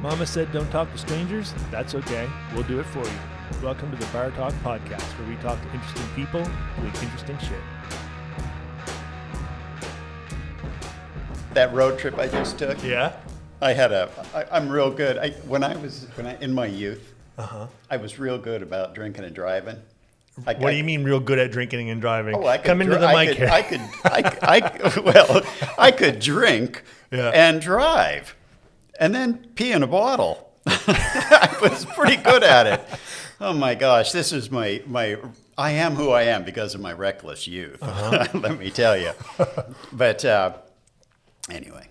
Mama said don't talk to strangers. That's okay. We'll do it for you. Welcome to the Bar Talk Podcast, where we talk to interesting people doing interesting shit. That road trip I just took. Yeah? I'm real good. In my youth, I was real good about drinking and driving. What do you mean real good at drinking and driving? Oh, I could Come into the mic here. I could drink and drive and then pee in a bottle. I was pretty good at it. Oh my gosh, this is I am who I am because of my reckless youth. Let me tell you. But anyway.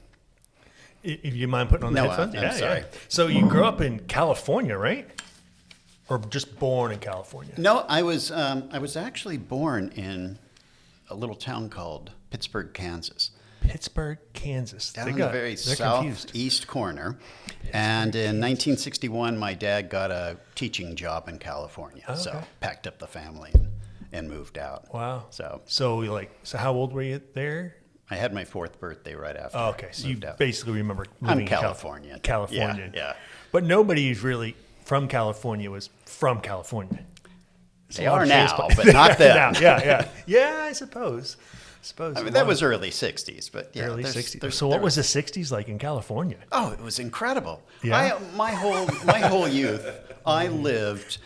If you mind putting on the headphones? I'm sorry. Yeah. So you grew up in California, right? Or just born in California? No, I was actually born in a little town called Pittsburgh, Kansas. Pittsburgh, Kansas. Down in the very southeast corner. And in 1961, my dad got a teaching job in California. Oh, okay. So packed up the family and moved out. Wow. So how old were you there? I had my 4th birthday right after. Oh, okay. So you basically remember moving I'm to California. California. Yeah. But nobody's really from California was from California. They are now, but not then. Yeah, I suppose. I mean, that was early 60s, but yeah. Early 60s. So what was the 60s like in California? Oh, it was incredible. Yeah? My whole youth, I lived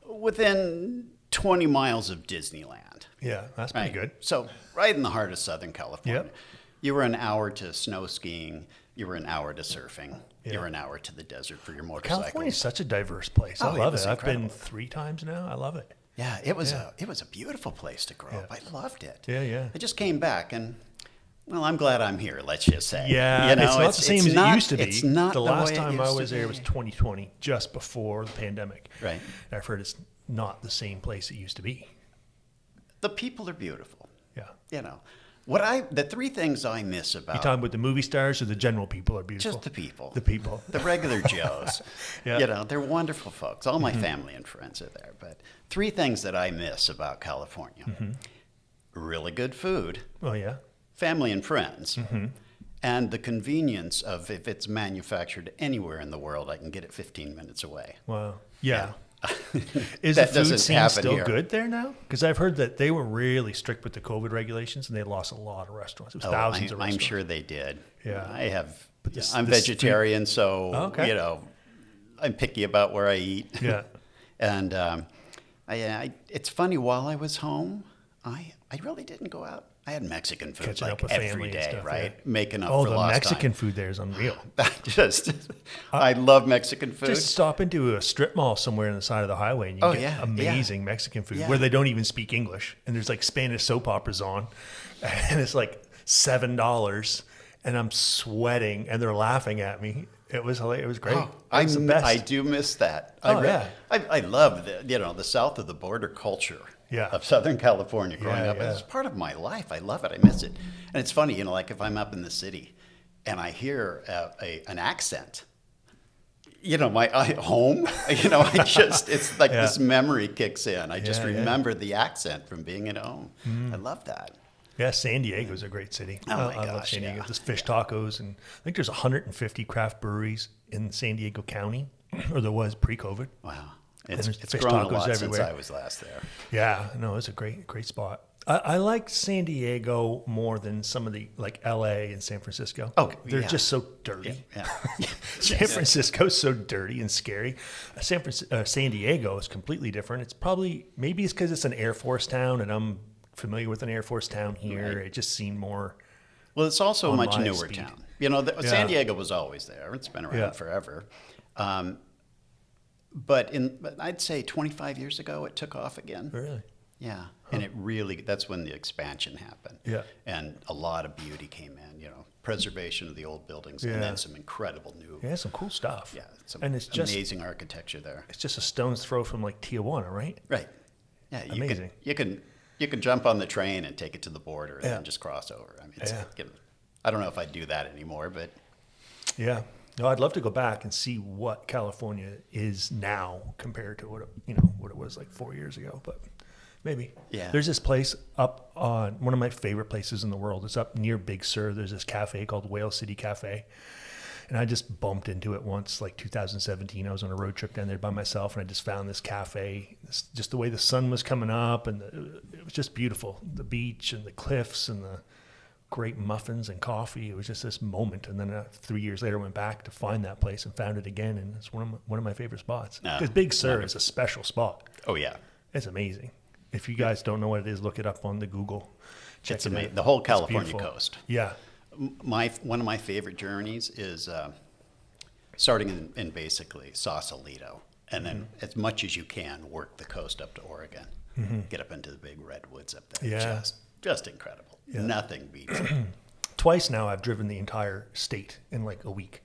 within 20 miles of Disneyland. Yeah, that's pretty good. So right in the heart of Southern California. Yep. You were an hour to snow skiing. You were an hour to surfing. Yeah. You were an hour to the desert for your motorcycle. California is such a diverse place. I love it. I've been 3 times now. I love it. Yeah, it was a beautiful place to grow up. I loved it. Yeah. I just came back and, well, I'm glad I'm here, let's just say. Yeah, it's not the same as it used to be. It's not the last time I was there was 2020, just before the pandemic. Right. And I've heard it's not the same place it used to be. The people are beautiful. Yeah. You know, the 3 things I miss about... You talking about the movie stars or the general people are beautiful? Just the people. The people. The regular Joes. Yeah. You know, they're wonderful folks. All my family and friends are there. But 3 things that I miss about California. Really good food. Oh, yeah. Family and friends. And the convenience of if it's manufactured anywhere in the world, I can get it 15 minutes away. Wow. Yeah. Is that the food scene still here. good there now? Because I've heard that they were really strict with the COVID regulations and they lost a lot of restaurants. It was thousands of restaurants. I'm sure they did. Yeah. I'm vegetarian, so, you know, I'm picky about where I eat. Yeah. And it's funny, while I was home, I really didn't go out. I had Mexican food Catching up with every family day, and stuff, right? yeah. Making up for the lost Mexican time. food there is unreal. I love Mexican food. Just stop into a strip mall somewhere on the side of the highway and you get amazing Mexican food where they don't even speak English. And there's like Spanish soap operas on. And it's like $7 and I'm sweating and they're laughing at me. It was hilarious. It was great. The best. I do miss that. I love the south of the border culture. Of Southern California growing up. It's part of my life. I love it. I miss it. And it's funny, like if I'm up in the city and I hear an accent, my home, it's like this memory kicks in. I just remember the accent from being at home. I love that. Yeah, San Diego's a great city. Oh my I love San Diego. There's fish tacos, and I think there's 150 craft breweries in San Diego County, or there was pre-COVID. Wow. It's fish grown a tacos lot everywhere. since I was last there. Yeah, no, it's a great spot. I like San Diego more than some of the like LA and San Francisco. Oh, they're just so dirty. Yeah. San Francisco's so dirty and scary. San Diego is completely different. It's maybe it's because it's an Air Force town, and I'm familiar with an Air Force town here. Right. It just seemed more. Well, it's also a much newer town. San Diego was always there. It's been around forever. But I'd say 25 years ago, it took off again. Really? Yeah. And that's when the expansion happened. Yeah. And a lot of beauty came in, preservation of the old buildings and then some incredible new. Yeah, some cool stuff. Yeah. It's amazing architecture there. It's just a stone's throw from like Tijuana, right? Right. Yeah. Amazing. You can jump on the train and take it to the border and then just cross over. I mean, I don't know if I'd do that anymore, but. Yeah. No, I'd love to go back and see what California is now compared to what it was like 4 years ago, but maybe. Yeah. There's this place up on one of my favorite places in the world. It's up near Big Sur. There's this cafe called Whale City Cafe. And I just bumped into it once, like 2017. I was on a road trip down there by myself, and I just found this cafe. Just the way the sun was coming up, and it was just beautiful. The beach and the cliffs and the great muffins and coffee. It was just this moment. And then 3 years later, I went back to find that place and found it again. And it's one of my favorite spots. Because Big Sur is a special spot. Oh, yeah. It's amazing. If you guys don't know what it is, look it up on the Google. It's amazing. The whole California coast. Yeah. One of my favorite journeys is starting in basically Sausalito, and then as much as you can work the coast up to Oregon, get up into the big redwoods up there. Yeah. Just incredible. Yeah. Nothing beats it. Twice now I've driven the entire state in like a week.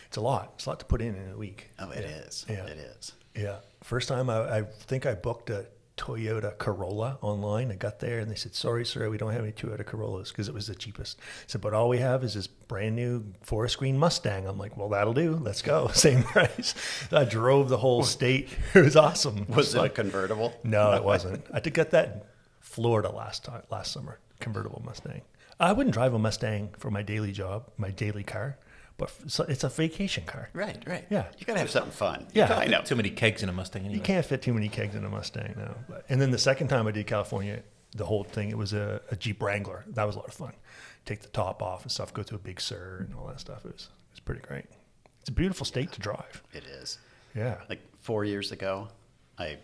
It's a lot. It's a lot to put in a week. Oh, it is. Yeah. It is. Yeah. First time I think I booked a Toyota Corolla online. I got there and they said, sorry, sir, we don't have any Toyota Corollas because it was the cheapest. I said, but all we have is this brand new forest green Mustang. I'm like, well, that'll do. Let's go. Same price. I drove the whole state. It was awesome. Was it a convertible? No, it wasn't. I did get that in Florida last summer, convertible Mustang. I wouldn't drive a Mustang for my daily job, my daily car. But it's a vacation car. Right. Yeah. You got to have something fun. Yeah. I know. Too many kegs in a Mustang anyway. You can't fit too many kegs in a Mustang, no. And then the second time I did California, the whole thing, it was a Jeep Wrangler. That was a lot of fun. Take the top off and stuff, go through a Big Sur and all that stuff. It was pretty great. It's a beautiful state to drive. It is. Yeah. Like 4 years ago, I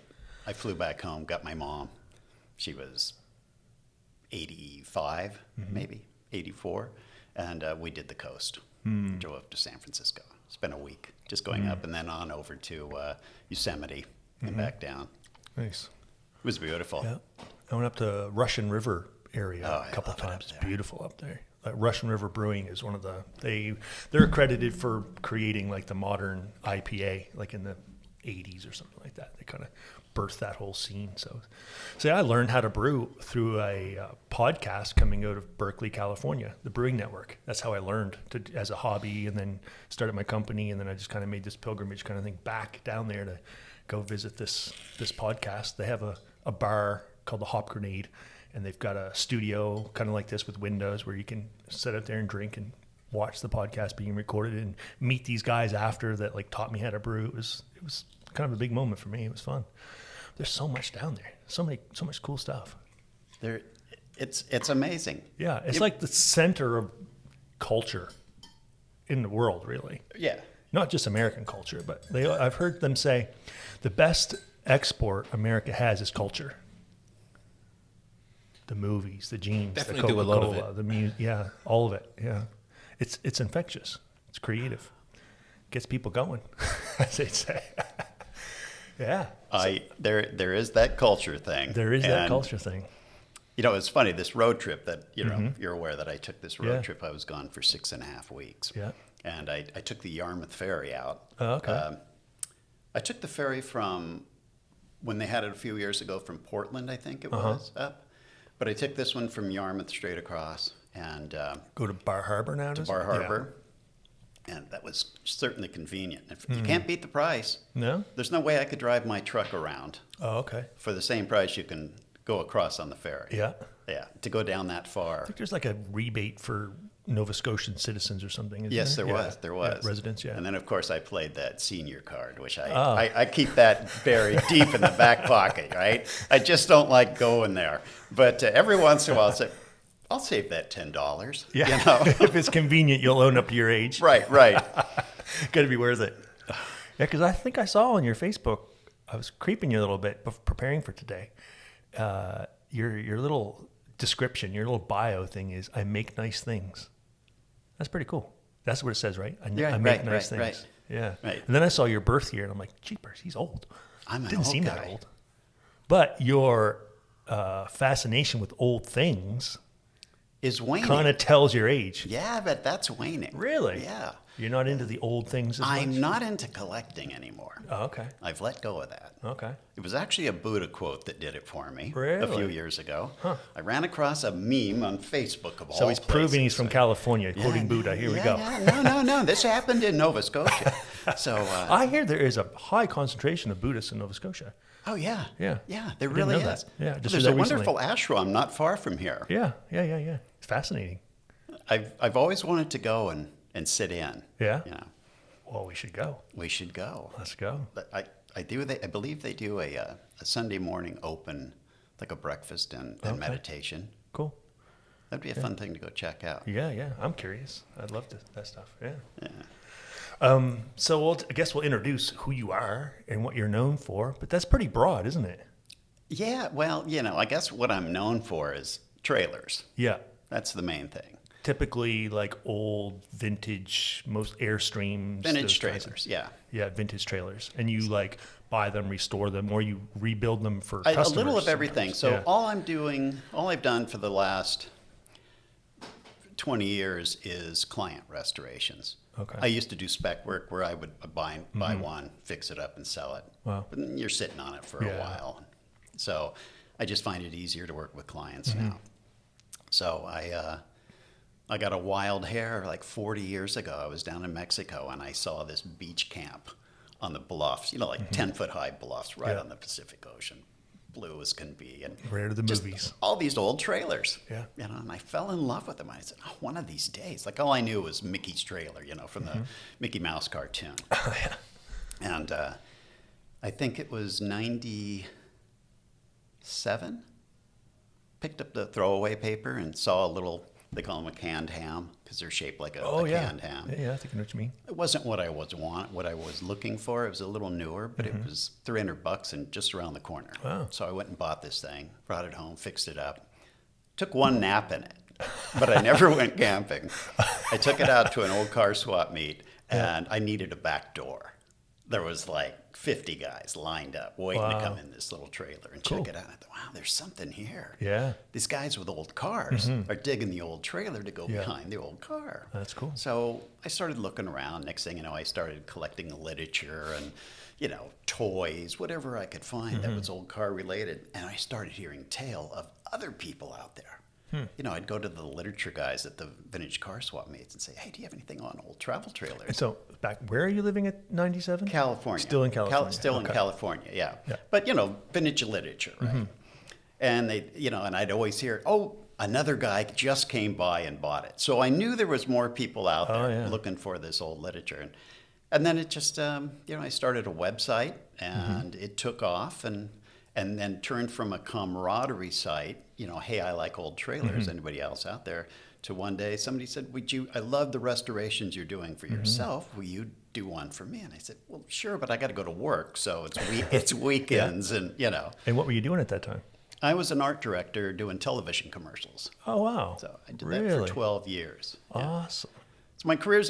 flew back home, got my mom. She was 85, maybe, 84. And we did the coast. Drove up to San Francisco. Spent a week just going up and then on over to Yosemite and back down. Nice. It was beautiful. Yeah. I went up to Russian River area a couple of times. It's beautiful up there. Russian River Brewing is one of they're accredited for creating like the modern IPA, like in the 80s or something like that. They kind of birthed that whole scene. So I learned how to brew through a podcast coming out of Berkeley, California, the Brewing Network. That's how I learned as a hobby, and then started my company. And then I just kind of made this pilgrimage kind of thing back down there to go visit this podcast. They have a bar called the Hop Grenade, and they've got a studio kind of like this with windows where you can sit out there and drink and watch the podcast being recorded and meet these guys after that like taught me how to brew. It was kind of a big moment for me. It was fun. There's so much down there. So much cool stuff. It's amazing. Yeah, it's like the center of culture in the world, really. Yeah. Not just American culture, but I've heard them say the best export America has is culture. The movies, the jeans, definitely the Coca-Cola, do a lot of it. the music, yeah, all of it. Yeah, it's infectious. It's creative. Gets people going, as they say. Yeah. There is that culture thing. There is that culture thing. You know, it's funny, this road trip that, you're aware that I took this road trip. I was gone for 6.5 weeks. Yeah. And I took the Yarmouth ferry out. Oh, okay. I took the ferry from, when they had it a few years ago, from Portland, I think it was, up. But I took this one from Yarmouth straight across. And go to Bar Harbor now? To Bar Harbor. Yeah. And that was certainly convenient. If you can't beat the price, no, there's no way I could drive my truck around. Oh, okay. For the same price, you can go across on the ferry. Yeah. Yeah, to go down that far. I think there's like a rebate for Nova Scotian citizens or something. Yes, there was. Yeah, residents, yeah. And then, of course, I played that senior card, which I keep that buried deep in the back pocket, right? I just don't like going there. But every once in a while, I'll say, I'll save that $10. Yeah. You know? If it's convenient, you'll own up to your age. Right. Got to be worth it. Yeah, because I think I saw on your Facebook, I was creeping you a little bit preparing for today. Your little description, your little bio thing is, I make nice things. That's pretty cool. That's what it says, right? I make nice things. Right. Yeah. Right. And then I saw your birth year, and I'm like, jeepers, he's old. Didn't seem guy. that old. But your fascination with old things is waning. Kind of tells your age. Yeah, but that's waning. Really? Yeah. You're not into the old things as much? I'm not into collecting anymore. Oh, okay. I've let go of that. Okay. It was actually a Buddha quote that did it for me really? A few years ago. Huh. I ran across a meme on Facebook of all So he's places. Proving he's from California, quoting Buddha. Here we go. Yeah. No. This happened in Nova Scotia. So I hear there is a high concentration of Buddhists in Nova Scotia. Oh, yeah. Yeah. Yeah, there really is. That. Yeah, just there's a wonderful ashram not far from here. Yeah. It's fascinating. I've always wanted to go and and sit in. Yeah. Well, we should go. We should go. Let's go. I believe they do a Sunday morning open, like a breakfast and meditation. Cool. That'd be a fun thing to go check out. Yeah. I'm curious. I'd love that stuff. Yeah. So I guess we'll introduce who you are and what you're known for, but that's pretty broad, isn't it? Yeah. Well, I guess what I'm known for is trailers. Yeah. That's the main thing. Typically like old vintage, most Airstreams. Vintage trailers, yeah. Yeah, vintage trailers. And you like buy them, restore them, or you rebuild them for customers. A little of everything. So all I've done for the last 20 years is client restorations. Okay. I used to do spec work where I would buy one, fix it up, and sell it. Wow. But you're sitting on it for a while. So I just find it easier to work with clients now. So I got a wild hair like 40 years ago. I was down in Mexico and I saw this beach camp on the bluffs, like 10-foot high bluffs right on the Pacific Ocean, blue as can be. And rare to the movies. All these old trailers. Yeah. And I fell in love with them. I said, one of these days, like all I knew was Mickey's trailer, from the Mickey Mouse cartoon. Oh, yeah. And I think it was 97. Picked up the throwaway paper and saw a little, they call them a canned ham because they're shaped like a canned ham. Yeah, I think I know what you mean. It wasn't what I was looking for. It was a little newer, but it was $300 and just around the corner. Wow. So I went and bought this thing, brought it home, fixed it up, took one nap in it, but I never went camping. I took it out to an old car swap meet and I needed a back door. There was like 50 guys lined up waiting to come in this little trailer and check it out. I thought, wow, there's something here. Yeah. These guys with old cars are digging the old trailer to go behind the old car. That's cool. So I started looking around. Next thing you know, I started collecting literature and, toys, whatever I could find that was old car related. And I started hearing tale of other people out there. I'd go to the literature guys at the vintage car swap meets and say, hey, do you have anything on old travel trailers? And so where are you living at 97? California. Still in California. Still in California, yeah. But, vintage literature, right? And they, and I'd always hear, another guy just came by and bought it. So I knew there was more people out there looking for this old literature. And then it just, I started a website and it took off and then turned from a camaraderie site, hey, I like old trailers, anybody else out there, to one day somebody said, I love the restorations you're doing for yourself. Will you do one for me? And I said, well, sure, but I got to go to work. So it's weekends and, And what were you doing at that time? I was an art director doing television commercials. Oh, wow. So I did that for 12 years. Awesome. So my careers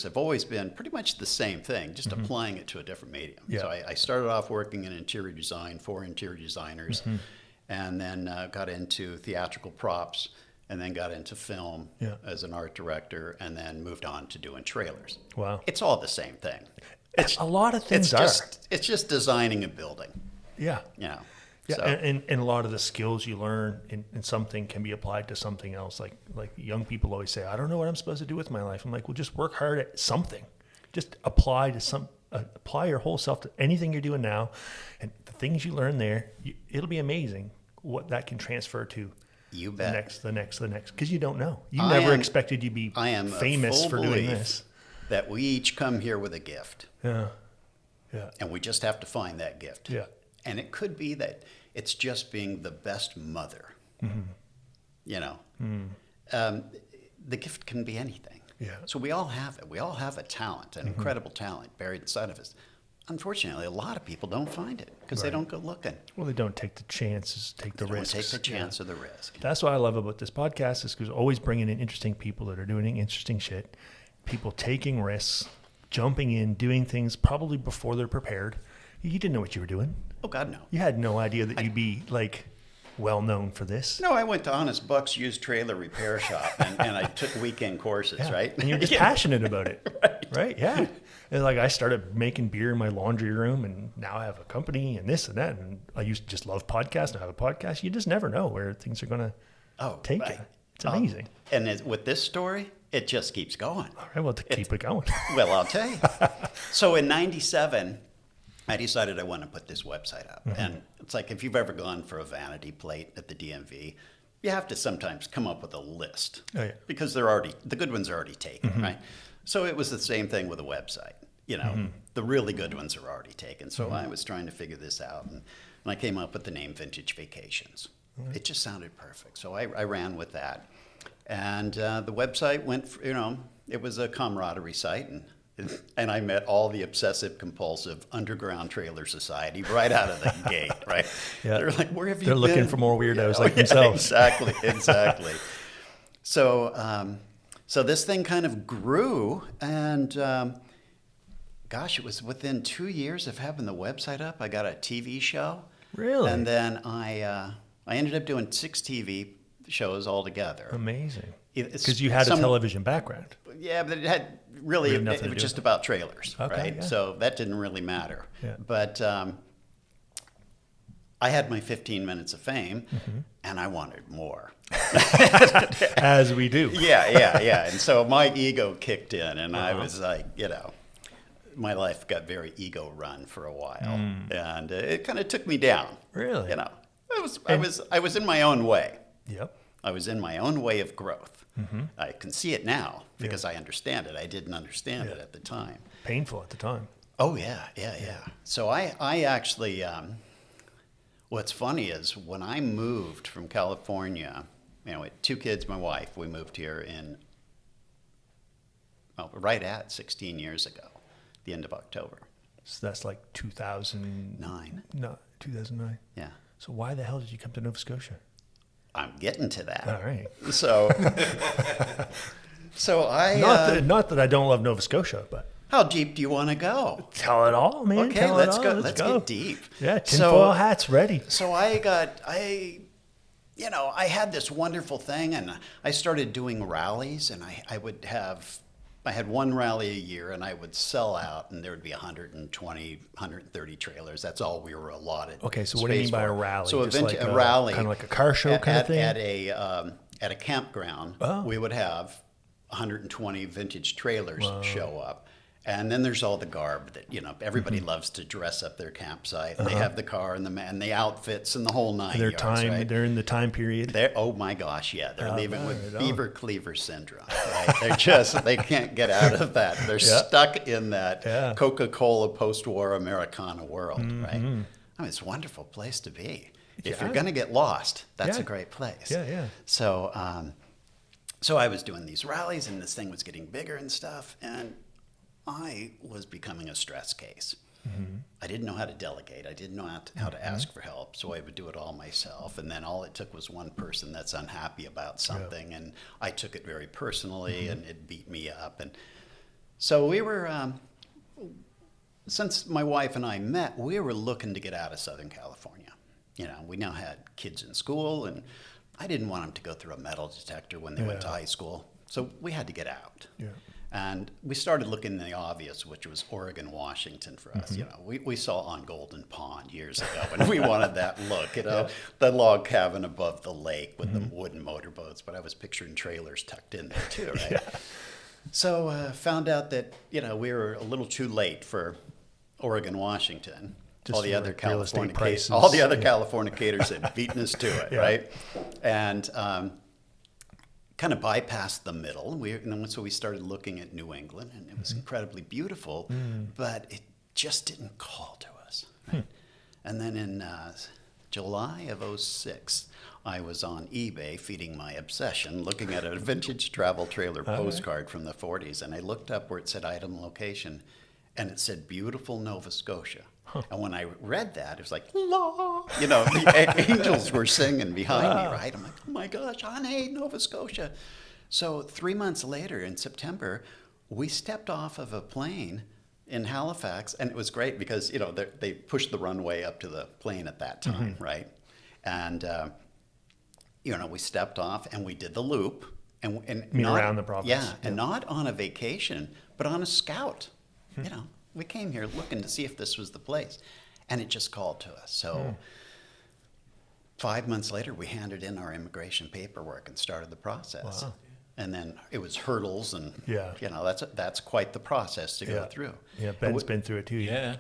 have always been pretty much the same thing, just applying it to a different medium. Yeah. So I started off working in interior design for interior designers, and then got into theatrical props, and then got into film as an art director, and then moved on to doing trailers. Wow. It's all the same thing. A lot of things It's just designing a building. Yeah. Yeah. Yeah, So, and a lot of the skills you learn in something can be applied to something else. Like young people always say, I don't know what I'm supposed to do with my life. I'm like, well, just work hard at something. Just apply your whole self to anything you're doing now, and the things you learn there. It'll be amazing what that can transfer to. You bet. The next, because you don't know. You never expected you'd be famous for doing this. That we each come here with a gift. Yeah. And we just have to find that gift. Yeah. And it could be that it's just being the best mother. The gift can be anything. Yeah. So we all have it. We all have a talent, an incredible talent buried inside of us. Unfortunately, a lot of people don't find it because they don't go looking. Well, they don't take the chances, take the risks. Take the chance or the risk. That's what I love about this podcast is because always bringing in interesting people that are doing interesting shit, people taking risks, jumping in, doing things probably before they're prepared. You didn't know what you were doing. Oh, God, no. You had no idea that you'd be well known for this. No, I went to Honest Buck's used trailer repair shop and I took weekend courses, right? And you're just passionate about it, right? Yeah. And I started making beer in my laundry room, and now I have a company and this and that. And I used to just love podcasts and I have a podcast. You just never know where things are going to take you. It's amazing. And with this story, it just keeps going. All right, well, keep it going. Well, I'll tell you. So in 97, I decided I want to put this website up. And it's like if you've ever gone for a vanity plate at the DMV, you have to sometimes come up with a list because the good ones are already taken, right? So it was the same thing with a website. The really good ones are already taken. So I was trying to figure this out, and I came up with the name Vintage Vacations. It just sounded perfect. So I ran with that. And the website went, it was a camaraderie site, and I met all the obsessive compulsive underground trailer society right out of the gate, right? Yeah. They're like, where have you been? They're looking for more weirdos like themselves. Exactly. So, so this thing kind of grew, and gosh, it was within 2 years of having the website up, I got a TV show. Really? And then I ended up doing 6 TV shows altogether. Amazing. Because you had a television background. Yeah, but it had really it was just about trailers, right? Yeah. So that didn't really matter. Yeah. But I had my 15 minutes of fame, and I wanted more. As we do. Yeah. And so my ego kicked in, and I was like, my life got very ego run for a while, and it kind of took me down. Really? I was in my own way. Yep. I was in my own way of growth. I can see it now because I understand it. I didn't understand it at the time. Painful at the time. Oh, yeah. So I actually, what's funny is when I moved from California, with 2 kids, my wife, we moved here right at 16 years ago, the end of October. So that's like 2009. No, 2009. Yeah. So why the hell did you come to Nova Scotia? I'm getting to that. All right. So I... Not that I don't love Nova Scotia, but... How deep do you want to go? Tell it all, man. Okay, let's go. Let's get deep. Yeah, tinfoil hat's ready. So I had this wonderful thing, and I started doing rallies, and I had one rally a year, and I would sell out, and there would be 120, 130 trailers. That's all we were allotted. Okay, so what do you mean by a rally? So a rally, kind of like a car show kind of thing? At a campground, we would have 120 vintage trailers show up. And then there's all the garb that, everybody loves to dress up their campsite. And they have the car and the outfits and the whole 9 yards, right? They're in the time period. Oh my gosh, yeah. They're leaving with beaver cleaver syndrome, right? They can't get out of that. They're stuck in that Coca-Cola post-war Americana world, right? I mean, it's a wonderful place to be. If you're going to get lost, that's a great place. Yeah. So, so I was doing these rallies, and this thing was getting bigger and stuff, and I was becoming a stress case. I didn't know how to delegate. I didn't know how to ask for help, so I would do it all myself. And then all it took was one person that's unhappy about something, and I took it very personally, and it beat me up. And so we were, since my wife and I met, we were looking to get out of Southern California. We now had kids in school, and I didn't want them to go through a metal detector when they went to high school. So we had to get out. Yeah. And we started looking at the obvious, which was Oregon, Washington for us. We saw On Golden Pond years ago, and we wanted that look, the log cabin above the lake with the wooden motorboats. But I was picturing trailers tucked in there too, right? So found out that, we were a little too late for Oregon, Washington. Just all the other Californicators had beaten us to it, right? And kind of bypassed the middle. So we started looking at New England, and it was incredibly beautiful, but it just didn't call to us. Right? And then in July of 2006, I was on eBay feeding my obsession, looking at a vintage travel trailer postcard from the 40s, and I looked up where it said item location, and it said beautiful Nova Scotia. And when I read that, it was like, la, the angels were singing behind me, right? I'm like, oh my gosh, honey, Nova Scotia. So 3 months later, in September, we stepped off of a plane in Halifax, and it was great because, they pushed the runway up to the plane at that time, right? And, we stepped off, and we did the loop. And around the province. Yeah, and not on a vacation, but on a scout, We came here looking to see if this was the place, and it just called to us. So 5 months later, we handed in our immigration paperwork and started the process. Wow. And then it was hurdles, and that's quite the process to go through. Yeah, Ben's been through it too. Yeah,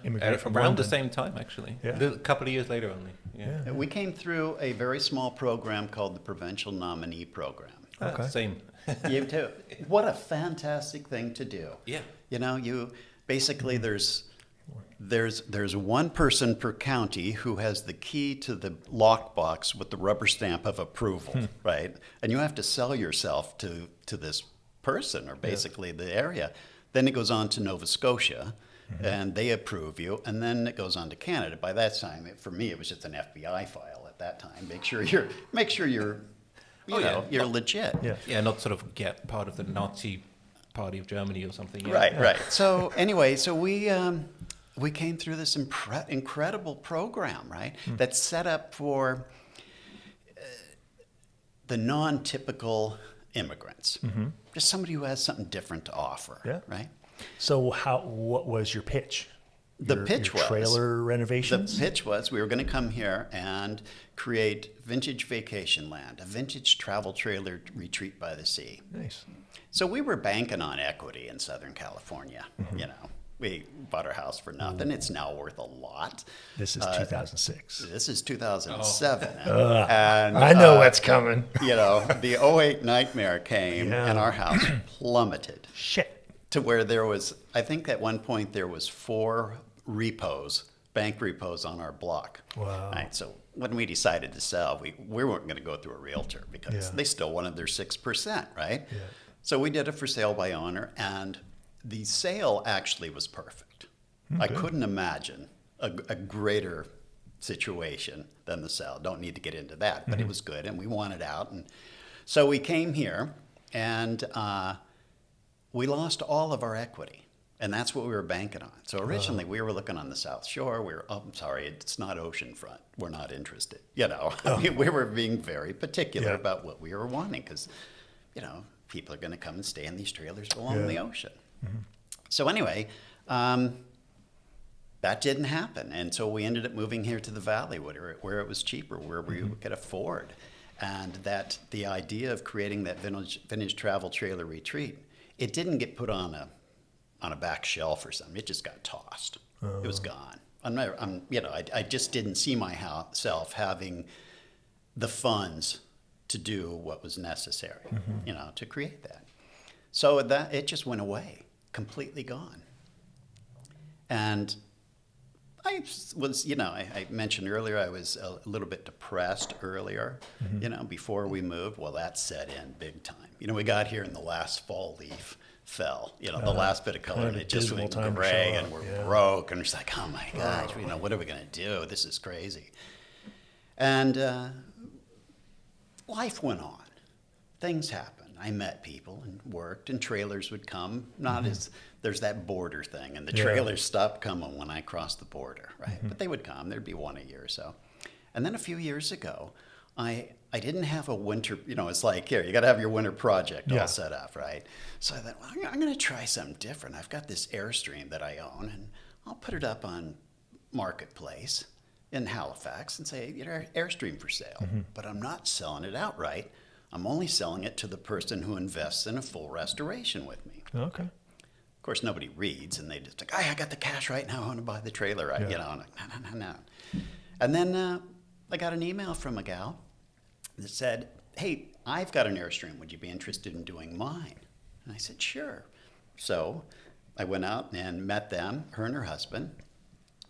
around the same time actually. Yeah. A couple of years later only. Yeah. We came through a very small program called the Provincial Nominee Program. Okay. Same. You too. What a fantastic thing to do. Yeah. You know, you basically there's one person per county who has the key to the lockbox with the rubber stamp of approval, right? And you have to sell yourself to this person or basically the area. Then it goes on to Nova Scotia, and they approve you, and then it goes on to Canada. By that time, for me, it was just an FBI file at that time. Make sure you're you're legit. Yeah, not sort of get part of the Nazi Party of Germany or something. Yeah. Right. So anyway, we came through this incredible program, right? That's set up for the non-typical immigrants, just somebody who has something different to offer, right? So what was your pitch? The pitch was trailer renovations? The pitch was we were going to come here and create vintage vacation land, a vintage travel trailer retreat by the sea. Nice. So we were banking on equity in Southern California. You know, we bought our house for nothing. It's now worth a lot. This is 2006. This is 2007. And I know what's coming. You know, the '08 nightmare came and our house plummeted. Shit. To where there was, I think at one point there was 4 bank repos on our block. Wow. Right, so when we decided to sell, we weren't going to go through a realtor because they still wanted their 6%, right? Yeah. So we did it for sale by owner, and the sale actually was perfect. I couldn't imagine a greater situation than the sale. Don't need to get into that, but it was good, and we wanted out. And so we came here, and we lost all of our equity, and that's what we were banking on. So originally we were looking on the South Shore. I'm sorry, it's not oceanfront. We're not interested. You know, we were being very particular about what we were wanting because, you know, people are going to come and stay in these trailers along the ocean. So anyway, that didn't happen, and so we ended up moving here to the Valley where it was cheaper, where we could afford, and that the idea of creating that vintage travel trailer retreat. It didn't get put on a back shelf or something. It just got tossed. It was gone. I just didn't see myself having the funds to do what was necessary, you know, to create that. So that it just went away, completely gone. And I was, you know, I mentioned earlier I was a little bit depressed earlier, you know, before we moved. Well, that set in big time. You know, we got here and the last fall leaf fell, you know, the last bit of color, and it just went gray, and we're broke, and it's like, oh my gosh, you know, what are we going to do? This is crazy. And life went on. Things happened. I met people and worked, and trailers would come, not as there's that border thing, and the trailers stopped coming when I crossed the border, right? But they would come. There'd be one a year or so. And then a few years ago, I didn't have a winter, you know, it's like, here, you got to have your winter project all set up, right? So I thought, well, I'm going to try something different. I've got this Airstream that I own, and I'll put it up on Marketplace in Halifax and say, you know, Airstream for sale. But I'm not selling it outright. I'm only selling it to the person who invests in a full restoration with me. Okay. Of course, nobody reads, and they just like, I got the cash right now. I want to buy the trailer. You know, I'm like, no. And then I got an email from a gal that said, hey, I've got an Airstream. Would you be interested in doing mine? And I said, sure. So I went out and met them, her and her husband.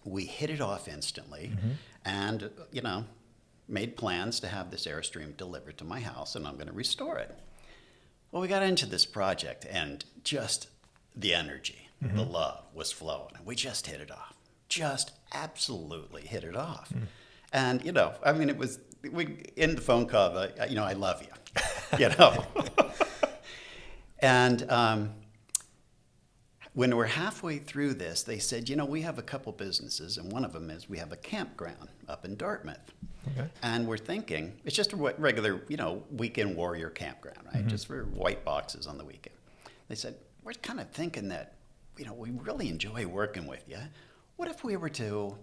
We hit it off instantly and, you know, made plans to have this Airstream delivered to my house, and I'm going to restore it. Well, we got into this project, and just the energy, the love was flowing. And we just hit it off. Just absolutely hit it off. And, you know, I mean, we in the phone call, you know, I love you, you know. And when we're halfway through this, they said, you know, we have a couple businesses, and one of them is we have a campground up in Dartmouth. Okay. And we're thinking, it's just a regular, you know, weekend warrior campground, right? Just for white boxes on the weekend. They said, we're kind of thinking that, you know, we really enjoy working with you. What if we were to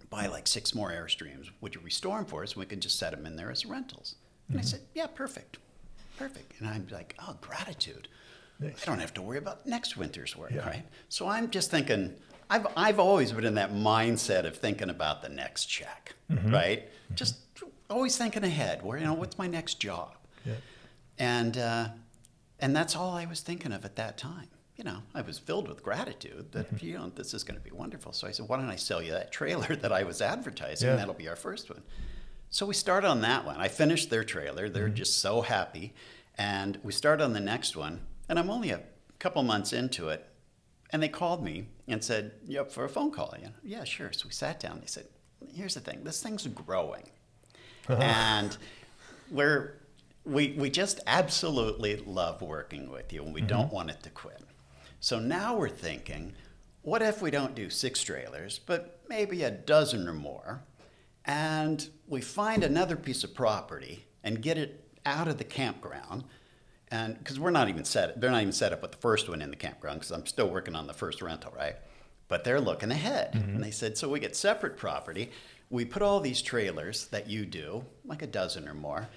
buy like 6 more Airstreams? Would you restore them for us? And we could just set them in there as rentals. And I said, yeah, perfect. And I'm like, oh, gratitude. Nice. I don't have to worry about next winter's work, right? So I'm just thinking, I've always been in that mindset of thinking about the next check, right? Mm-hmm. Just always thinking ahead. Where, what's my next job? Yeah. And that's all I was thinking of at that time. I was filled with gratitude that this is going to be wonderful. So I said, why don't I sell you that trailer that I was advertising? Yeah. That'll be our first one. So we start on that one. I finished their trailer. They're just so happy. And we start on the next one. And I'm only a couple months into it. And they called me and said, you up for a phone call? Yeah, sure. So we sat down. They said, here's the thing. This thing's growing. And we just absolutely love working with you, and we don't want it to quit. So now we're thinking, what if we don't do 6 trailers, but maybe a dozen or more, and we find another piece of property and get it out of the campground? And because they're not even set up with the first one in the campground, because I'm still working on the first rental, right? But they're looking ahead. And they said, so we get separate property. We put all these trailers that you do, like a dozen or more,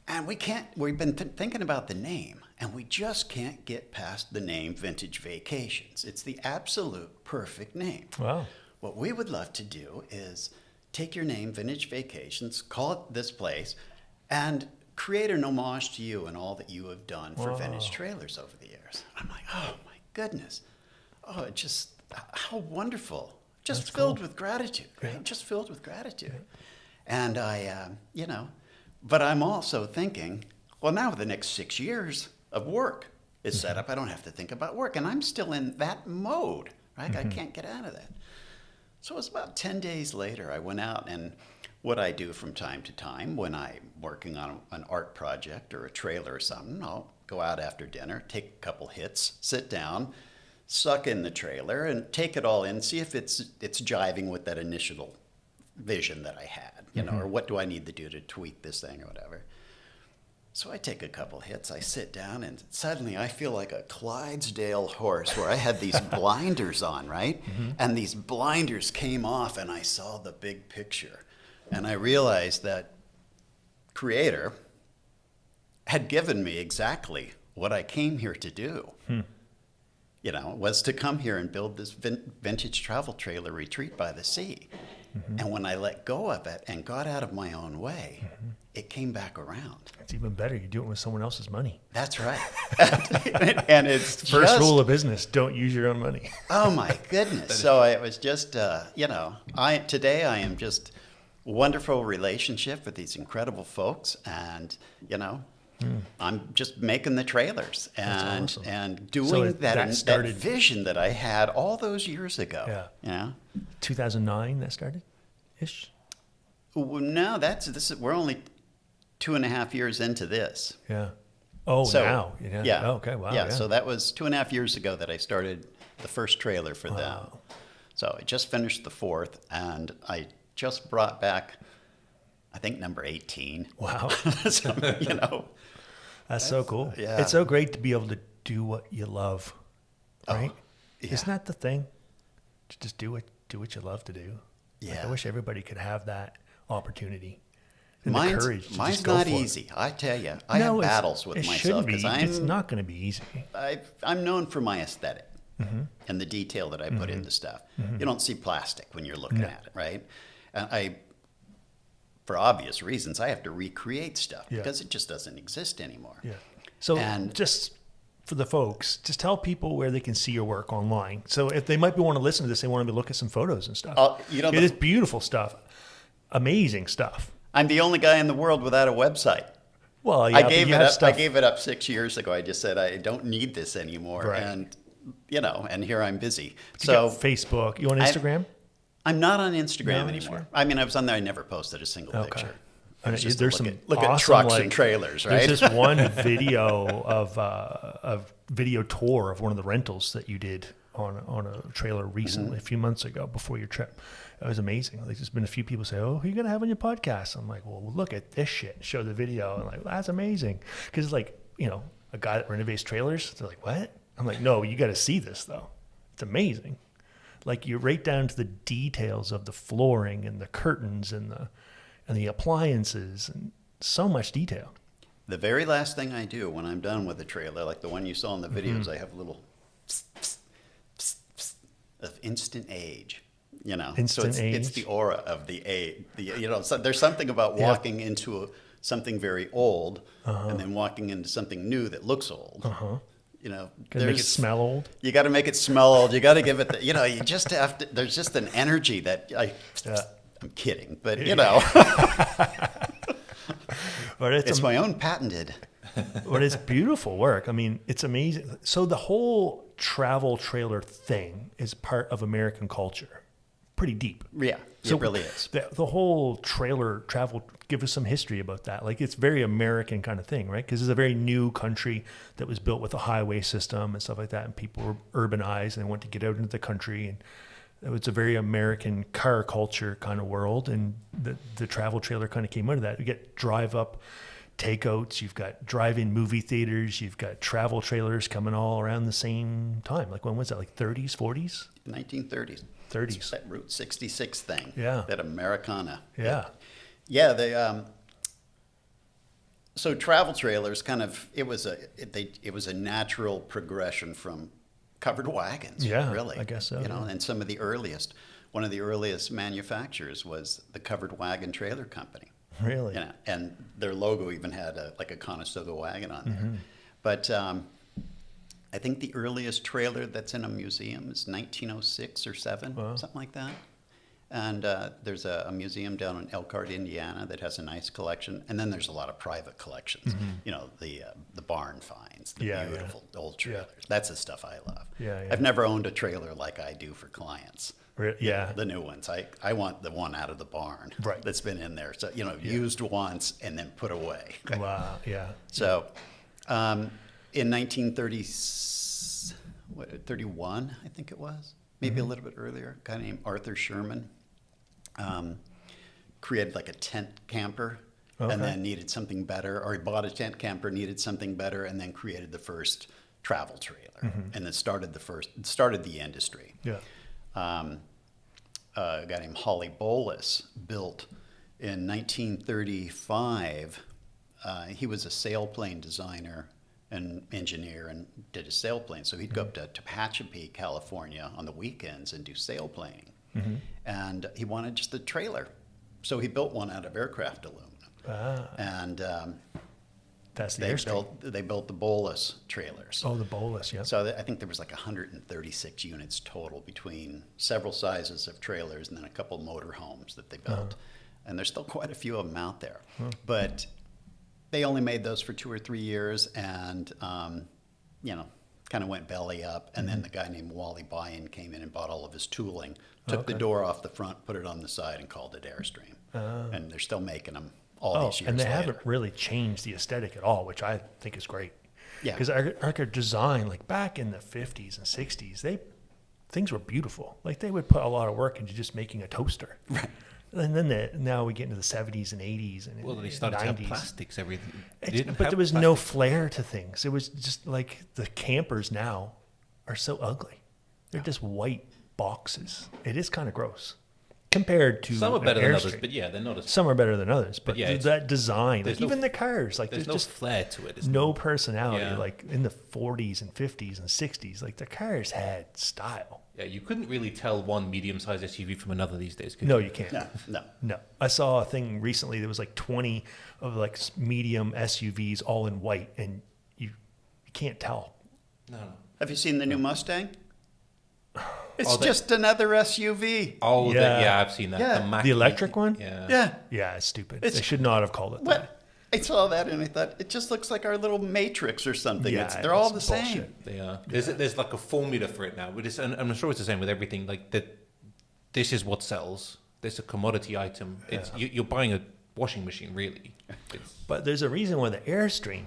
and we've been thinking about the name, and we just can't get past the name Vintage Vacations. It's the absolute perfect name. Wow. What we would love to do is take your name, Vintage Vacations, call it this place, and create an homage to you and all that you have done for vintage trailers over the years. I'm like, oh my goodness. Oh, it just, how wonderful. Just That's filled cool. with gratitude, right? Yeah. Just filled with gratitude. Yeah. And I, but I'm also thinking, well, now the next 6 years of work is set up. I don't have to think about work. And I'm still in that mode, right? I can't get out of that. So it was about 10 days later, I went out, and what I do from time to time when I'm working on an art project or a trailer or something, I'll go out after dinner, take a couple hits, sit down, suck in the trailer, and take it all in, see if it's jiving with that initial vision that I had, or what do I need to do to tweak this thing or whatever. So I take a couple hits, I sit down, and suddenly I feel like a Clydesdale horse where I had these blinders on, right? And these blinders came off, and I saw the big picture. And I realized that Creator had given me exactly what I came here to do. Was to come here and build this vintage travel trailer retreat by the sea. And when I let go of it and got out of my own way, it came back around. It's even better. You do it with someone else's money. That's right. And it's first rule of business: don't use your own money. Oh my goodness! So it was just, today I am just wonderful relationship with these incredible folks, and I'm just making the trailers and awesome. And doing that vision that I had all those years ago. Yeah. 2009 that started ish. No, we're only 2.5 years into this. Yeah. Oh, so, now. Yeah. Oh, okay. Wow. Yeah. So that was 2.5 years ago that I started the first trailer for them. So I just finished the 4th, and I just brought back, I think, number 18. Wow. So, That's so cool. Yeah. It's so great to be able to do what you love, right? Yeah. Isn't that the thing? To just do what you love to do. Yeah. Like, I wish everybody could have that opportunity and the courage to mine's just go not for easy. I tell you, I have battles with myself because it's not going to be easy. I'm known for my aesthetic and the detail that I put into stuff. You don't see plastic when you're looking at it, right? And for obvious reasons, I have to recreate stuff because it just doesn't exist anymore. Yeah. So just for the folks, just tell people where they can see your work online. So if they might want to listen to this, they want to look at some photos and stuff. It is beautiful stuff, amazing stuff. I'm the only guy in the world without a website. Well, yeah, I gave it up 6 years ago. I just said I don't need this anymore, right. and here I'm busy. So Facebook, you on Instagram? I'm not on Instagram anymore. I mean, I was on there. I never posted a single picture. There's some look awesome, at trucks and trailers, right? There's this one video of video tour of one of the rentals that you did on a trailer recently, a few months ago, before your trip. It was amazing. Like, there's been a few people say, "Oh, who are you gonna have on your podcast?" I'm like, "Well, look at this shit." Show the video, and like, that's amazing. Because like, a guy that renovates trailers. They're like, "What?" I'm like, "No, you got to see this though. It's amazing." Like, you're right down to the details of the flooring and the curtains and the appliances and so much detail. The very last thing I do when I'm done with a trailer, like the one you saw in the videos, I have a little psst, psst, psst, psst, of instant age. Instant age. It's the aura of the age. So there's something about walking into something very old and then walking into something new that looks old. Gotta make it smell old. You got to make it smell old. You got to give it you just have to, there's just an energy that I'm kidding, but but it's my own patented. But it's beautiful work. I mean, it's amazing. So the whole travel trailer thing is part of American culture, pretty deep. Yeah, so it really is. The whole trailer travel, give us some history about that. Like, it's very American kind of thing, right? Because it's a very new country that was built with a highway system and stuff like that, and people were urbanized and want to get out into the country, and it's a very American car culture kind of world, and the travel trailer kind of came out of that. You get drive up takeouts, you've got drive-in movie theaters, you've got travel trailers coming all around the same time. Like, when was that? Like 30s, 40s? 1930s. 30s. It's that Route 66 thing. Yeah. That Americana. Yeah. Yeah. They so travel trailers kind of, it was a natural progression from covered wagons. Yeah, really. I guess so. And one of the earliest manufacturers was the Covered Wagon Trailer Company. Really? And their logo even had a Conestoga wagon on there. But I think the earliest trailer that's in a museum is 1906 or 7, something like that. And there's a museum down in Elkhart, Indiana, that has a nice collection. And then there's a lot of private collections. The barn finds, the beautiful old trailers. That's the stuff I love. I've never owned a trailer like I do for clients. The new ones. I want the one out of the barn that's been in there. So, used once and then put away. Wow, yeah. So in 1931, I think it was, maybe a little bit earlier, a guy named Arthur Sherman created like a tent camper and then needed something better, or he bought a tent camper, needed something better, and then created the first travel trailer and then started the industry. Yeah. A guy named Holly Bolus built in 1935. He was a sailplane designer and engineer and did a sailplane. So he'd go up to Tehachapi, California on the weekends and do sailplaning. And he wanted just a trailer. So he built one out of aircraft aluminum. And that's the they built the Bolus trailers. Oh, the Bolus, yeah. So I think there was like 136 units total between several sizes of trailers and then a couple motor homes that they built. And there's still quite a few of them out there. But they only made those for 2 or 3 years and, kind of went belly up. And then the guy named Wally Byan came in and bought all of his tooling, took the door off the front, put it on the side, and called it Airstream. And they're still making them all these years and they later. haven't really changed the aesthetic at all, which I think is great. Yeah. Because our design, like back in the 50s and 60s, things were beautiful. Like, they would put a lot of work into just making a toaster. Right. And then now we get into the 70s and 80s and they started 90s. to have plastics, everything. But there was no flair to things. It was just like the campers now are so ugly. They're just white boxes. It is kind of gross compared to some are better than others, but they're not as. Some are better than others, but that design, like even the cars, like there's no just flair to it. No personality. Yeah. Like in the 40s and 50s and 60s, like the cars had style. Yeah, you couldn't really tell one medium-sized SUV from another these days, could you? No, you can't. No. I saw a thing recently that was like 20 of like medium SUVs all in white, and you can't tell. No. Have you seen the new Mustang? It's just another SUV. Oh, yeah, I've seen that. Yeah. The electric one? Yeah. Yeah, it's stupid. They should not have called it that. I saw that and I thought, it just looks like our little Matrix or something. Yeah, they're all the bullshit. same. They are. There's like a formula for it now. And I'm sure it's the same with everything. Like this is what sells. There's a commodity item. You're buying a washing machine, really. But there's a reason why the Airstream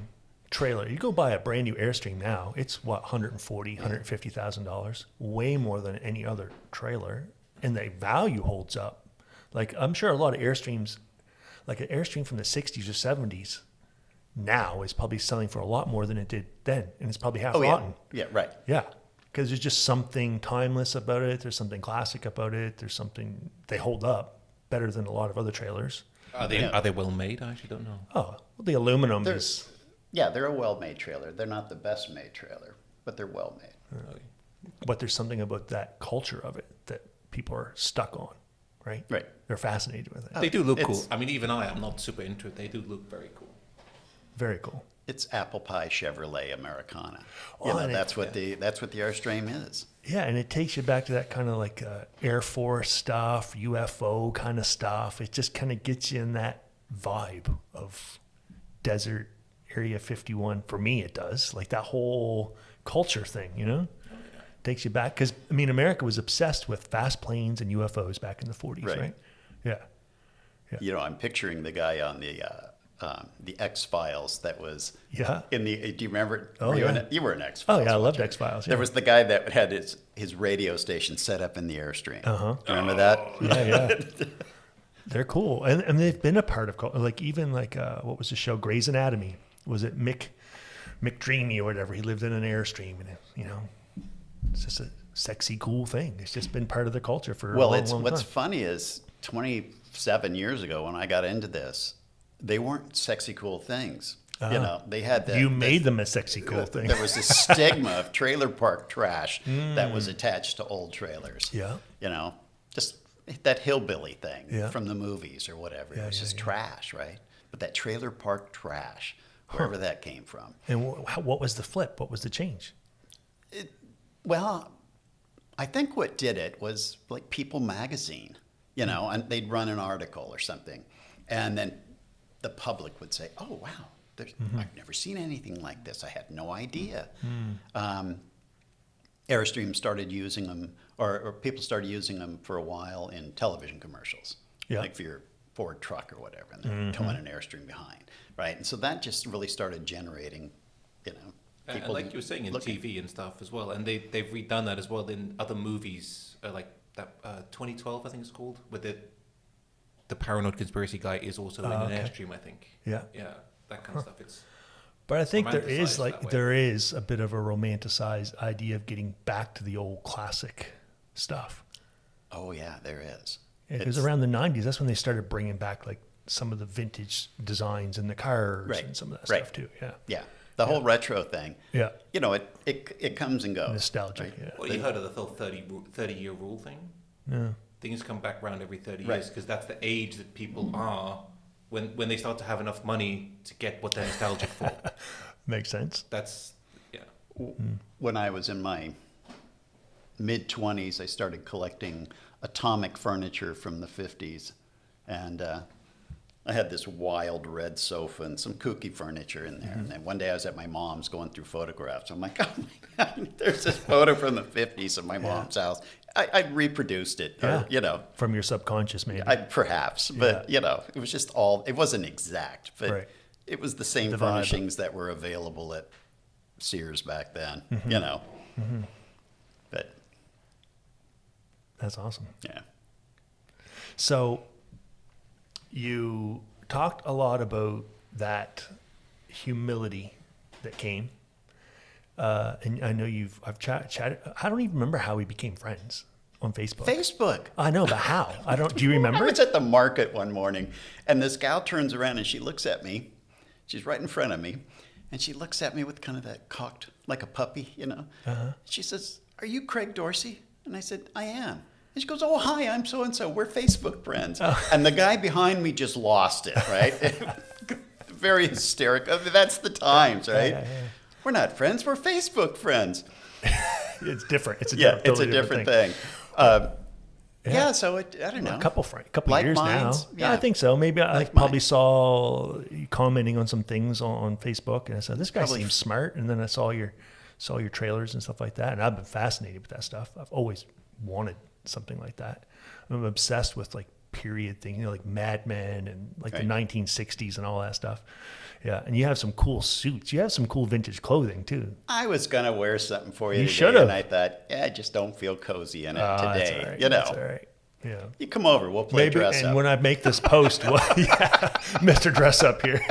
trailer, you go buy a brand new Airstream now, it's $140,000, $150,000, way more than any other trailer, and the value holds up. Like, I'm sure a lot of Airstreams, like an Airstream from the 60s or 70s, now is probably selling for a lot more than it did then, and it's probably half rotten. Yeah, right. Yeah, because there's just something timeless about it. There's something classic about it. There's something, they hold up better than a lot of other trailers. Are they well made? I actually don't know. Oh, well, the aluminum is. Yeah, they're a well-made trailer. They're not the best-made trailer, but they're well-made. but there's something about that culture of it that people are stuck on, right? Right. They're fascinated with it. They do look cool. I mean, even I'm not super into it. They do look very cool. Very cool. It's apple pie Chevrolet Americana. That's what the Airstream is. Yeah, and it takes you back to that kind of like Air Force stuff, UFO kind of stuff. It just kind of gets you in that vibe of desert Area 51. For me, it does. Like that whole culture thing, you know? Takes you back. Because, I mean, America was obsessed with fast planes and UFOs back in the 40s, right? Yeah. You know, I'm picturing the guy on the X-Files that was in the, do you remember? Oh, you were an X-Files. Oh, yeah, I loved X-Files. Yeah. There was the guy that had his radio station set up in the Airstream. Uh-huh. Do you remember that? Yeah. They're cool. And they've been a part of, like, even like, what was the show? Grey's Anatomy. Was it Mick Dreamy or whatever? He lived in an Airstream, and, you know, it's just a sexy, cool thing. It's just been part of the culture for a long time. What's funny is 27 years ago when I got into this, they weren't sexy, cool things. You know, they had that. You made them a sexy, cool thing. There was this stigma of trailer park trash that was attached to old trailers. Yeah. You know, just that hillbilly thing from the movies or whatever. It was just trash, right? But that trailer park trash, wherever that came from. And what was the flip? What was the change? Well, I think what did it was like People magazine, you know, and they'd run an article or something. And then the public would say, oh, wow, I've never seen anything like this. I had no idea. Airstream started using them, or people started using them for a while in television commercials, like for your Ford truck or whatever, and they're towing an Airstream behind, right? And so that just really started generating, you know, people. And like you were saying, in TV and stuff as well, and they've redone that as well in other movies, like that 2012, I think it's called, with the paranoid conspiracy guy is also in an Airstream, I think. Yeah, that kind of stuff. But I think there is a bit of a romanticized idea of getting back to the old classic stuff. Oh yeah, there is. It was around the 90s. That's when they started bringing back like some of the vintage designs in the cars and some of that stuff too. Yeah. The whole retro thing. Yeah. You know, it comes and goes. Nostalgia. Right? Yeah. Well, you heard of the whole 30-year rule thing? Yeah. Things come back around every 30 years because that's the age that people are when they start to have enough money to get what they're nostalgic for. Makes sense. That's, When I was in my mid-20s, I started collecting atomic furniture from the 50s. And I had this wild red sofa and some kooky furniture in there. And then one day I was at my mom's going through photographs. I'm like, oh my God, there's this photo from the 50s of my mom's house. I reproduced it, or, you know. From your subconscious, maybe. Perhaps, but, you know, it was just it wasn't exact, but it was the same furnishings that were available at Sears back then, you know. But. That's awesome. Yeah. So you talked a lot about that humility that came. And I know I've chatted. I don't even remember how we became friends on Facebook. Facebook. I know, but how? Do you remember? I was at the market one morning, and this gal turns around and she looks at me. She's right in front of me, and she looks at me with kind of that cocked, like a puppy, you know. She says, "Are you Craig Dorsey?" And I said, "I am." And she goes, "Oh, hi, I'm so-and-so. We're Facebook friends." And the guy behind me just lost it, right? Very hysterical. I mean, that's the times, right? Yeah. We're not friends. We're Facebook friends. It's different. It's a different thing. So I don't know. A couple years minds, now. Yeah, I think so. Maybe I probably saw you commenting on some things on Facebook, and I said, "This guy seems smart." And then I saw your trailers and stuff like that, and I've been fascinated with that stuff. I've always wanted something like that. I'm obsessed with like period things, you know, like Mad Men and like the 1960s and all that stuff. Yeah, and you have some cool suits. You have some cool vintage clothing too. I was gonna wear something for you today, should have. And I thought, I just don't feel cozy in it today. That's all right. You know, that's all right. Yeah, you come over. We'll play dress up. And when I make this post, Mr. Dress Up here.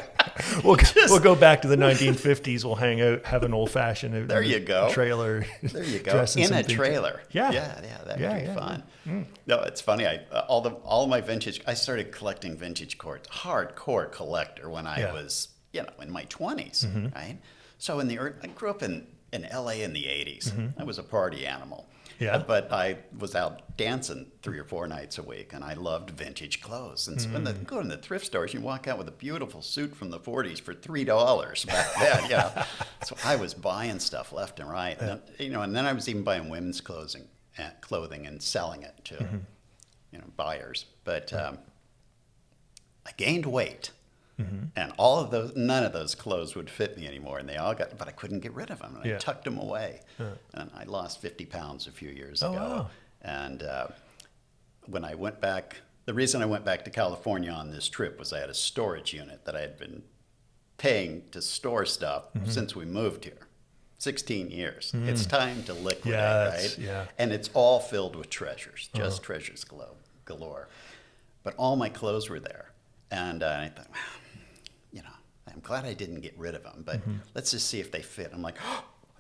We'll go back to the 1950s. We'll hang out, have an old fashioned. There you go. Trailer. There you go. In a trailer. Yeah. That would be fun. No, it's funny. All my vintage. I started collecting vintage cars. Hardcore collector when I was in my 20s, right? So I grew up in in LA in the 80s. I was a party animal. Yeah. But I was out dancing 3 or 4 nights a week, and I loved vintage clothes. And so when go in the thrift stores, you walk out with a beautiful suit from the 40s for $3 back then. So I was buying stuff left and right. And then, and then I was even buying women's clothing and selling it to buyers. But I gained weight. And none of those clothes would fit me anymore, and they all but I couldn't get rid of them. And I tucked them away, and I lost 50 pounds a few years ago. Wow. And when I went back, the reason I went back to California on this trip was I had a storage unit that I had been paying to store stuff since we moved here. 16 years. It's time to liquidate, right? Yeah. And it's all filled with treasures, just treasures galore. But all my clothes were there, and I thought, wow. I'm glad I didn't get rid of them, but let's just see if they fit. I'm like,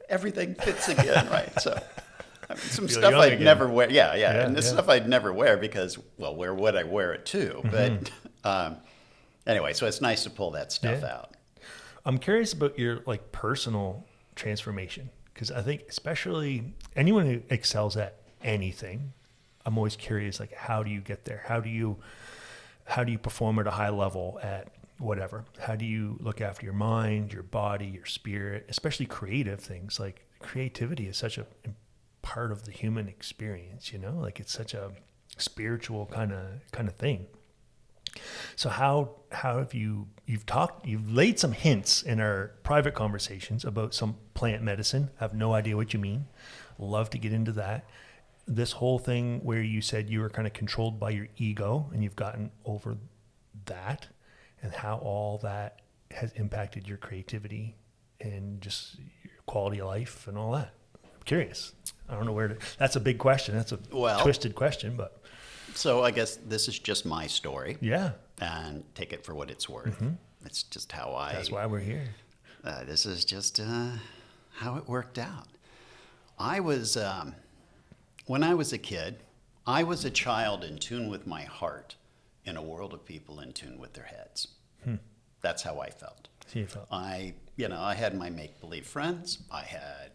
everything fits again, right? So some stuff I'd never wear. And this stuff I'd never wear because, well, where would I wear it to? But anyway, so it's nice to pull that stuff out. I'm curious about your personal transformation, because I think especially anyone who excels at anything, I'm always curious, how do you get there? How do you perform at a high level at whatever? How do you look after your mind, your body, your spirit, especially creative things? Like creativity is such a part of the human experience, it's such a spiritual kind of thing. So how have you've laid some hints in our private conversations about some plant medicine. I have no idea what you mean. Love to get into that. This whole thing where you said you were kind of controlled by your ego and you've gotten over that, and how all that has impacted your creativity and just your quality of life and all that. I'm curious. I don't know that's a big question. That's a twisted question, but. So I guess this is just my story. Yeah. And take it for what it's worth. It's just how That's why we're here. This is just how it worked out. I was, when I was a kid, I was a child in tune with my heart in a world of people in tune with their heads. That's how I felt. I had my make-believe friends. I had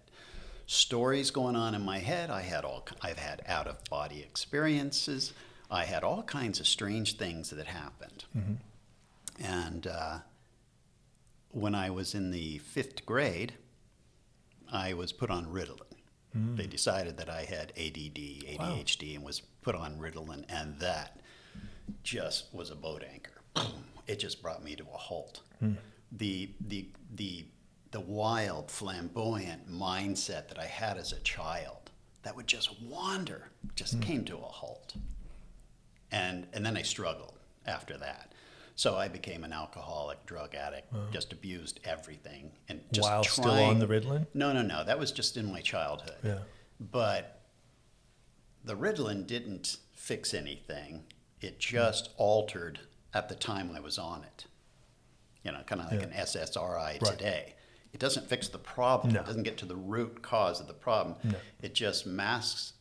stories going on in my head. I've had out-of-body experiences. I had all kinds of strange things that happened. And when I was in the 5th grade, I was put on Ritalin. They decided that I had ADD, ADHD, and was put on Ritalin, and that just was a boat anchor. It just brought me to a halt. The wild, flamboyant mindset that I had as a child that would just wander just came to a halt. And then I struggled after that. So I became an alcoholic, drug addict, just abused everything. And just while still on the Ritalin? No. That was just in my childhood. Yeah. But the Ritalin didn't fix anything. It just altered at the time I was on it. Kind of like an SSRI today. It doesn't fix the problem. No. It doesn't get to the root cause of the problem. No. It just masks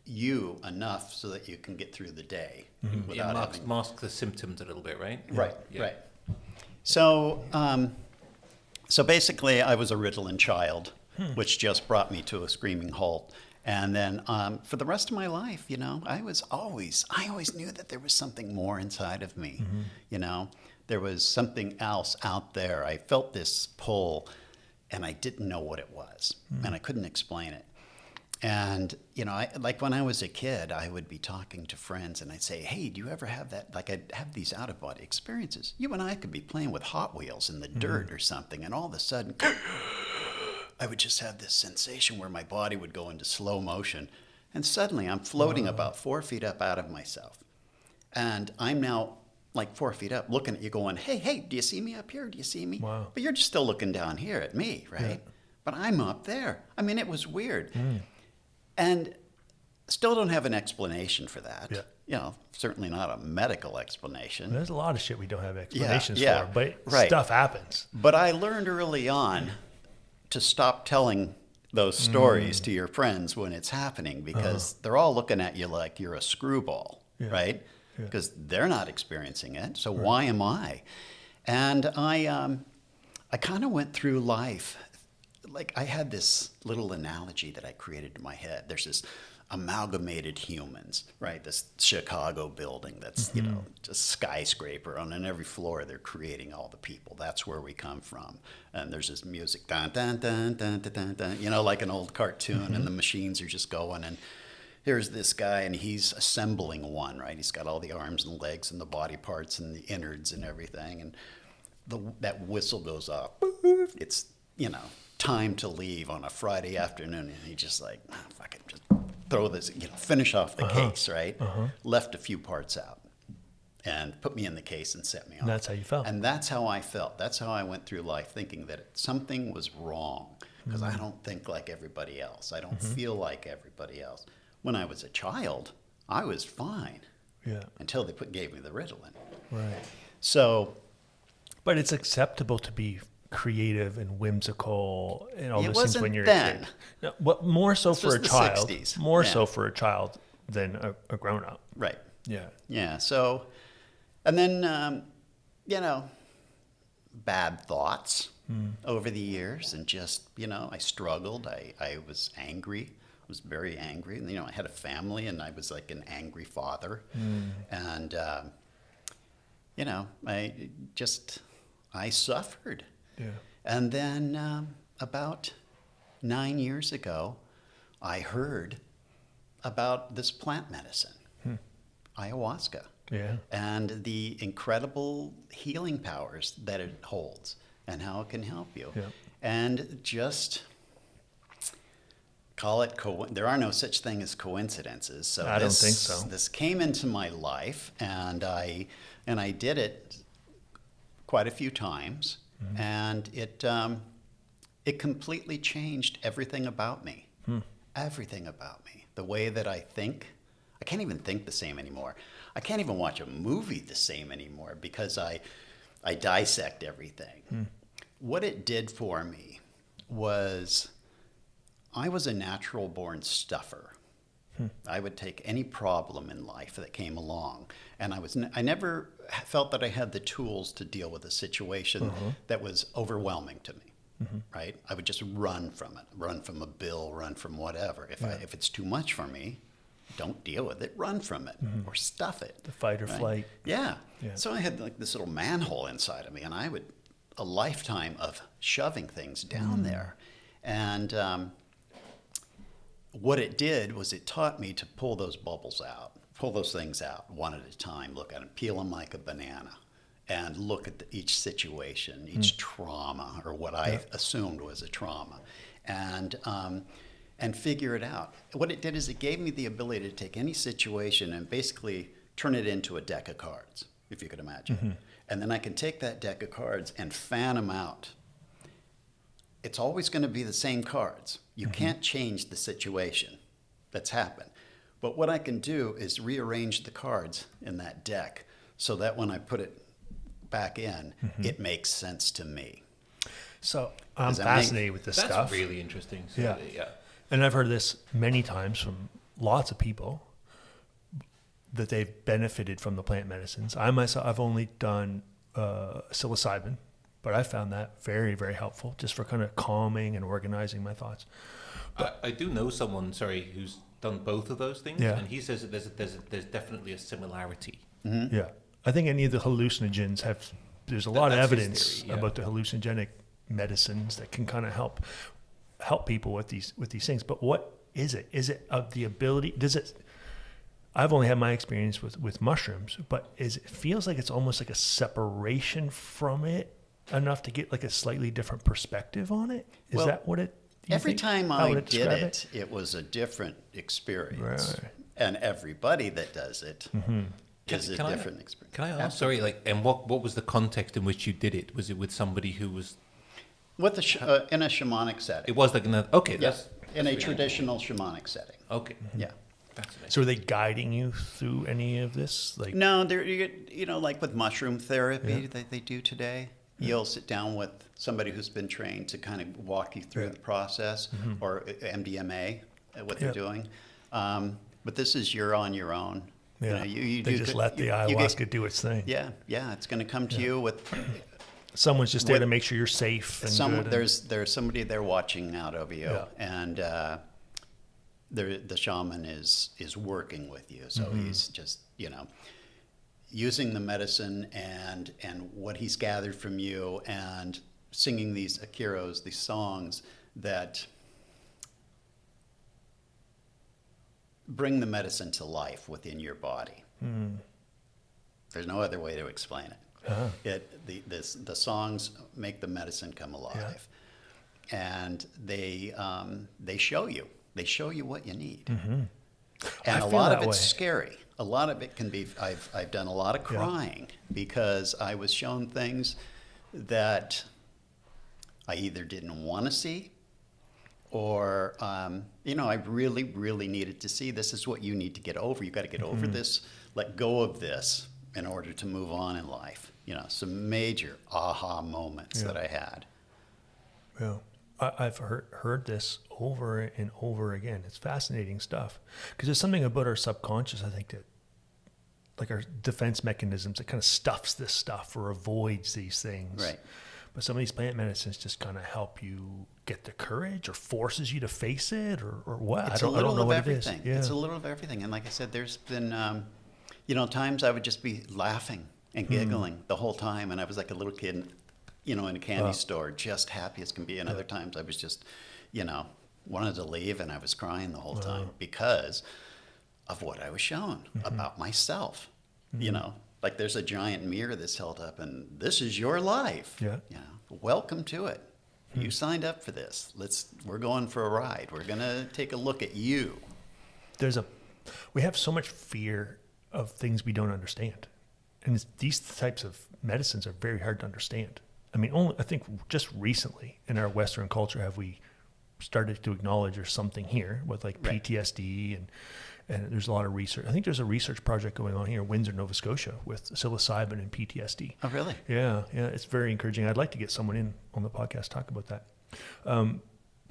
you enough so that you can get through the day without mask the symptoms a little bit, right? Right. So, so basically, I was a Ritalin child, which just brought me to a screaming halt. And then for the rest of my life, I always knew that there was something more inside of me. There was something else out there. I felt this pull, and I didn't know what it was, and I couldn't explain it. And, like when I was a kid, I would be talking to friends and I'd say, hey, do you ever have that? Like I'd have these out-of-body experiences. You and I could be playing with Hot Wheels in the dirt or something, and all of a sudden, I would just have this sensation where my body would go into slow motion. And suddenly I'm floating about 4 feet up out of myself. And I'm now like 4 feet up looking at you going, hey, do you see me up here? Do you see me? Wow. But you're just still looking down here at me, right? Yeah. But I'm up there. I mean, it was weird. And still don't have an explanation for that. Yeah. Certainly not a medical explanation. There's a lot of shit we don't have explanations for, but stuff happens. But I learned early on to stop telling those stories to your friends when it's happening, because they're all looking at you like you're a screwball, right? Because they're not experiencing it. So why am I? And I kind of went through life like I had this little analogy that I created in my head. There's this amalgamated humans, right? This Chicago building that's, just skyscraper on, and every floor they're creating all the people. That's where we come from. And there's this music, dun, dun, dun, dun, dun, dun, dun, like an old cartoon, and the machines are just going. And here's this guy, and he's assembling one, right? He's got all the arms and legs and the body parts and the innards and everything. And that whistle goes off. It's, time to leave on a Friday afternoon. And he just like, fuck it, just throw this, finish off the case, right? Left a few parts out and put me in the case and set me off. And that's how you felt. And that's how I felt. That's how I went through life, thinking that something was wrong because I don't think like everybody else. I don't feel like everybody else. When I was a child, I was fine. Yeah. Until they gave me the Ritalin. Right. So. But it's acceptable to be creative and whimsical and all those things when you're then. a kid. No, but more so for a child. 60s. More so for a child than a grown up. Right. Yeah. Yeah. So, and then, bad thoughts over the years, and just, I struggled. I was angry. I was very angry. And, I had a family, and I was like an angry father. And, I suffered. Yeah. And then about 9 years ago, I heard about this plant medicine, ayahuasca, and the incredible healing powers that it holds and how it can help you. Yeah. And just call it, there are no such thing as coincidences. So I don't think so. This came into my life, and I did it quite a few times, and it completely changed everything about me. Everything about me. The way that I think. I can't even think the same anymore. I can't even watch a movie the same anymore because I dissect everything. What it did for me was I was a natural born stuffer. I would take any problem in life that came along, and I never felt that I had the tools to deal with a situation that was overwhelming to me. Right? I would just run from it, run from a bill, run from whatever. If it's too much for me, don't deal with it, run from it or stuff it. The fight or flight. Yeah. So I had like this little manhole inside of me, and a lifetime of shoving things down there. And what it did was it taught me to pull those bubbles out, pull those things out one at a time, look at them, peel them like a banana, and look at each situation, each trauma, or what I assumed was a trauma, and figure it out. What it did is it gave me the ability to take any situation and basically turn it into a deck of cards, if you could imagine. And then I can take that deck of cards and fan them out. It's always going to be the same cards. You can't change the situation that's happened. But what I can do is rearrange the cards in that deck so that when I put it back in, it makes sense to me. So I'm fascinated with this stuff. That's really interesting. So yeah. And I've heard this many times from lots of people that they've benefited from the plant medicines. I myself, I've only done psilocybin, but I found that very, very helpful just for kind of calming and organizing my thoughts. But I do know someone, who's done both of those things, and he says that there's definitely a similarity. Yeah. I think any of the hallucinogens there's a lot of evidence about the hallucinogenic medicines that can kind of help people with these things. But what is it? Is it of the ability? I've only had my experience with mushrooms, but it feels like it's almost like a separation from it enough to get like a slightly different perspective on it. Is that what it? Every time I did it, it was a different experience, and everybody that does it is a different experience. Can I ask? Sorry, and what was the context in which you did it? Was it with somebody who was with in a shamanic setting? It was like in a traditional shamanic setting. Okay, yeah. Fascinating. So are they guiding you through any of this? No, they're like with mushroom therapy that they do today. You'll sit down with somebody who's been trained to kind of walk you through the process, or MDMA, what they're doing. But this is you're on your own. Yeah. They just let the ayahuasca do its thing. Yeah, it's going to come to you with Someone's just there to make sure you're safe. And there's somebody there watching out over you, and the shaman is working with you. So he's just using the medicine and what he's gathered from you, and singing these akiros, these songs that bring the medicine to life within your body. There's no other way to explain it. The songs make the medicine come alive, and they show you what you need. And a lot of it's scary. A lot of it can be. I've done a lot of crying because I was shown things that I either didn't want to see, or I really, really needed to see. This is what you need to get over. You got to get over this. Let go of this in order to move on in life. Some major aha moments that I had. Yeah, I've heard this over and over again. It's fascinating stuff, because there's something about our subconscious, I think, that, like our defense mechanisms, that kind of stuffs this stuff or avoids these things. Right. But some of these plant medicines just kind of help you get the courage, or forces you to face it, or what? I don't know what everything. it is. Yeah. It's a little of everything. And like I said, there's been, times I would just be laughing and giggling the whole time. And I was like a little kid, in a candy store, just happy as can be. And other times I was just, wanted to leave, and I was crying the whole time because of what I was shown about myself, Like there's a giant mirror that's held up, and this is your life. Yeah. Welcome to it. You signed up for this. We're going for a ride. We're gonna take a look at you. We have so much fear of things we don't understand, and these types of medicines are very hard to understand. I mean, I think just recently in our Western culture have we started to acknowledge there's something here with like PTSD and there's a lot of research. I think there's a research project going on here in Windsor, Nova Scotia, with psilocybin and PTSD. Oh, really? Yeah. It's very encouraging. I'd like to get someone in on the podcast to talk about that.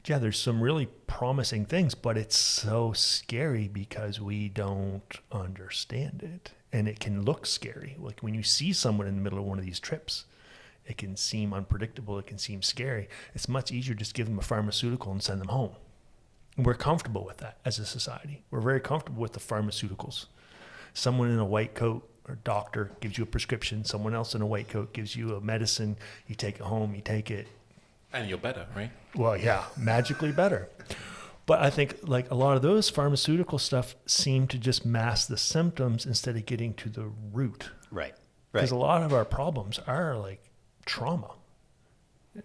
There's some really promising things, but it's so scary because we don't understand it. And it can look scary. Like when you see someone in the middle of one of these trips, it can seem unpredictable. It can seem scary. It's much easier just give them a pharmaceutical and send them home. And we're comfortable with that as a society. We're very comfortable with the pharmaceuticals. Someone in a white coat or doctor gives you a prescription. Someone else in a white coat gives you a medicine. You take it home, you take it. And you're better, right? Well, yeah, magically better. But I think like a lot of those pharmaceutical stuff seem to just mask the symptoms instead of getting to the root. Right. Because a lot of our problems are like trauma.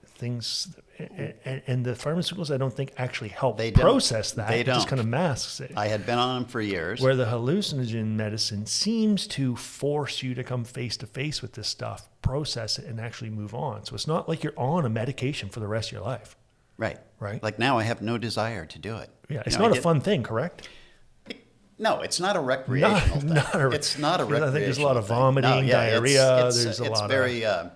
Things, and the pharmaceuticals I don't think actually help process that. It just kind of masks it. I had been on them for years. Where the hallucinogen medicine seems to force you to come face to face with this stuff, process it, and actually move on. So it's not like you're on a medication for the rest of your life. Right. Right. Like now I have no desire to do it. Yeah, it's not a fun thing, correct? No, it's not a recreational thing. It's not a recreational thing. I think there's a lot of vomiting, diarrhea. There's a lot of...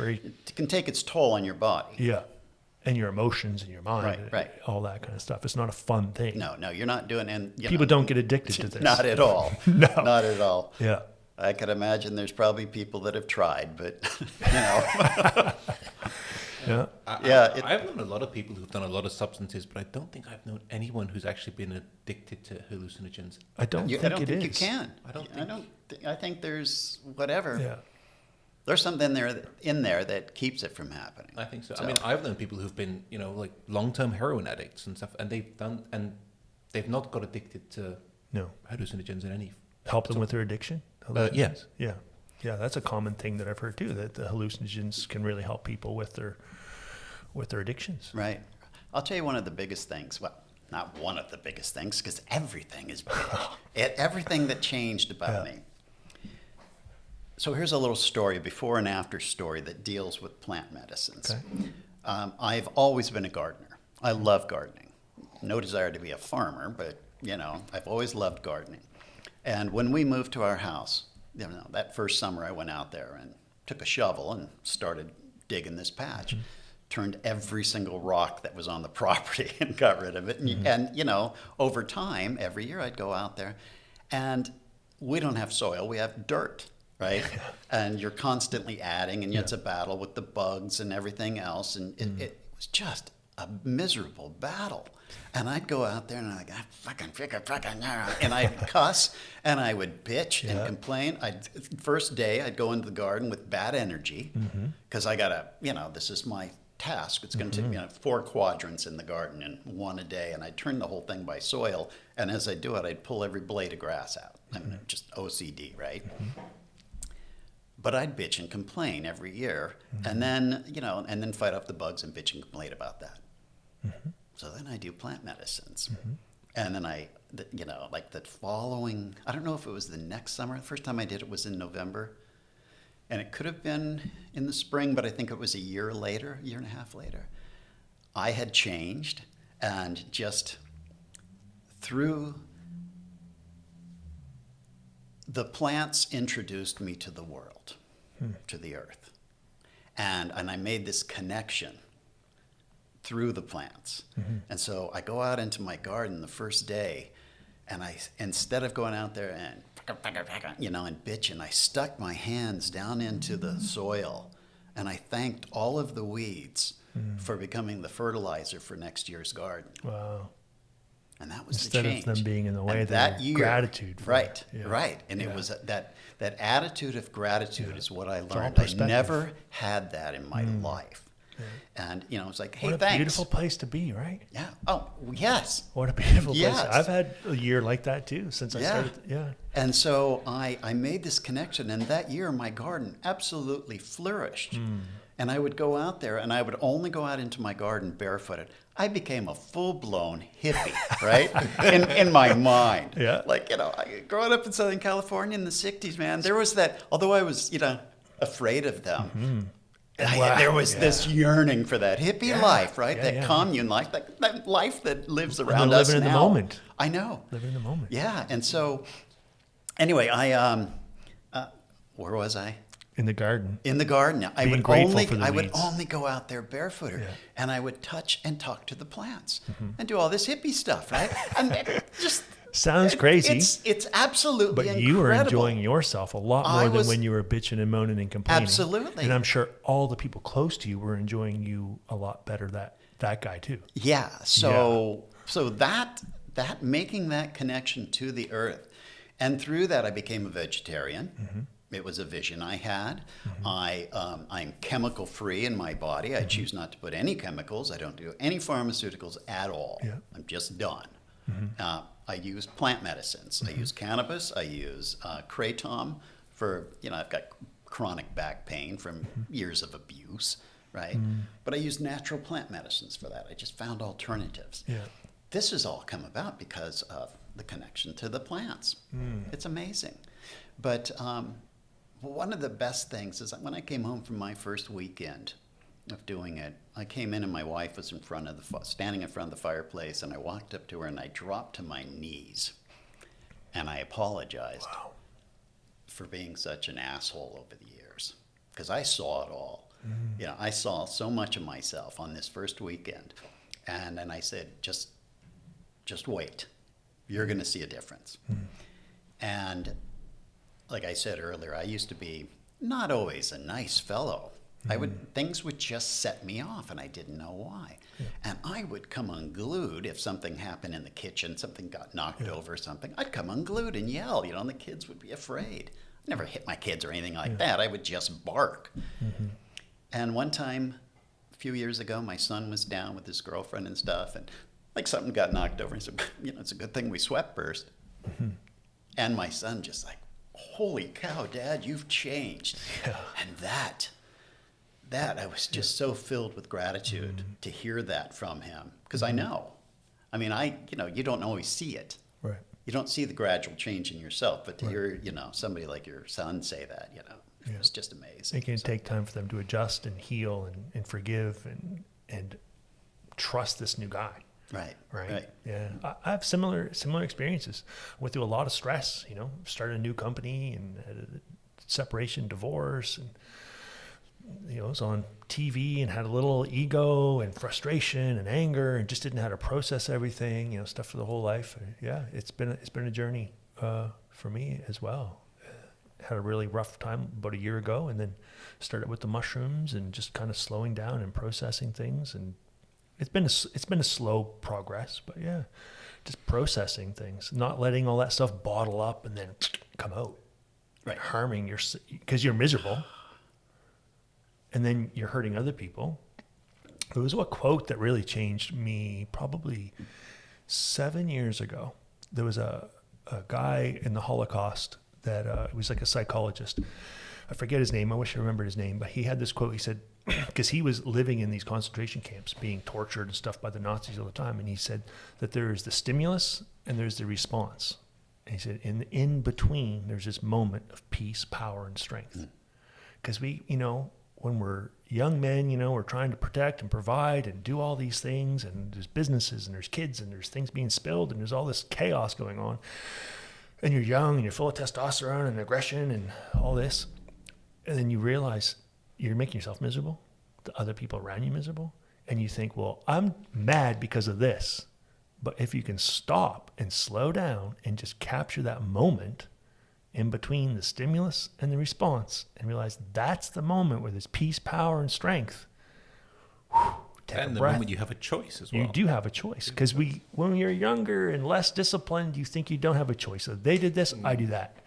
It can take its toll on your body. Yeah. And your emotions and your mind. Right. All that kind of stuff. It's not a fun thing. No, you're not doing... And people don't get addicted to this. Not at all. No. Not at all. Yeah. I could imagine there's probably people that have tried, but, Yeah. I've known a lot of people who've done a lot of substances, but I don't think I've known anyone who's actually been addicted to hallucinogens. I don't think you can. I think there's whatever. Yeah. There's something in there that keeps it from happening. I think so. I mean, I've known people who've been, like long-term heroin addicts and stuff, and they've not got addicted to hallucinogens in any. Help them with their addiction? Yes. Yeah. Yeah, that's a common thing that I've heard too, that the hallucinogens can really help people with their addictions. Right. I'll tell you one of the biggest things. Well, not one of the biggest things, because everything is big. Everything that changed about me. So here's a little story, before and after story, that deals with plant medicines. Okay. I've always been a gardener. I love gardening. No desire to be a farmer, but, I've always loved gardening. And when we moved to our house, that first summer I went out there and took a shovel and started digging this patch. Mm-hmm. Turned every single rock that was on the property and got rid of it. And over time, every year I'd go out there, and we don't have soil, we have dirt. right? And you're constantly adding, and it's a battle with the bugs and everything else. And it was just a miserable battle. And I'd go out there and I'd and I'd cuss and I would bitch and complain. First day I'd go into the garden with bad energy because I gotta, this is my task. It's going to take me 4 quadrants in the garden and 1 a day. And I'd turn the whole thing by soil. And as I do it, I'd pull every blade of grass out. I mean, just OCD, right? But I'd bitch and complain every year, and then and then fight off the bugs and bitch and complain about that. So then I do plant medicines, and then like the following, I don't know if it was the next summer. The first time I did it was in November, and it could have been in the spring, but I think it was a year and a half later. I had changed, and just through the plants introduced me to the world, to the earth. And I made this connection through the plants. And so I go out into my garden the first day, and instead of going out there and, and bitching, I stuck my hands down into the soil, and I thanked all of the weeds for becoming the fertilizer for next year's garden. Wow. And that was Instead the change. of them being in the way, that year, gratitude. Right. And it was that attitude of gratitude is what I learned. I never had that in my life. And, it's like, hey, what a thanks. beautiful place to be, right? Yeah. Oh, yes. What a beautiful place. Yes. I've had a year like that, too, since I started. Yeah. And so I made this connection, and that year my garden absolutely flourished. And I would go out there, and I would only go out into my garden barefooted. I became a full-blown hippie, right? in my mind. Yeah. Like, growing up in Southern California in the 60s, man, there was that, although I was, afraid of them, there was this yearning for that hippie life, right? That commune life, that life that lives around us now. Living in the moment. I know. Living in the moment. Yeah, and so, anyway, where was I? In the garden. In the garden. I would only go out there barefooted, and I would touch and talk to the plants and do all this hippie stuff, right? And it just sounds crazy. It's absolutely but incredible. You were enjoying yourself a lot more than when you were bitching and moaning and complaining. Absolutely. And I'm sure all the people close to you were enjoying you a lot better. That guy too. Yeah. So that making that connection to the earth, and through that I became a vegetarian. It was a vision I had. I'm chemical free in my body. I choose not to put any chemicals. I don't do any pharmaceuticals at all. Yeah. I'm just done. I use plant medicines. I use cannabis. I use kratom for, I've got chronic back pain from years of abuse, right? But I use natural plant medicines for that. I just found alternatives. Yeah. This has all come about because of the connection to the plants. It's amazing. But one of the best things is that when I came home from my first weekend of doing it, I came in and my wife was standing in front of the fireplace, and I walked up to her and I dropped to my knees and I apologized for being such an asshole over the years, because I saw it all. I saw so much of myself on this first weekend, and then I said, just wait, you're going to see a difference. And like I said earlier, I used to be not always a nice fellow. Things would just set me off, and I didn't know why. And I would come unglued if something happened in the kitchen, something got knocked over or something. I'd come unglued and yell, and the kids would be afraid. I never hit my kids or anything like that. I would just bark. And one time, a few years ago, my son was down with his girlfriend and stuff, and like something got knocked over. He said, it's a good thing we swept first. And my son just like, holy cow, Dad, you've changed. And that I was just so filled with gratitude to hear that from him, because I know. I mean, you don't always see it. Right. You don't see the gradual change in yourself, but to hear, somebody like your son say that, it was just amazing. It can take time for them to adjust and heal and forgive and trust this new guy. Right. Yeah. I have similar experiences. I went through a lot of stress, started a new company and had a separation, divorce, and, was on TV and had a little ego and frustration and anger and just didn't know how to process everything, stuff for the whole life. Yeah. It's been a journey, for me as well. had a really rough time about a year ago, and then started with the mushrooms and just kind of slowing down and processing things. And it's been a slow progress, but yeah, just processing things, not letting all that stuff bottle up and then come out, right? Harming because you're miserable, and then you're hurting other people. There was a quote that really changed me probably 7 years ago. There was a guy in the Holocaust that was like a psychologist. I forget his name. I wish I remembered his name, but he had this quote. He said, because he was living in these concentration camps, being tortured and stuff by the Nazis all the time. And he said that there's the stimulus and there's the response. And he said, in between, there's this moment of peace, power, and strength. Because we, when we're young men, we're trying to protect and provide and do all these things. And there's businesses and there's kids and there's things being spilled and there's all this chaos going on. And you're young and you're full of testosterone and aggression and all this. And then you realize you're making yourself miserable, the other people around you miserable. And you think, well, I'm mad because of this. But if you can stop and slow down and just capture that moment in between the stimulus and the response and realize that's the moment where there's peace, power, and strength. And the moment you have a choice as well. You do have a choice. Because when you're younger and less disciplined, you think you don't have a choice. So they did this, I do that.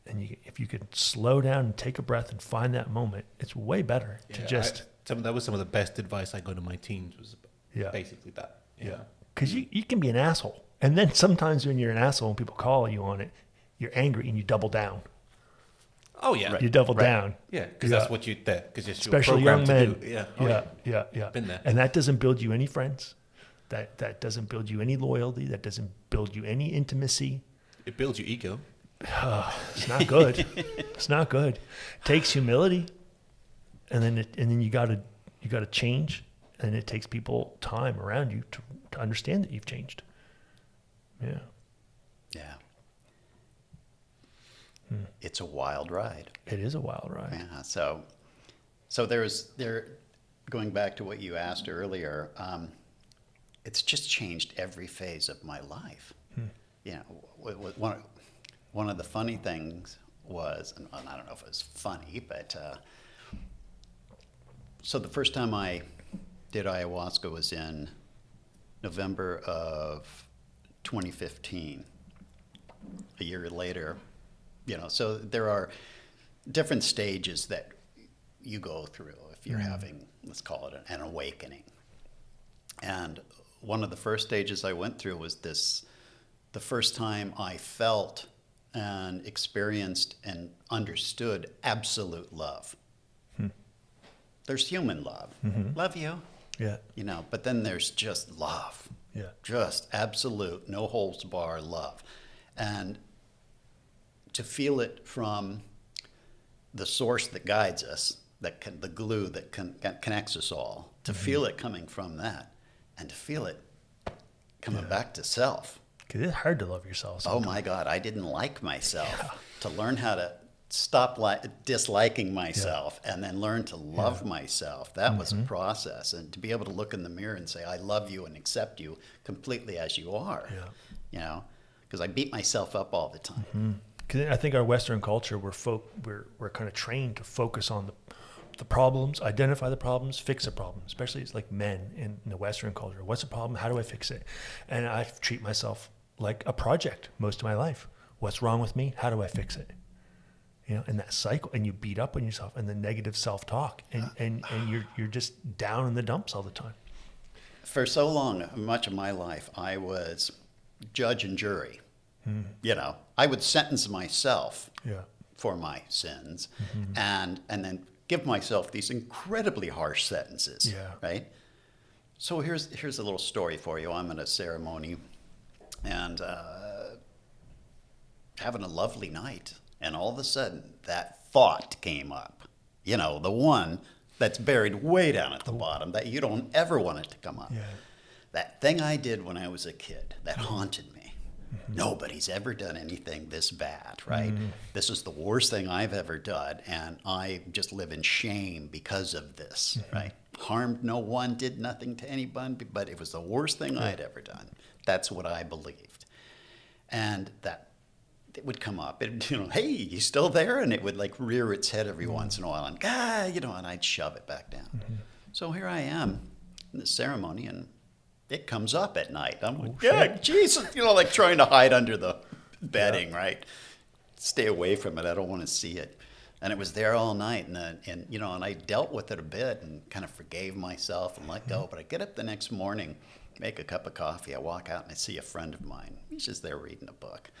And if you could slow down and take a breath and find that moment, it's way better to just... that was some of the best advice I got to my teens was basically that. Yeah. Because you can be an asshole. And then sometimes when you're an asshole and people call you on it, you're angry and you double down. Oh, yeah. You double down. Yeah, because that's what you did. Because it's especially young men. Yeah. Been there. And that doesn't build you any friends. That doesn't build you any loyalty. That doesn't build you any intimacy. It builds your ego. It's not good. It's not good. It takes humility, and then you got to change, and it takes people time around you to understand that you've changed. Yeah. Yeah. It's a wild ride. It is a wild ride. Yeah. So going back to what you asked earlier, it's just changed every phase of my life. One of the funny things was, and I don't know if it was funny, but so the first time I did ayahuasca was in November of 2015. A year later, so there are different stages that you go through if you're having, let's call it an awakening. And one of the first stages I went through was the first time I felt and experienced and understood absolute love. There's human love. Love you. Yeah. But then there's just love. Yeah. Just absolute, no holds bar love. And to feel it from the source that guides us, the glue that connects us all, to feel it coming from that, and to feel it coming back to self. Because it's hard to love yourself sometimes. Oh my God, I didn't like myself. Yeah. To learn how to stop disliking myself and then learn to love myself, that was a process. And to be able to look in the mirror and say, I love you and accept you completely as you are, because I beat myself up all the time. Because I think our Western culture, we're kind of trained to focus on the problems, identify the problems, fix the problem. Especially it's like men in the Western culture. What's the problem? How do I fix it? And I treat myself like a project most of my life. What's wrong with me? How do I fix it? And that cycle, and you beat up on yourself, and the negative self-talk, and you're just down in the dumps all the time. For so long, much of my life, I was judge and jury. I would sentence myself for my sins, and then give myself these incredibly harsh sentences. Right. So here's a little story for you. I'm at a ceremony, and having a lovely night, and all of a sudden that thought came up. The one that's buried way down at the bottom that you don't ever want it to come up. That thing I did when I was a kid that haunted me. Nobody's ever done anything this bad, right? This is the worst thing I've ever done, and I just live in shame because of this, right? Harmed no one, did nothing to anyone, but it was the worst thing I'd ever done. That's what I believed. And that it would come up. It, hey, you still there? And it would like rear its head every once in a while, and and I'd shove it back down. Mm-hmm. So here I am in the ceremony, and it comes up at night. I'm like, Jesus, like trying to hide under the bedding, right? Stay away from it. I don't want to see it. And it was there all night, and I dealt with it a bit and kind of forgave myself and let go. But I get up the next morning, make a cup of coffee. I walk out and I see a friend of mine. He's just there reading a book.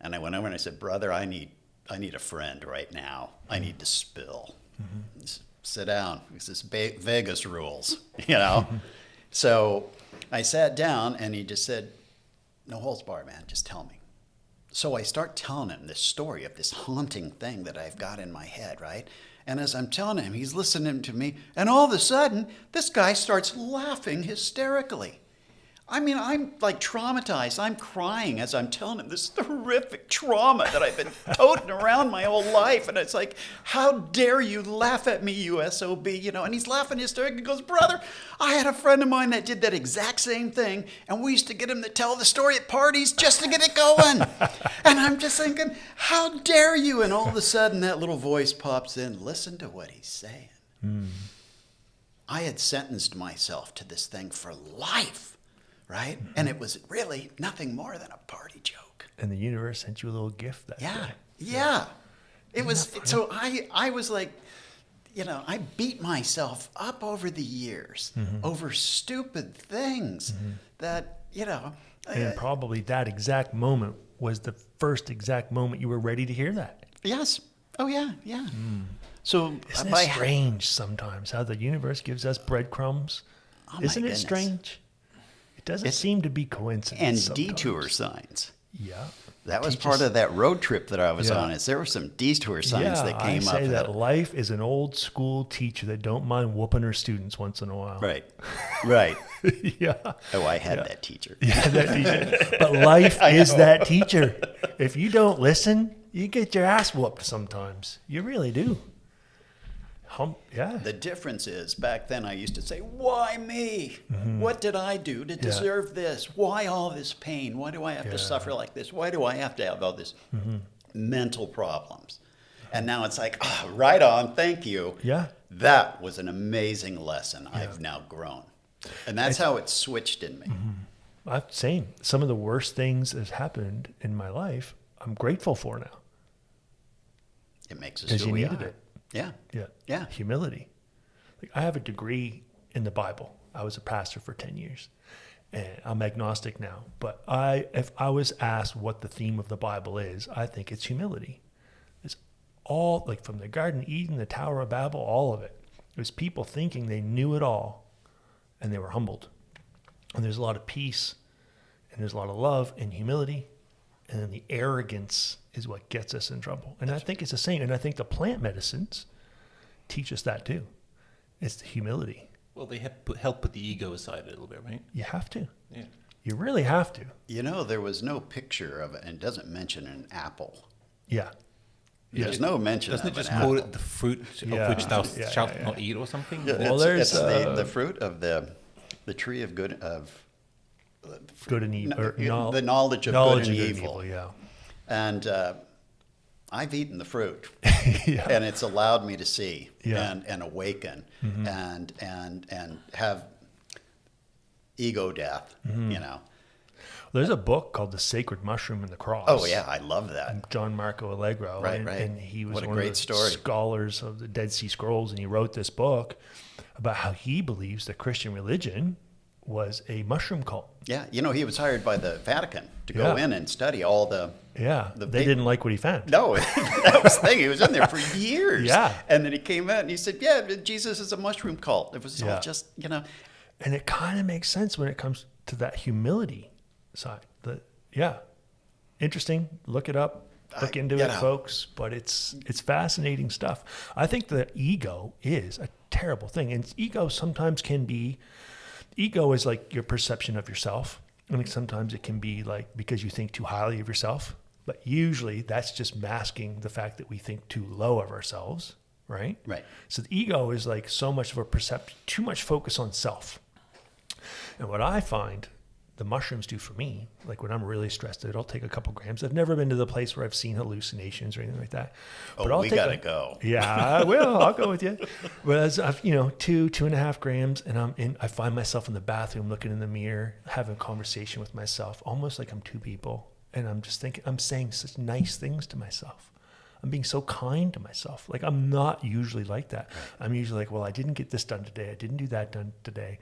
And I went over and I said, brother, I need a friend right now. I need to spill. Mm-hmm. Sit down. This is Vegas rules, So I sat down and he just said, no holds barred, man. Just tell me. So I start telling him this story of this haunting thing that I've got in my head, right? And as I'm telling him, he's listening to me. And all of a sudden, this guy starts laughing hysterically. I mean, I'm like traumatized. I'm crying as I'm telling him this horrific trauma that I've been toting around my whole life. And it's like, how dare you laugh at me, you SOB, And he's laughing hysterically and goes, brother, I had a friend of mine that did that exact same thing. And we used to get him to tell the story at parties just to get it going. And I'm just thinking, how dare you? And all of a sudden that little voice pops in. Listen to what he's saying. I had sentenced myself to this thing for life. Right? Mm-hmm. And it was really nothing more than a party joke. And the universe sent you a little gift that day. Yeah. It was, so I was like, I beat myself up over the years over stupid things that, And probably that exact moment was the first exact moment you were ready to hear that. Yes. Oh, yeah. So isn't it strange sometimes how the universe gives us breadcrumbs? Isn't it strange? It doesn't seem to be coincidence. And sometimes. Detour signs. Yeah. That was part of that road trip that I was on. There were some detour signs that came up. I say that life is an old school teacher that don't mind whooping her students once in a while. Right. Yeah. Oh, I had that teacher. Yeah, that teacher. But life is that teacher. If you don't listen, you get your ass whooped sometimes. You really do. The difference is back then I used to say, why me? Mm-hmm. What did I do to deserve this? Why all this pain? Why do I have to suffer like this? Why do I have to have all this mental problems? And now it's like, right on, thank you. Yeah. That was an amazing lesson. I've now grown. And that's how it switched in me. Mm-hmm. Same. Some of the worst things that have happened in my life, I'm grateful for now. It makes us who we are. Because you needed it. Yeah. Humility. Like I have a degree in the Bible. I was a pastor for 10 years. And I'm agnostic now. But if I was asked what the theme of the Bible is, I think it's humility. It's all, like from the Garden of Eden, the Tower of Babel, all of it. It was people thinking they knew it all, and they were humbled. And there's a lot of peace, and there's a lot of love and humility, and then the arrogance is what gets us in trouble. And I think it's the same. And I think the plant medicines teach us that too. It's the humility. Well, they help put the ego aside a little bit, right? You have to. Yeah. You really have to. There was no picture of it, and it doesn't mention an apple. Yeah. There's no mention of an apple. Doesn't it just call it the fruit of which thou shalt not eat or something? Yeah, well, it's the fruit of the tree of good and evil. The knowledge of good and evil. Yeah. And I've eaten the fruit, and it's allowed me to see and awaken and have ego death. There's a book called The Sacred Mushroom and the Cross. Oh yeah, I love that. John Marco Allegro, right. And he was one of the scholars of the Dead Sea Scrolls, and he wrote this book about how he believes the Christian religion was a mushroom cult. Yeah, he was hired by the Vatican to go in and study all the... Yeah, they didn't like what he found. No, that was the thing. He was in there for years. Yeah. And then he came out and he said, Jesus is a mushroom cult. It was all just, And it kind of makes sense when it comes to that humility side. Interesting. Look it up. Look into it, folks. But it's fascinating stuff. I think the ego is a terrible thing. And ego sometimes can be... Ego is like your perception of yourself. And sometimes it can be like because you think too highly of yourself. But usually that's just masking the fact that we think too low of ourselves, right? Right. So the ego is like so much of a perception, too much focus on self. And what I find the mushrooms do for me, like when I'm really stressed, it'll take a couple grams. I've never been to the place where I've seen hallucinations or anything like that. But we gotta go. Yeah, I will. I'll go with you. But as I've, 2.5 grams, and I find myself in the bathroom looking in the mirror, having a conversation with myself, almost like I'm two people. And I'm just thinking, I'm saying such nice things to myself. I'm being so kind to myself. Like, I'm not usually like that. I'm usually like, well, I didn't get this done today. I didn't do that done today.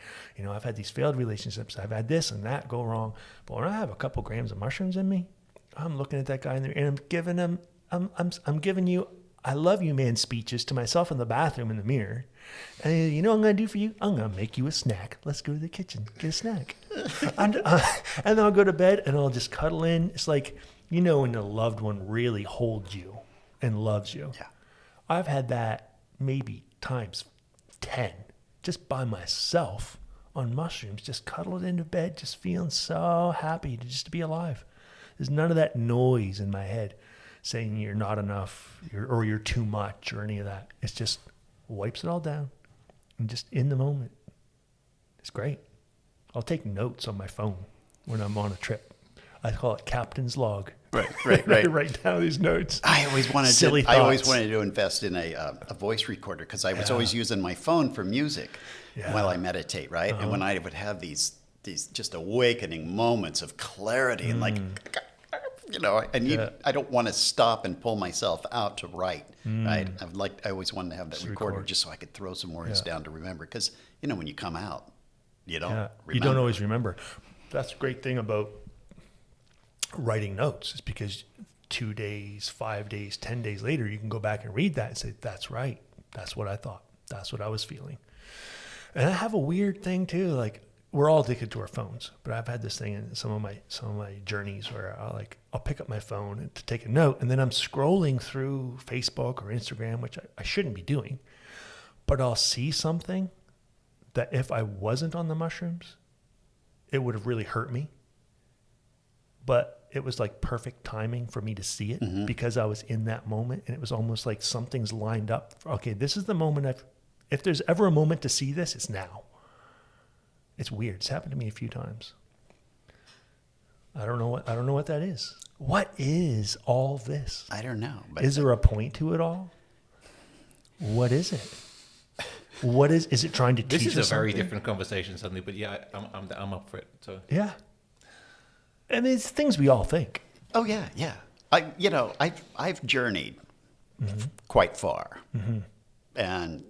I've had these failed relationships. I've had this and that go wrong. But when I have a couple grams of mushrooms in me, I'm looking at that guy in there and I'm giving him, I'm giving you, I love you, man, speeches to myself in the bathroom in the mirror. And you know what I'm going to do for you? I'm going to make you a snack. Let's go to the kitchen, get a snack. And then I'll go to bed and I'll just cuddle in. It's like, when a loved one really holds you and loves you. Yeah. I've had that maybe times 10 just by myself on mushrooms, just cuddled into bed, just feeling so happy to be alive. There's none of that noise in my head saying you're not enough or you're too much or any of that. It's just wipes it all down and just in the moment. It's great. I'll take notes on my phone when I'm on a trip. I call it Captain's Log. Right. I write down these notes. I always wanted to invest in a voice recorder because I was always using my phone for music while I meditate, right? And when I would have these just awakening moments of clarity and I don't want to stop and pull myself out to write, right? I always wanted to have that recorder just so I could throw some words down to remember because when you come out, you don't remember. You don't always remember. That's a great thing about writing notes is because 2 days, 5 days, 10 days later, you can go back and read that and say, that's right. That's what I thought. That's what I was feeling. And I have a weird thing too. Like, we're all addicted to our phones, but I've had this thing in some of my journeys where I'll pick up my phone to take a note, and then I'm scrolling through Facebook or Instagram, which I shouldn't be doing, but I'll see something that if I wasn't on the mushrooms, it would have really hurt me. But it was like perfect timing for me to see it because I was in that moment, and it was almost like something's lined up. Okay, this is the moment if there's ever a moment to see this, it's now. It's weird. It's happened to me a few times. I don't know what that is. What is all this? I don't know. But is there a point to it all? What is it? What is it trying to teach us? This is a very something? different conversation suddenly, but yeah, I'm up for it. So yeah. And it's things we all think. Oh yeah. I've journeyed quite far and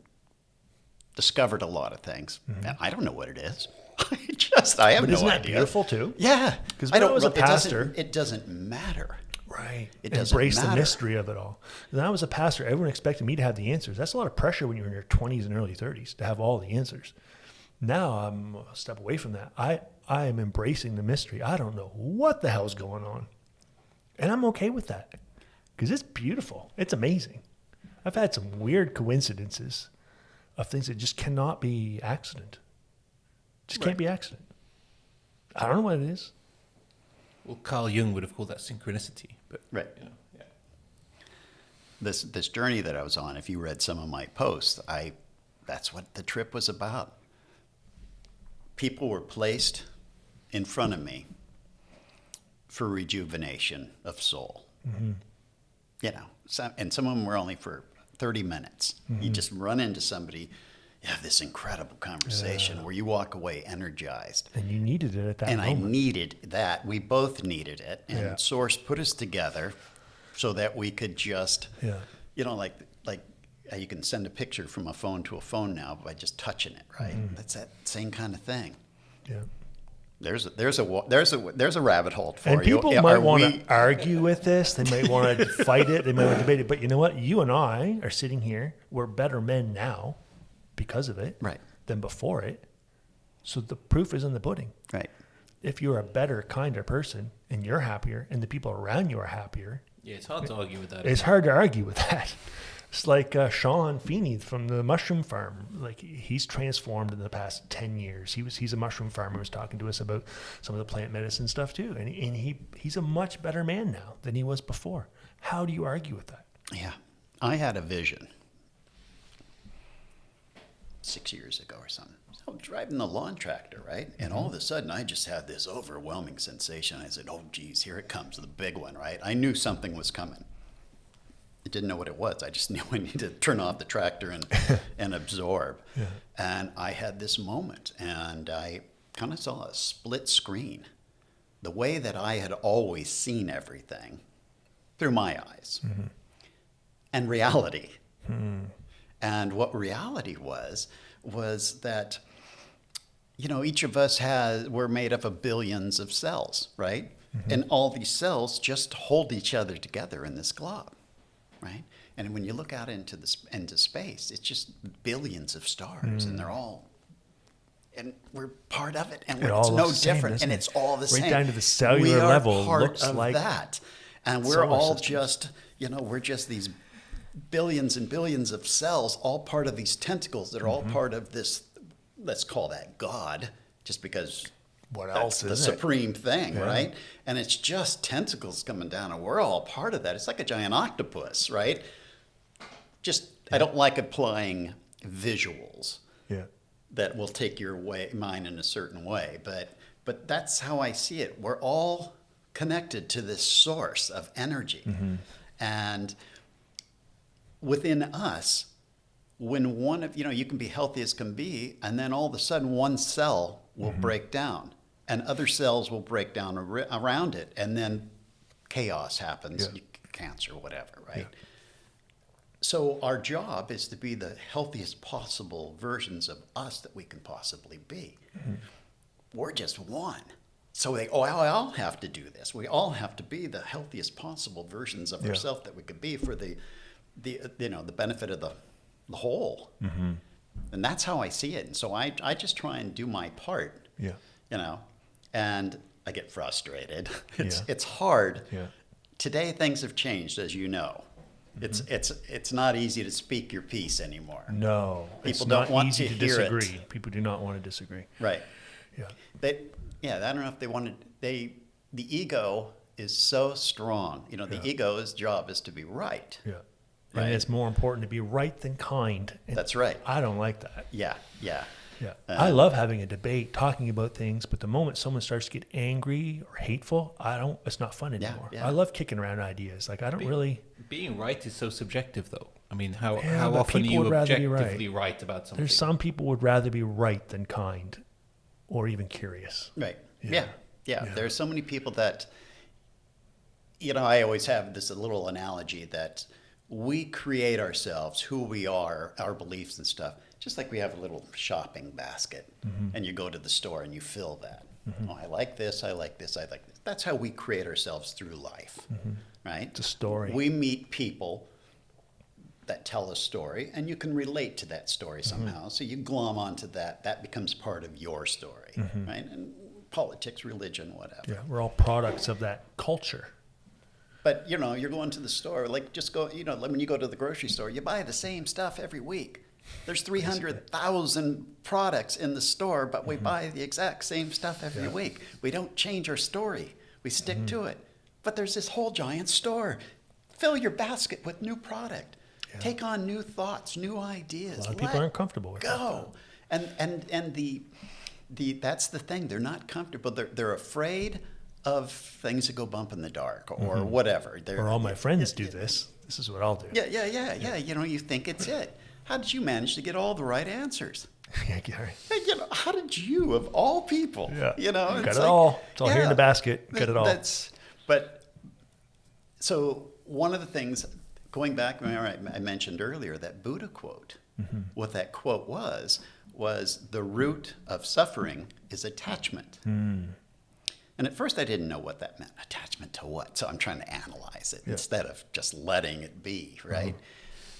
discovered a lot of things. And I don't know what it is. I have no idea. Isn't that beautiful too? Yeah. Because when I was a pastor, it doesn't matter. Right. It doesn't embrace matter. The mystery of it all. When I was a pastor, everyone expected me to have the answers. That's a lot of pressure when you're in your 20s and early 30s to have all the answers. Now I'm a step away from that. I am embracing the mystery. I don't know what the hell's going on. And I'm okay with that because it's beautiful. It's amazing. I've had some weird coincidences of things that just cannot be accident. Just can't be accident. I don't know what it is. Well, Carl Jung would have called that synchronicity. But right. This journey that I was on, if you read some of my posts, that's what the trip was about. People were placed in front of me for rejuvenation of soul. And some of them were only for 30 minutes. You just run into somebody, you have this incredible conversation where you walk away energized. And you needed it at that moment. And I needed that. We both needed it. And Source put us together so that we could just, like you can send a picture from a phone to a phone now by just touching it, right? That's that same kind of thing. Yeah. There's a rabbit hole for you. And people might want to argue with this. They might want to fight it. They might want to debate it. But you know what? You and I are sitting here. We're better men now because of it than before it. So the proof is in the pudding. Right. If you're a better, kinder person and you're happier and the people around you are happier. Yeah, it's hard to argue with that. It's hard to argue with that. It's like Sean Feeney from the mushroom farm. Like, he's transformed in the past 10 years. He's a mushroom farmer. He was talking to us about some of the plant medicine stuff too. And he's a much better man now than he was before. How do you argue with that? Yeah. I had a vision 6 years ago or something. So I'm driving the lawn tractor, right? And all of a sudden, I just had this overwhelming sensation. I said, oh, geez, here it comes, the big one, right? I knew something was coming. I didn't know what it was. I just knew I needed to turn off the tractor and absorb. Yeah. And I had this moment, and I kind of saw a split screen. The way that I had always seen everything through my eyes and reality. And what reality was that, you know, each of us we're made up of billions of cells, right? And all these cells just hold each other together in this glob, right? And when you look out into space, it's just billions of stars, and they're all, and we're part of it, and it's no different, and it's all the same. Right down to the cellular level, looks like that, and we're all just, you know, we're just these billions and billions of cells, all part of these tentacles that are all part of this. Let's call that God, just because. What else is the supreme thing, right? And it's just tentacles coming down, and we're all part of that. It's like a giant octopus, right? I don't like applying visuals that will take your mind in a certain way, but that's how I see it. We're all connected to this source of energy, and within us, when one of you can be healthy as can be, and then all of a sudden one cell will break down. And other cells will break down around it, and then chaos happens, cancer, whatever, right? Yeah. So our job is to be the healthiest possible versions of us that we can possibly be. We're just one. So I all have to do this. We all have to be the healthiest possible versions of ourselves that we could be for the benefit of the whole. And that's how I see it. And so I just try and do my part. Yeah. You know. And I get frustrated. It's hard. Yeah. Today things have changed, as you know. It's not easy to speak your piece anymore. No, people don't want to hear disagree. it. People do not want to disagree. Right. Yeah. I don't know if they wanted. The ego is so strong. You know, the ego's job is to be right. Yeah. Right? And it's more important to be right than kind. And that's right. I don't like that. Yeah. Yeah. Yeah, I love having a debate, talking about things, but the moment someone starts to get angry or hateful, it's not fun anymore. I love kicking around ideas. Like, I don't really... Being right is so subjective, though. I mean, how often are you objectively right about something? There's some people would rather be right than kind or even curious. Right. Yeah. There are so many people that, I always have this little analogy that we create ourselves, who we are, our beliefs and stuff. Just like we have a little shopping basket, and you go to the store and you fill that. Oh, I like this, I like this, I like this. That's how we create ourselves through life, right? It's a story. We meet people that tell a story, and you can relate to that story somehow. So you glom onto that. That becomes part of your story, right? And politics, religion, whatever. Yeah, we're all products of that culture. But, you're going to the store, like just go, when you go to the grocery store, you buy the same stuff every week. There's 300,000 products in the store, but we buy the exact same stuff every week. We don't change our story. We stick to it. But there's this whole giant store. Fill your basket with new product. Yeah. Take on new thoughts, new ideas. A lot of people aren't comfortable with that. And that's the thing. They're not comfortable. They're afraid of things that go bump in the dark or whatever. All my friends do this. This is what I'll do. Yeah. You think it's it. How did you manage to get all the right answers? Yeah, Gary. How did you, of all people? Yeah. Got it all. It's all here in the basket. Got it all. So one of the things, going back, I mentioned earlier that Buddha quote. What that quote was the root of suffering is attachment. And at first I didn't know what that meant. Attachment to what? So I'm trying to analyze it instead of just letting it be, right?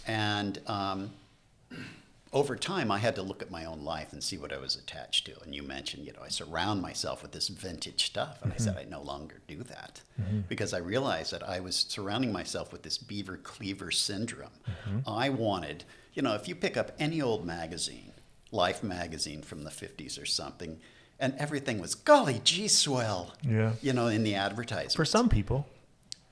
And over time, I had to look at my own life and see what I was attached to. And you mentioned, I surround myself with this vintage stuff. And I said, I no longer do that because I realized that I was surrounding myself with this beaver cleaver syndrome. I wanted, if you pick up any old magazine, Life magazine from the 50s or something, and everything was, golly gee, swell, in the advertisement. For some people.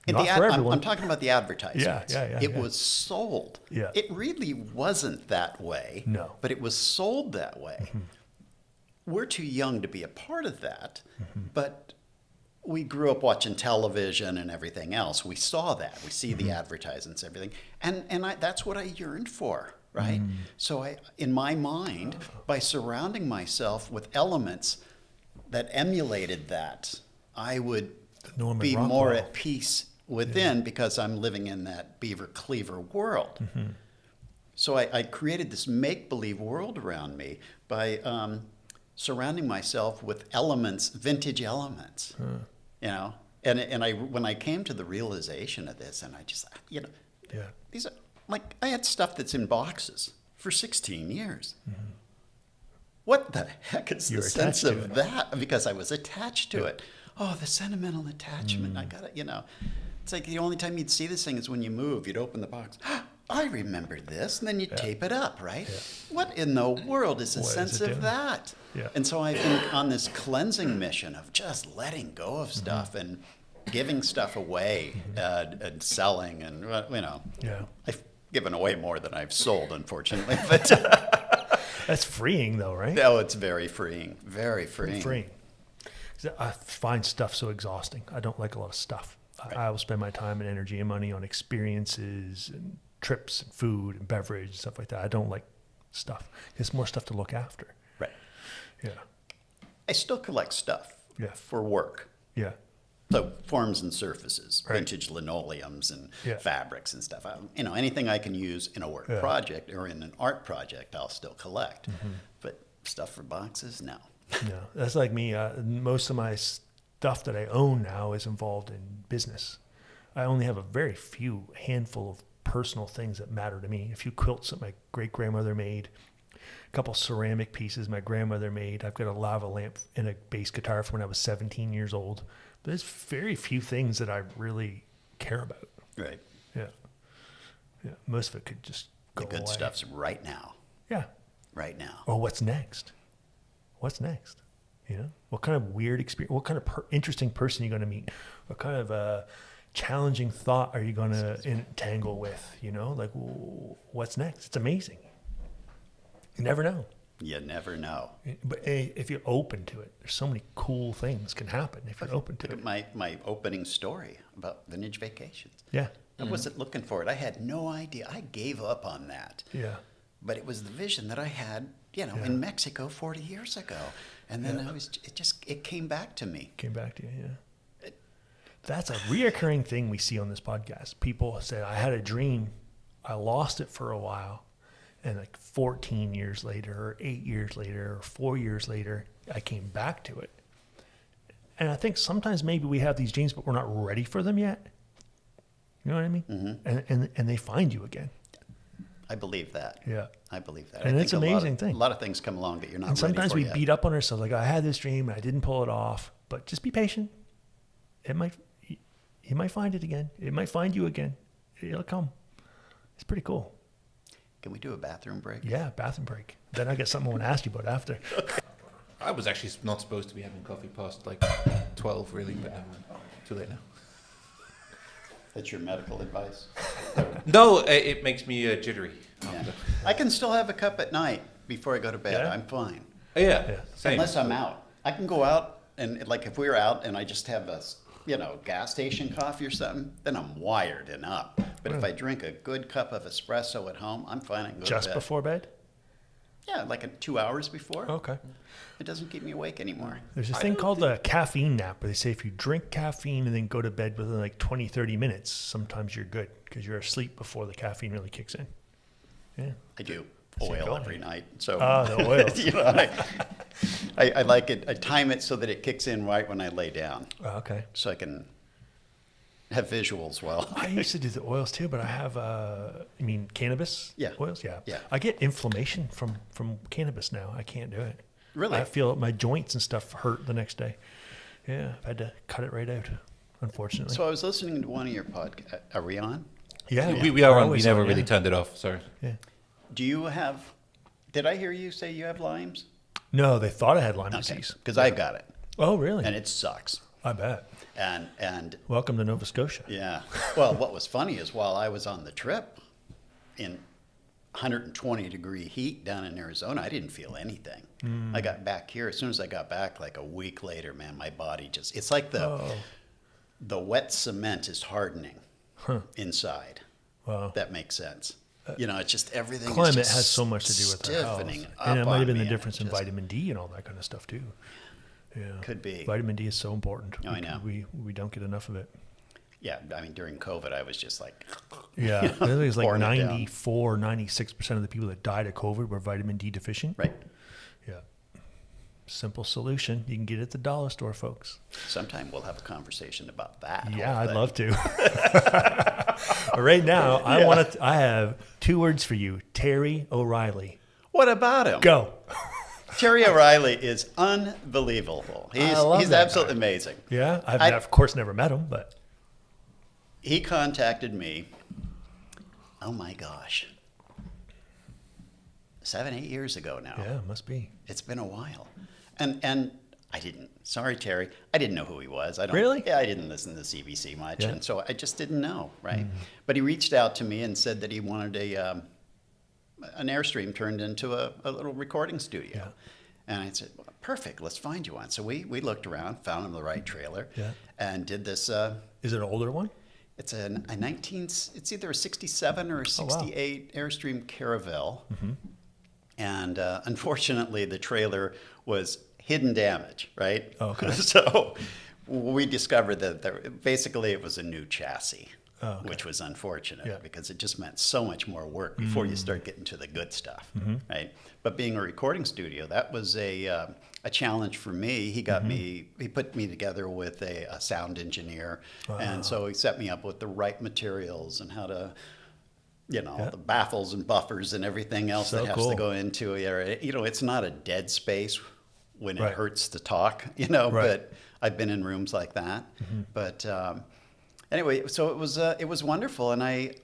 Not for everyone. I'm talking about the advertisements. It was sold. Yeah. It really wasn't that way. No. But it was sold that way. Mm-hmm. We're too young to be a part of that, but we grew up watching television and everything else. We saw that. We see the advertisements, everything. And that's what I yearned for, right? So in my mind, by surrounding myself with elements that emulated that, I would be more at peace within because I'm living in that beaver cleaver world. So I created this make-believe world around me by surrounding myself with elements, vintage elements, you know? And when I came to the realization of this, and I just, you know, these are, like, I had stuff that's in boxes for 16 years. What the heck is the sense of that? Because I was attached to it. Oh, the sentimental attachment. I got it, you know. It's like the only time you'd see this thing is when you move. You'd open the box. I remember this, and then you tape it up, right? What in the world is the sense of that? And so I've been on this cleansing mission of just letting go of stuff and giving stuff away and selling, and you know, I've given away more than I've sold, unfortunately. But that's freeing, though, right? No, it's very freeing, very freeing. I find stuff so exhausting. I don't like a lot of stuff. I will spend my time and energy and money on experiences and trips and food and beverage and stuff like that. I don't like stuff. There's more stuff to look after. Right. Yeah. I still collect stuff for work. Yeah. So forms and surfaces, vintage linoleums and fabrics and stuff. You know, anything I can use in a work project or in an art project, I'll still collect. But stuff for boxes, no. No, that's like me. Most of my stuff that I own now is involved in business. I only have a very few handful of personal things that matter to me. A few quilts that my great-grandmother made, a couple ceramic pieces my grandmother made. I've got a lava lamp and a bass guitar from when I was 17 years old. But there's very few things that I really care about. Right. Yeah. Most of it could just go away. The good stuff's right now. Yeah. Right now. Or what's next? What's next? You know, what kind of weird experience? What kind of interesting person are you going to meet? What kind of challenging thought are you going to entangle with? You know, like what's next? It's amazing. You never know. You never know. But if you're open to it, there's so many cool things can happen if you're open to it. My opening story about vintage vacations. Yeah. I wasn't looking for it. I had no idea. I gave up on that. Yeah. But it was the vision that I had, you know, in Mexico 40 years ago. And then it came back to me. Came back to you, yeah. That's a reoccurring thing we see on this podcast. People say, I had a dream. I lost it for a while. And like 14 years later, or 8 years later, or 4 years later, I came back to it. And I think sometimes maybe we have these dreams, but we're not ready for them yet. You know what I mean? And they find you again. I believe that. Yeah. I believe that. And it's an amazing thing. A lot of things come along that you're not ready for. And sometimes we beat up on ourselves, like, I had this dream and I didn't pull it off. But just be patient. You might find it again. It might find you again. It'll come. It's pretty cool. Can we do a bathroom break? Yeah, bathroom break. Then I got something I want to ask you about after. I was actually not supposed to be having coffee past like 12, really, but too late now. That's your medical advice? No, it makes me jittery. Yeah. I can still have a cup at night before I go to bed. Yeah. I'm fine. Yeah. Same. Unless I'm out. I can go out and, like, if we're out and I just have a, gas station coffee or something, then I'm wired and up. But if I drink a good cup of espresso at home, I'm fine. I can go to bed. Just before bed? Yeah, like 2 hours before. Okay. It doesn't keep me awake anymore. There's this thing called a caffeine nap where they say if you drink caffeine and then go to bed within like 20, 30 minutes, sometimes you're good because you're asleep before the caffeine really kicks in. Yeah. I do oil every night. So the oils. I like it. I time it so that it kicks in right when I lay down. Okay. So I can have visuals well. I used to do the oils too, but I have, cannabis oils? Yeah. I get inflammation from cannabis now. I can't do it. Really? I feel my joints and stuff hurt the next day. Yeah, I've had to cut it right out, unfortunately. So I was listening to one of your podcasts. Are we on? Yeah. We are on. We never really turned it off. Sorry. Yeah. Do you have, did I hear you say you have Lyme's? No, they thought I had Lyme disease. Because I got it. Oh, really? And it sucks. I bet. And welcome to Nova Scotia. Yeah. Well, what was funny is while I was on the trip in 120-degree heat down in Arizona, I didn't feel anything. I got back here. As soon as I got back, like a week later, man, my body it's like the wet cement is hardening inside. Wow. That makes sense. It's just everything. Climate is just has so much to do with our health. And it might have been the difference in vitamin D and all that kind of stuff too. Yeah. Could be. Vitamin D is so important. I know. We don't get enough of it. Yeah, I mean, during COVID, I was just like... Yeah, I think it was like 94, 96% of the people that died of COVID were vitamin D deficient. Right. Yeah. Simple solution. You can get it at the dollar store, folks. Sometime we'll have a conversation about that. Yeah, I'd love to. But right now, I have 2 words for you. Terry O'Reilly. What about him? Go. Terry O'Reilly is unbelievable. He's absolutely amazing. Yeah, I've of course never met him, but... He contacted me, oh my gosh, 7, 8 years ago now. Yeah, must be. It's been a while. And I didn't, sorry, Terry, I didn't know who he was. Really? Yeah, I didn't listen to CBC much, and so I just didn't know, right? But he reached out to me and said that he wanted an Airstream turned into a little recording studio. Yeah. And I said, well, perfect, let's find you one. So we looked around, found him the right trailer, and did this. Is it an older one? It's it's either a 67 or a 68 Airstream Caravelle. And unfortunately, the trailer was hidden damage, right? Okay. So we discovered that basically it was a new chassis, which was unfortunate because it just meant so much more work before you start getting to the good stuff, right? But being a recording studio, that was a challenge for me. He got he put me together with a sound engineer. Wow. And so he set me up with the right materials and how to, the baffles and buffers and everything else that has to go into it. It's not a dead space when it hurts to talk, but I've been in rooms like that. But anyway, so it was wonderful. And I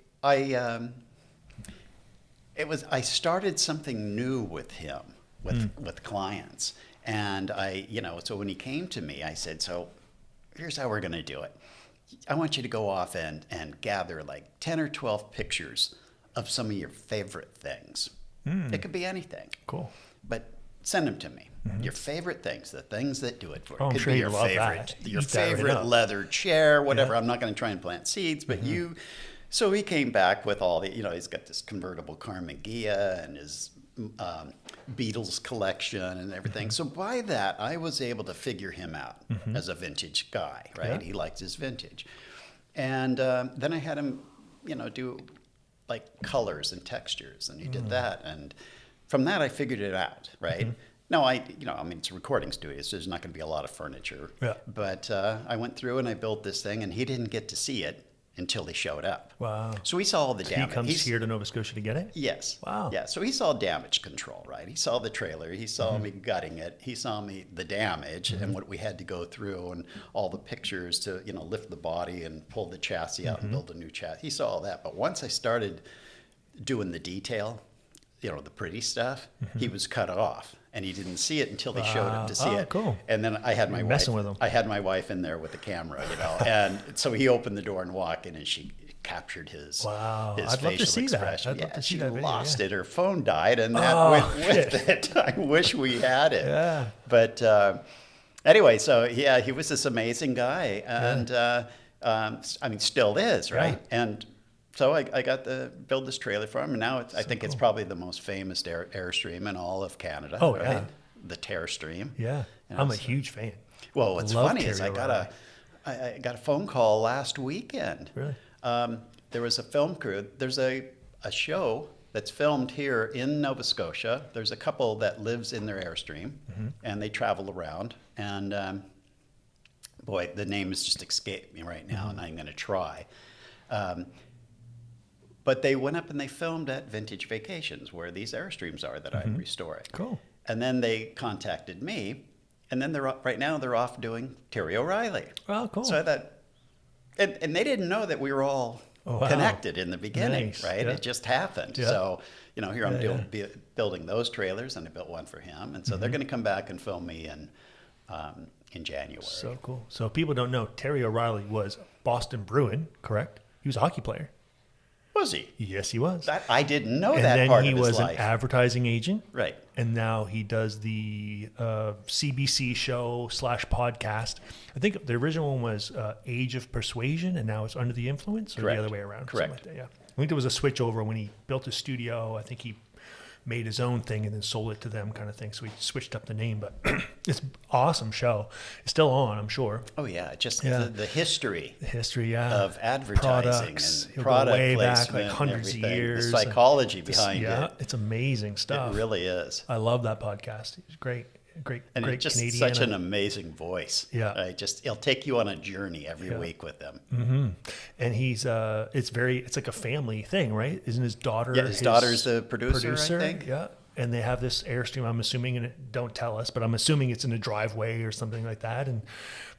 started something new with him, with clients. And so when he came to me, I said, so here's how we're going to do it. I want you to go off and gather like 10 or 12 pictures of some of your favorite things. It could be anything. Cool. But send them to me. Your favorite things, the things that do it for you. Oh, it could be your favorite, your favorite leather chair, whatever. I'm not going to try and plant seeds, but So he came back with all the, he's got this convertible Carmagia and his Beatles collection and everything. So by that, I was able to figure him out as a vintage guy, right? Yeah. He liked his vintage. And then I had him, do like colors and textures, and he did that. And from that, I figured it out, right? Now, it's a recording studio, so there's not going to be a lot of furniture. Yeah. But I went through and I built this thing, and he didn't get to see it until they showed up. Wow. So he saw all the damage. He comes here to Nova Scotia to get it? Yes. Wow. Yeah, so he saw damage control, right? He saw the trailer. He saw me gutting it. He saw the damage and what we had to go through and all the pictures to, lift the body and pull the chassis out and build a new chassis. He saw all that. But once I started doing the detail, the pretty stuff, he was cut off. And he didn't see it until they showed him to see it. Cool. And then I had my wife. Messing with him. I had my wife in there with the camera, and so he opened the door and walked in, and she captured his I'd facial love to see expression. That. I'd love to see she that video, lost it. Her phone died, and that went with it. I wish we had it. Yeah. But anyway, so he was this amazing guy, and still is, right? Yeah. And so I got to build this trailer for him, and now I think it's probably the most famous Airstream in all of Canada. Oh, right? yeah. The Terrastream. Yeah, I'm a huge fan. Well, what's funny is I got a phone call last weekend. Really? There was a film crew. There's a show that's filmed here in Nova Scotia. There's a couple that lives in their Airstream, and they travel around. And boy, the name has just escaped me right now, and I'm going to try. But they went up and they filmed at Vintage Vacations, where these Airstreams are that I'm restoring. Cool. And then they contacted me, and then right now they're off doing Terry O'Reilly. Oh, cool. So I thought, and they didn't know that we were all connected in the beginning, right? Yeah. It just happened. Yeah. So, here I'm building those trailers, and I built one for him. And so they're going to come back and film me in in January. So cool. So people don't know, Terry O'Reilly was Boston Bruin, correct? He was a hockey player. Was he? Yes, he was. I didn't know that part of his life. And then he was an advertising agent. Right. And now he does the CBC show / podcast. I think the original one was Age of Persuasion, and now it's Under the Influence, or the other way around. Correct. Like that, yeah. I think there was a switch over when he built a studio. I think he made his own thing and then sold it to them, kind of thing. So he switched up the name, but it's an awesome show. It's still on, I'm sure. Oh yeah, just the history. The history, of advertising products, and product way placement, back, like hundreds of years. The psychology behind it. It's amazing stuff. It really is. I love that podcast. It's great. And great just Canadian. Such an amazing voice. Yeah. It'll take you on a journey every week with them. Mm-hmm. And he's, it's like a family thing, right? Isn't his daughter? Yeah, his daughter's the producer, I think. Yeah. And they have this Airstream, I'm assuming, and don't tell us, but I'm assuming it's in a driveway or something like that, and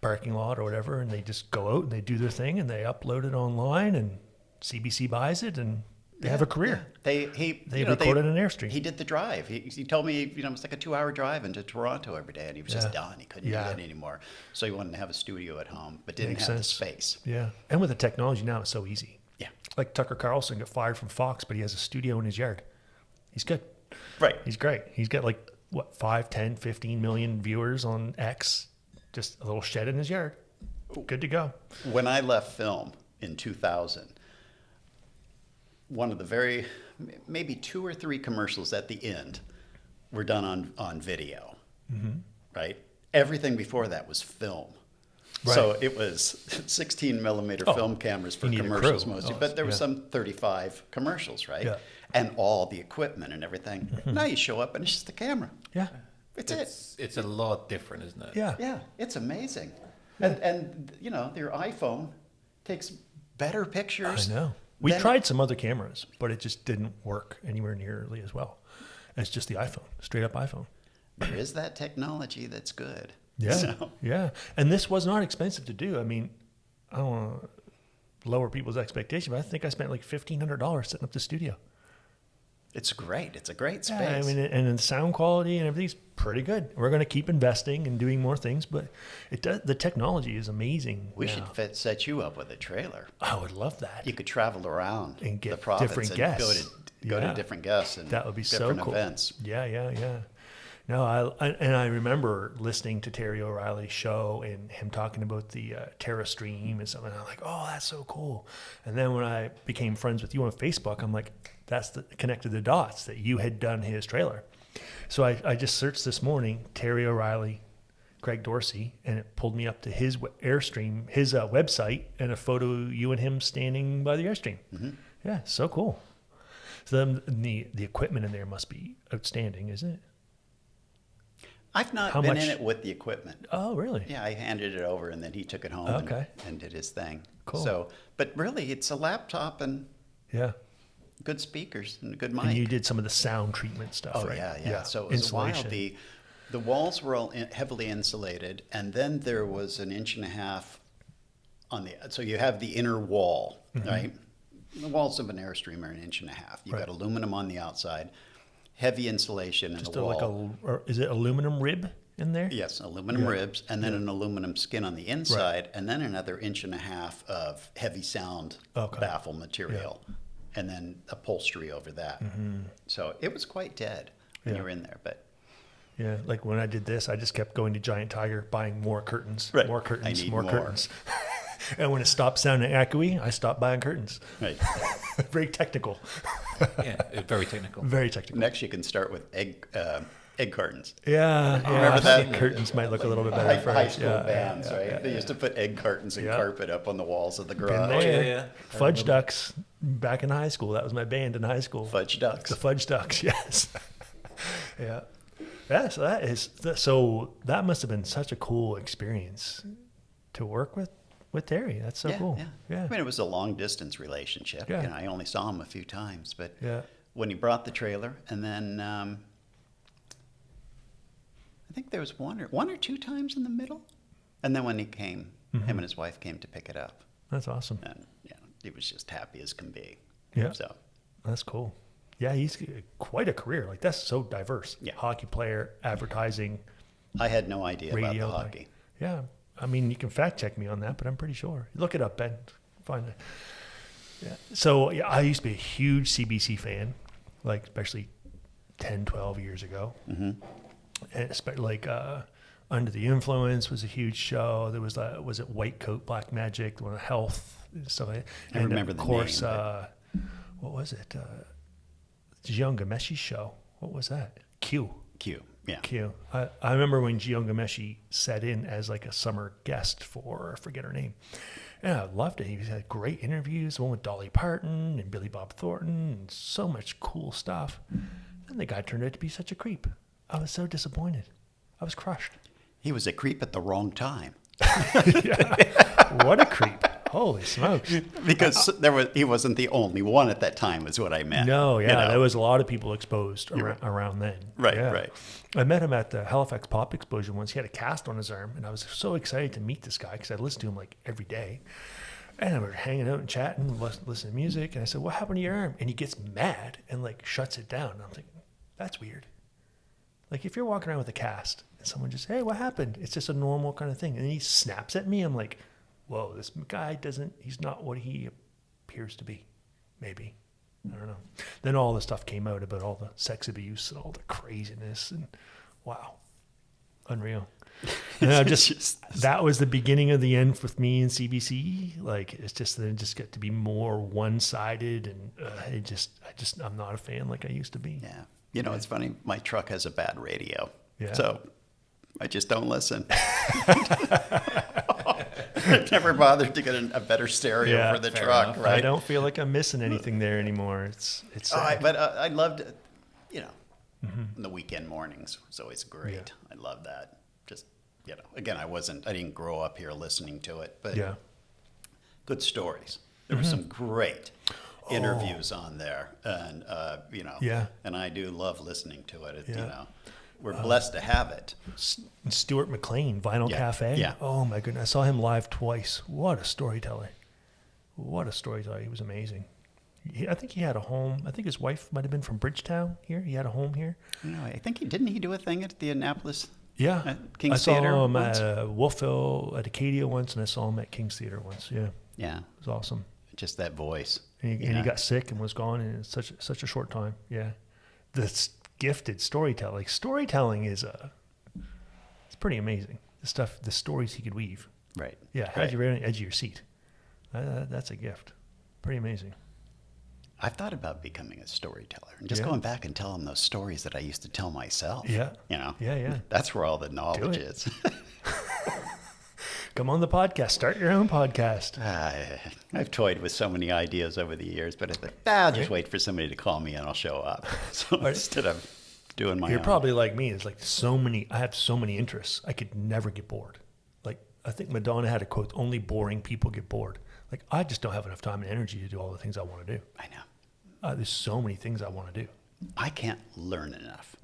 parking lot or whatever. And they just go out and they do their thing and they upload it online, and CBC buys it, and they have a career. Yeah. They recorded an Airstream. He did the drive. He told me, it was like a 2-hour drive into Toronto every day, and he was just done. He couldn't do that anymore. So he wanted to have a studio at home, but didn't have the space. Yeah. And with the technology now, it's so easy. Yeah. Like Tucker Carlson got fired from Fox, but he has a studio in his yard. He's good. Right. He's great. He's got 5, 10, 15 million viewers on X, just a little shed in his yard. Good to go. When I left film in 2000, one of the maybe 2 or 3 commercials at the end were done on video, right? Everything before that was film. Right. So it was 16 millimeter film cameras for commercials mostly, but there were some 35 commercials, right? Yeah. And all the equipment and everything. Now you show up and it's just the camera. Yeah. It's a lot different, isn't it? Yeah. Yeah, it's amazing. And your iPhone takes better pictures. I know. We tried some other cameras, but it just didn't work anywhere nearly as well. It's just the iPhone, straight up iPhone. There is that technology that's good. Yeah. Yeah. And this was not expensive to do. I mean, I don't want to lower people's expectations, but I think I spent like $1,500 setting up the studio. It's great. It's a great space. Yeah, I mean, and the sound quality and everything's pretty good. We're going to keep investing and doing more things, but the technology is amazing. We should set you up with a trailer. I would love that. You could travel around and get the province different guests. Go to different guests and that would be different so cool. events. Yeah. No, I remember listening to Terry O'Reilly's show and him talking about the TerraStream and something. I'm like, oh, that's so cool. And then when I became friends with you on Facebook, I'm like, that's connected the dots that you had done his trailer. So I just searched this morning, Terry O'Reilly, Craig Dorsey, and it pulled me up to his Airstream, his website, and a photo of you and him standing by the Airstream. Mm-hmm. Yeah, so cool. So the equipment in there must be outstanding, isn't it? I've not been in it with the equipment. Oh, really? Yeah, I handed it over, and then he took it home and did his thing. Cool. So, but really, it's a laptop and good speakers and a good mic. And you did some of the sound treatment stuff, right? Yeah. So it was a while. The walls were all heavily insulated, and then there was an 1.5 inch on the. So you have the inner wall, right? The walls of an Airstream are 1.5 inches. You've got aluminum on the outside. Heavy insulation in the wall. Is it aluminum rib in there? Yes, aluminum ribs, and then an aluminum skin on the inside, and then another 1.5 inches of heavy sound baffle material, and then upholstery over that. So it was quite dead when you were in there, but. Yeah, like when I did this, I just kept going to Giant Tiger, buying more curtains, more curtains, more curtains. And when it stopped sounding echoey, I stopped buying curtains. Right. Very technical. Yeah, very technical. Very technical. Next, you can start with egg cartons. Yeah. Remember that? Curtains might look a little bit better first. High school bands, right? They used to put egg cartons and carpet up on the walls of the garage. Fudge Ducks, back in high school. That was my band in high school. Fudge Ducks. The Fudge Ducks, yes. Yeah. Yeah, so that must have been such a cool experience to work with Terry. That's so cool. Yeah. I mean, it was a long distance relationship. Yeah. I only saw him a few times, but when he brought the trailer, and then I think there was one or two times in the middle, and then when he came, him and his wife came to pick it up. That's awesome. And he was just happy as can be. Yeah. So that's cool. Yeah, he's quite a career. Like, that's so diverse. Yeah. Hockey player, advertising. I had no idea about the hockey. Yeah. I mean, you can fact check me on that, but I'm pretty sure. Look it up, Ben. Find it. Yeah. So yeah, I used to be a huge CBC fan, like especially 10, 12 years ago. Mm-hmm. And especially like Under the Influence was a huge show. There was it White Coat, Black Magic, the one of health and stuff like that. I remember the name. What was it? Jion Ghomeshi show. What was that? Q. Yeah. Q. I remember when Jion Ghomeshi sat in as like a summer guest for, I forget her name. And I loved it. He had great interviews, one with Dolly Parton and Billy Bob Thornton, and so much cool stuff. And the guy turned out to be such a creep. I was so disappointed. I was crushed. He was a creep at the wrong time. Yeah. What a creep. Holy smokes. Because he wasn't the only one at that time is what I meant. No, yeah. There was a lot of people exposed around then. Right, yeah. right. I met him at the Halifax Pop Explosion once. He had a cast on his arm, and I was so excited to meet this guy because I listened to him like every day. And we were hanging out and chatting, listening to music. And I said, what happened to your arm? And he gets mad and like shuts it down. And I'm thinking, that's weird. Like if you're walking around with a cast and someone just, hey, what happened? It's just a normal kind of thing. And then he snaps at me. I'm like, whoa, this guy he's not what he appears to be. Maybe. I don't know. Then all the stuff came out about all the sex abuse and all the craziness. And wow. Unreal. And that was the beginning of the end with me and CBC. Like it's just then just got to be more one-sided, and I'm not a fan like I used to be. Yeah, it's funny. My truck has a bad radio, so I just don't listen. I never bothered to get a better stereo for the truck. Enough. Right? I don't feel like I'm missing anything there anymore. It's. But I loved it. The weekend mornings was always great. Yeah. I love that. Just, again, I didn't grow up here listening to it, but good stories. There were some great interviews on there, and, and I do love listening to it. We're blessed to have it. Stuart McLean, Vinyl Cafe. Yeah. Oh my goodness. I saw him live twice. What a storyteller. He was amazing. I think he had a home. I think his wife might have been from Bridgetown here. He had a home here. No, I think didn't he do a thing at the Annapolis? Yeah. King's Theater. I saw him at Wolfville at Acadia once, and I saw him at King's Theater once. Yeah. Yeah. It was awesome. Just that voice. And he got sick and was gone in such a short time. Yeah. This gifted storytelling. Like storytelling is it's pretty amazing. The stories he could weave. Right. Yeah. Had you right on the edge of your seat. That's a gift. Pretty amazing. I've thought about becoming a storyteller and just going back and telling those stories that I used to tell myself. Yeah. Yeah. That's where all the knowledge is. Come on the podcast. Start your own podcast. I've toyed with so many ideas over the years, but I thought, I'll just wait for somebody to call me and I'll show up. So instead of doing my own. You're probably like me. It's like I have so many interests. I could never get bored. Like I think Madonna had a quote, only boring people get bored. Like I just don't have enough time and energy to do all the things I want to do. I know. There's so many things I want to do. I can't learn enough.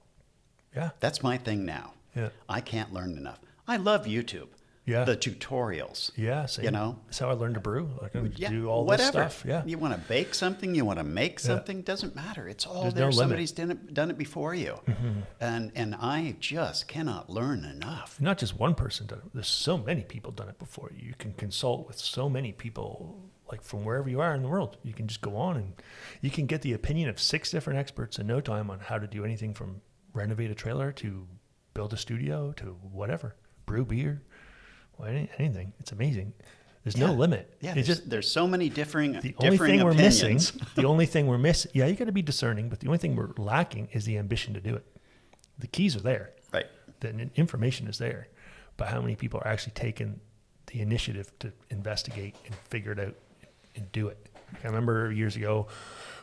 Yeah. That's my thing now. Yeah. I can't learn enough. I love YouTube. Yeah. The tutorials. Yeah. Same. That's how I learned to brew. I can do all this stuff. Yeah. You want to bake something, you want to make something, doesn't matter. It's all there. Somebody's done it before you. Mm-hmm. And I just cannot learn enough. Not just one person done it. There's so many people done it before you. You can consult with so many people, like from wherever you are in the world. You can just go on and you can get the opinion of 6 different experts in no time on how to do anything from renovate a trailer to build a studio to whatever, brew beer. Anything. It's amazing. There's no limit. Yeah, there's so many differing the only thing we're opinions. missing, you got to be discerning, but the only thing we're lacking is the ambition to do it. The keys are there. Right. The information is there, but how many people are actually taking the initiative to investigate and figure it out and do it? I remember years ago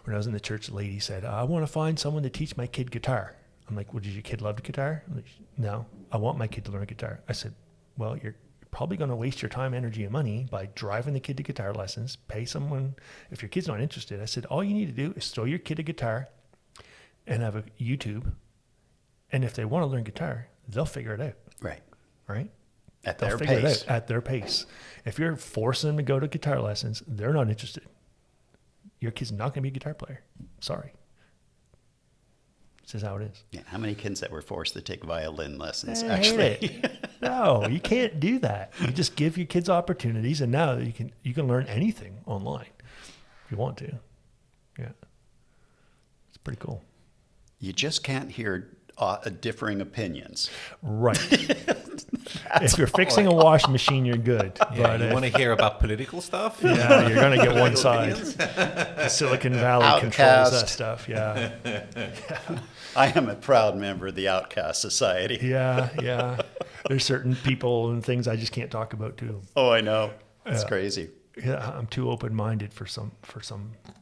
when I was in the church, a lady said, I want to find someone to teach my kid guitar. I'm like, well, does your kid love guitar? I'm like, no, I want my kid to learn guitar. I said, well, you're probably going to waste your time, energy, and money by driving the kid to guitar lessons, pay someone. If your kid's not interested, I said, all you need to do is throw your kid a guitar and have a YouTube. And if they want to learn guitar, they'll figure it out. Right? At their pace. At their pace. If you're forcing them to go to guitar lessons, they're not interested. Your kid's not going to be a guitar player. Sorry. It's just how it is. Yeah. How many kids that were forced to take violin lessons? I Actually, hate it. No, you can't do that. You just give your kids opportunities, and now you can learn anything online if you want to. Yeah, it's pretty cool. You just can't hear differing opinions. Right. If you're fixing a washing machine, you're good. Yeah, but you want to hear about political stuff? Yeah, you're going to get one side. The Silicon Valley controls that stuff. Yeah. I am a proud member of the Outcast Society. Yeah. There's certain people and things I just can't talk about too. Oh, I know. It's crazy. Yeah, I'm too open-minded for some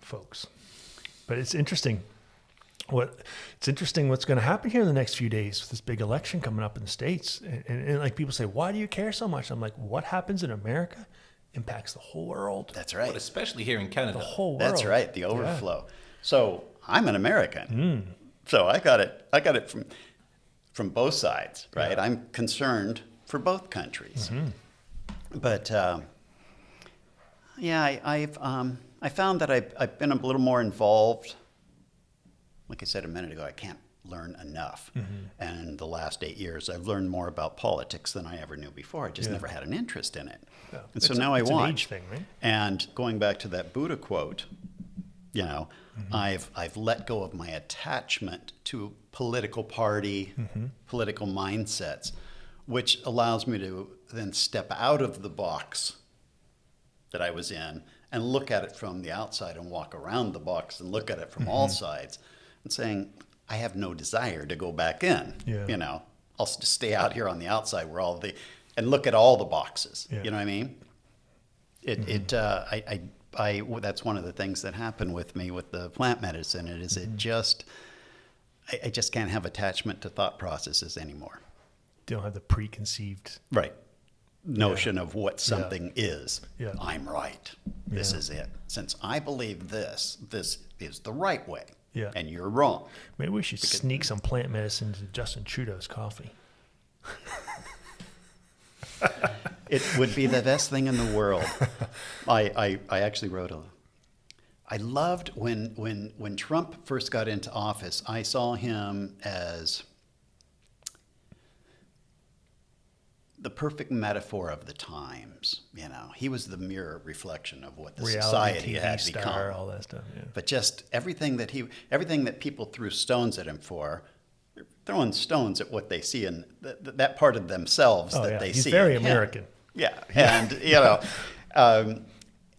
folks. But it's interesting. It's interesting what's going to happen here in the next few days with this big election coming up in the States. And like people say, why do you care so much? I'm like, what happens in America impacts the whole world. That's right. Well, especially here in Canada. The whole world. That's right. The overflow. Yeah. So I'm an American. So I got it from both sides, right? Yeah. I'm concerned for both countries. But I found that I've been a little more involved. Like I said a minute ago, I can't learn enough. And in the last 8 years, I've learned more about politics than I ever knew before. I just never had an interest in it. Yeah. And so now I want. It's an age thing, right? And going back to that Buddha quote, I've let go of my attachment to political party, political mindsets, which allows me to then step out of the box that I was in and look at it from the outside and walk around the box and look at it from all sides. And saying, I have no desire to go back in. Yeah. I'll just stay out here on the outside where and look at all the boxes. Yeah. You know what I mean? That's one of the things that happened with me with the plant medicine. I just can't have attachment to thought processes anymore. Don't have the preconceived notion of what something is. Yeah. I'm right. This is it. Since I believe this is the right way. Yeah. And you're wrong. Maybe we should sneak some plant medicine into Justin Trudeau's coffee. It would be the best thing in the world. I actually wrote I loved when Trump first got into office, I saw him as the perfect metaphor of the times. He was the mirror reflection of what the society had become. All that stuff. Yeah. But just everything that people threw stones at him for, they're throwing stones at what they see in that part of themselves they see. He's very American. Yeah, and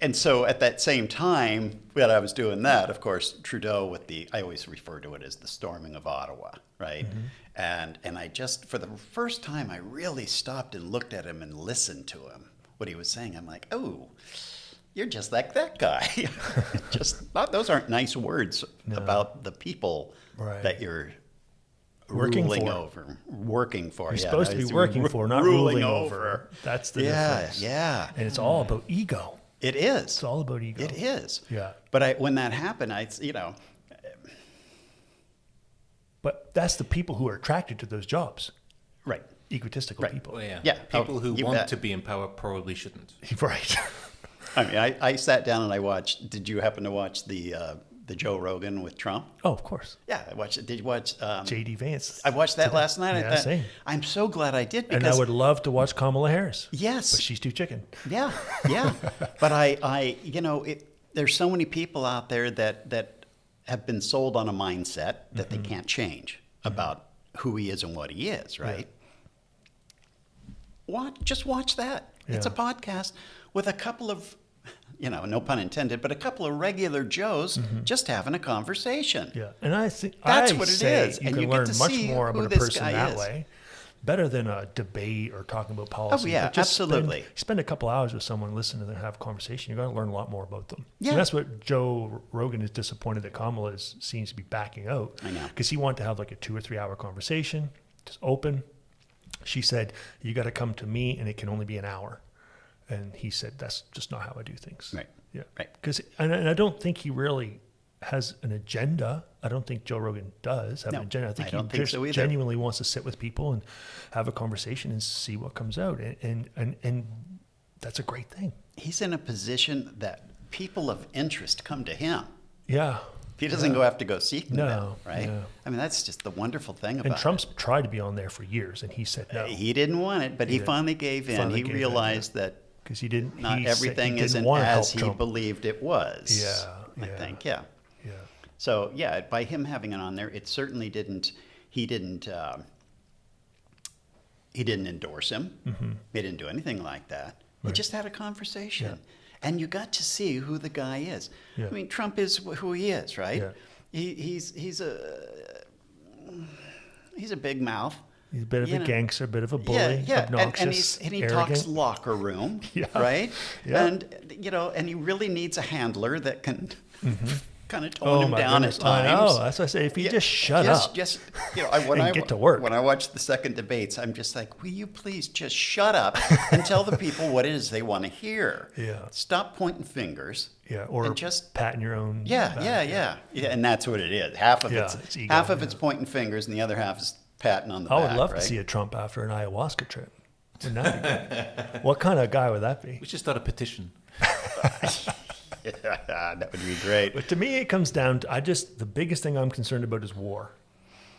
and so at that same time when I was doing that, of course, Trudeau I always refer to it as the storming of Ottawa, right? And I just, for the first time, I really stopped and looked at him and listened to him, what he was saying. I'm like, oh, you're just like that guy. Those aren't nice words about the people that you're working for. You're supposed to be working for, not ruling over. That's the difference. Yeah. And it's all about ego. It is. It's all about ego. It is. Yeah. But when that happened, But that's the people who are attracted to those jobs. Right. Egotistical people. Well, yeah. People who want to be in power probably shouldn't. Right. I mean, I sat down and I watched. Did you happen to watch the Joe Rogan with Trump? Oh, of course. Yeah, I watched it. Did you watch J.D. Vance? I watched that last night. Yeah, same. I'm so glad I did. Because, and I would love to watch Kamala Harris. Yes. But she's too chicken. Yeah. But there's so many people out there that have been sold on a mindset that they can't change about who he is and what he is, right? Yeah. Just watch that. Yeah. It's a podcast with a couple of, no pun intended, but a couple of regular Joes just having a conversation. Yeah, and I think that's what it is. You can learn much more about a person that way. Better than a debate or talking about policy. Oh, yeah, absolutely. Spend a couple hours with someone, listen to them have a conversation. You're going to learn a lot more about them. Yeah. And that's what Joe Rogan is disappointed that Kamala seems to be backing out. I know. Because he wanted to have like a 2 or 3 hour conversation, just open. She said, you got to come to me and it can only be an hour. And he said, that's just not how I do things. Right. Yeah. Right. And I don't think he really has an agenda. I don't think Joe Rogan does have an agenda. I think he just genuinely wants to sit with people and have a conversation and see what comes out. And that's a great thing. He's in a position that people of interest come to him. Yeah. He doesn't have to go seeking them, No, right? yeah. I mean, that's just the wonderful thing about And Trump's tried to be on there for years, and he said no. He didn't want it, but he finally gave in. He realized that because he didn't. Not everything isn't as he believed it was. I think. Yeah. So by him having it on there, it certainly didn't. He didn't endorse him. Mm-hmm. He didn't do anything like that. Right. He just had a conversation. Yeah. And you got to see who the guy is. Yeah. I mean, Trump is who he is, right? Yeah. He's a big mouth. He's a bit of a gangster, a bit of a bully, obnoxious, and he arrogant. talks locker room, right? Yeah. And and he really needs a handler that can kind of tone him down at times. I know. That's why I say, if you just shut up, just get to work. When I watch the second debates, I'm just like, will you please just shut up and tell the people what it is they want to hear? Yeah. Stop pointing fingers. Yeah, or just patting your own. Yeah, and that's what it is. Half of it's pointing fingers, and the other half is patting on the back. I would love to see a Trump after an ayahuasca trip. Wouldn't that be good? What kind of guy would that be? We should start a petition. That would be great. But to me, it comes down to the biggest thing I'm concerned about is war.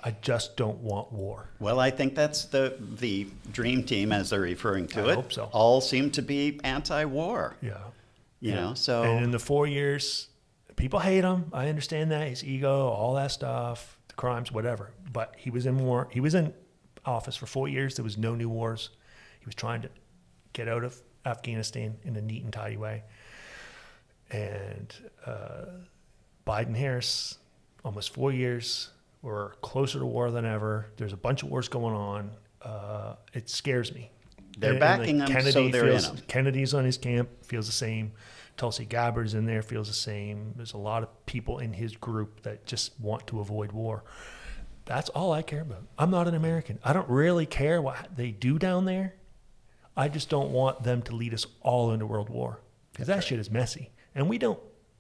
I just don't want war. Well, I think that's the dream team, as they're referring to it. I hope so. All seem to be anti-war. Yeah. You know, so. And in the 4 years, people hate him. I understand that. His ego, all that stuff, the crimes, whatever. But he was in war. He was in office for 4 years. There was no new wars. He was trying to get out of Afghanistan in a neat and tidy way. And Biden-Harris, almost 4 years, we're closer to war than ever. There's a bunch of wars going on. It scares me. They're backing him, so they're in him. Kennedy's on his camp, feels the same. Tulsi Gabbard's in there, feels the same. There's a lot of people in his group that just want to avoid war. That's all I care about. I'm not an American. I don't really care what they do down there. I just don't want them to lead us all into world war, because that shit is messy. And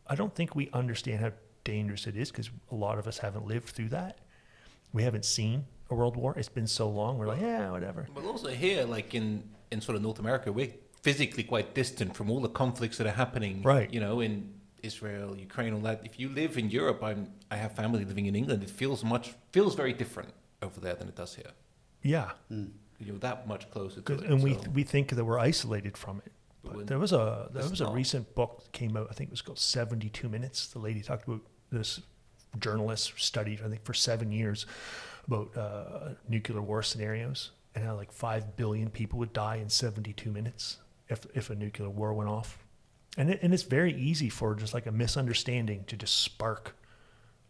I don't think we understand how dangerous it is, because a lot of us haven't lived through that. We haven't seen a world war. It's been so long. We're like, yeah, whatever. But also here, like in sort of North America, we're physically quite distant from all the conflicts that are happening, right? In Israel, Ukraine, all that. If you live in Europe, I have family living in England. It feels very different over there than it does here. Yeah. You're that much closer to it. And we think that we're isolated from it. But there was a recent book that came out, I think it was called 72 Minutes. The lady talked about, this journalist studied, I think, for 7 years about nuclear war scenarios, and how like 5 billion people would die in 72 minutes if a nuclear war went off. And it's very easy for just like a misunderstanding to just spark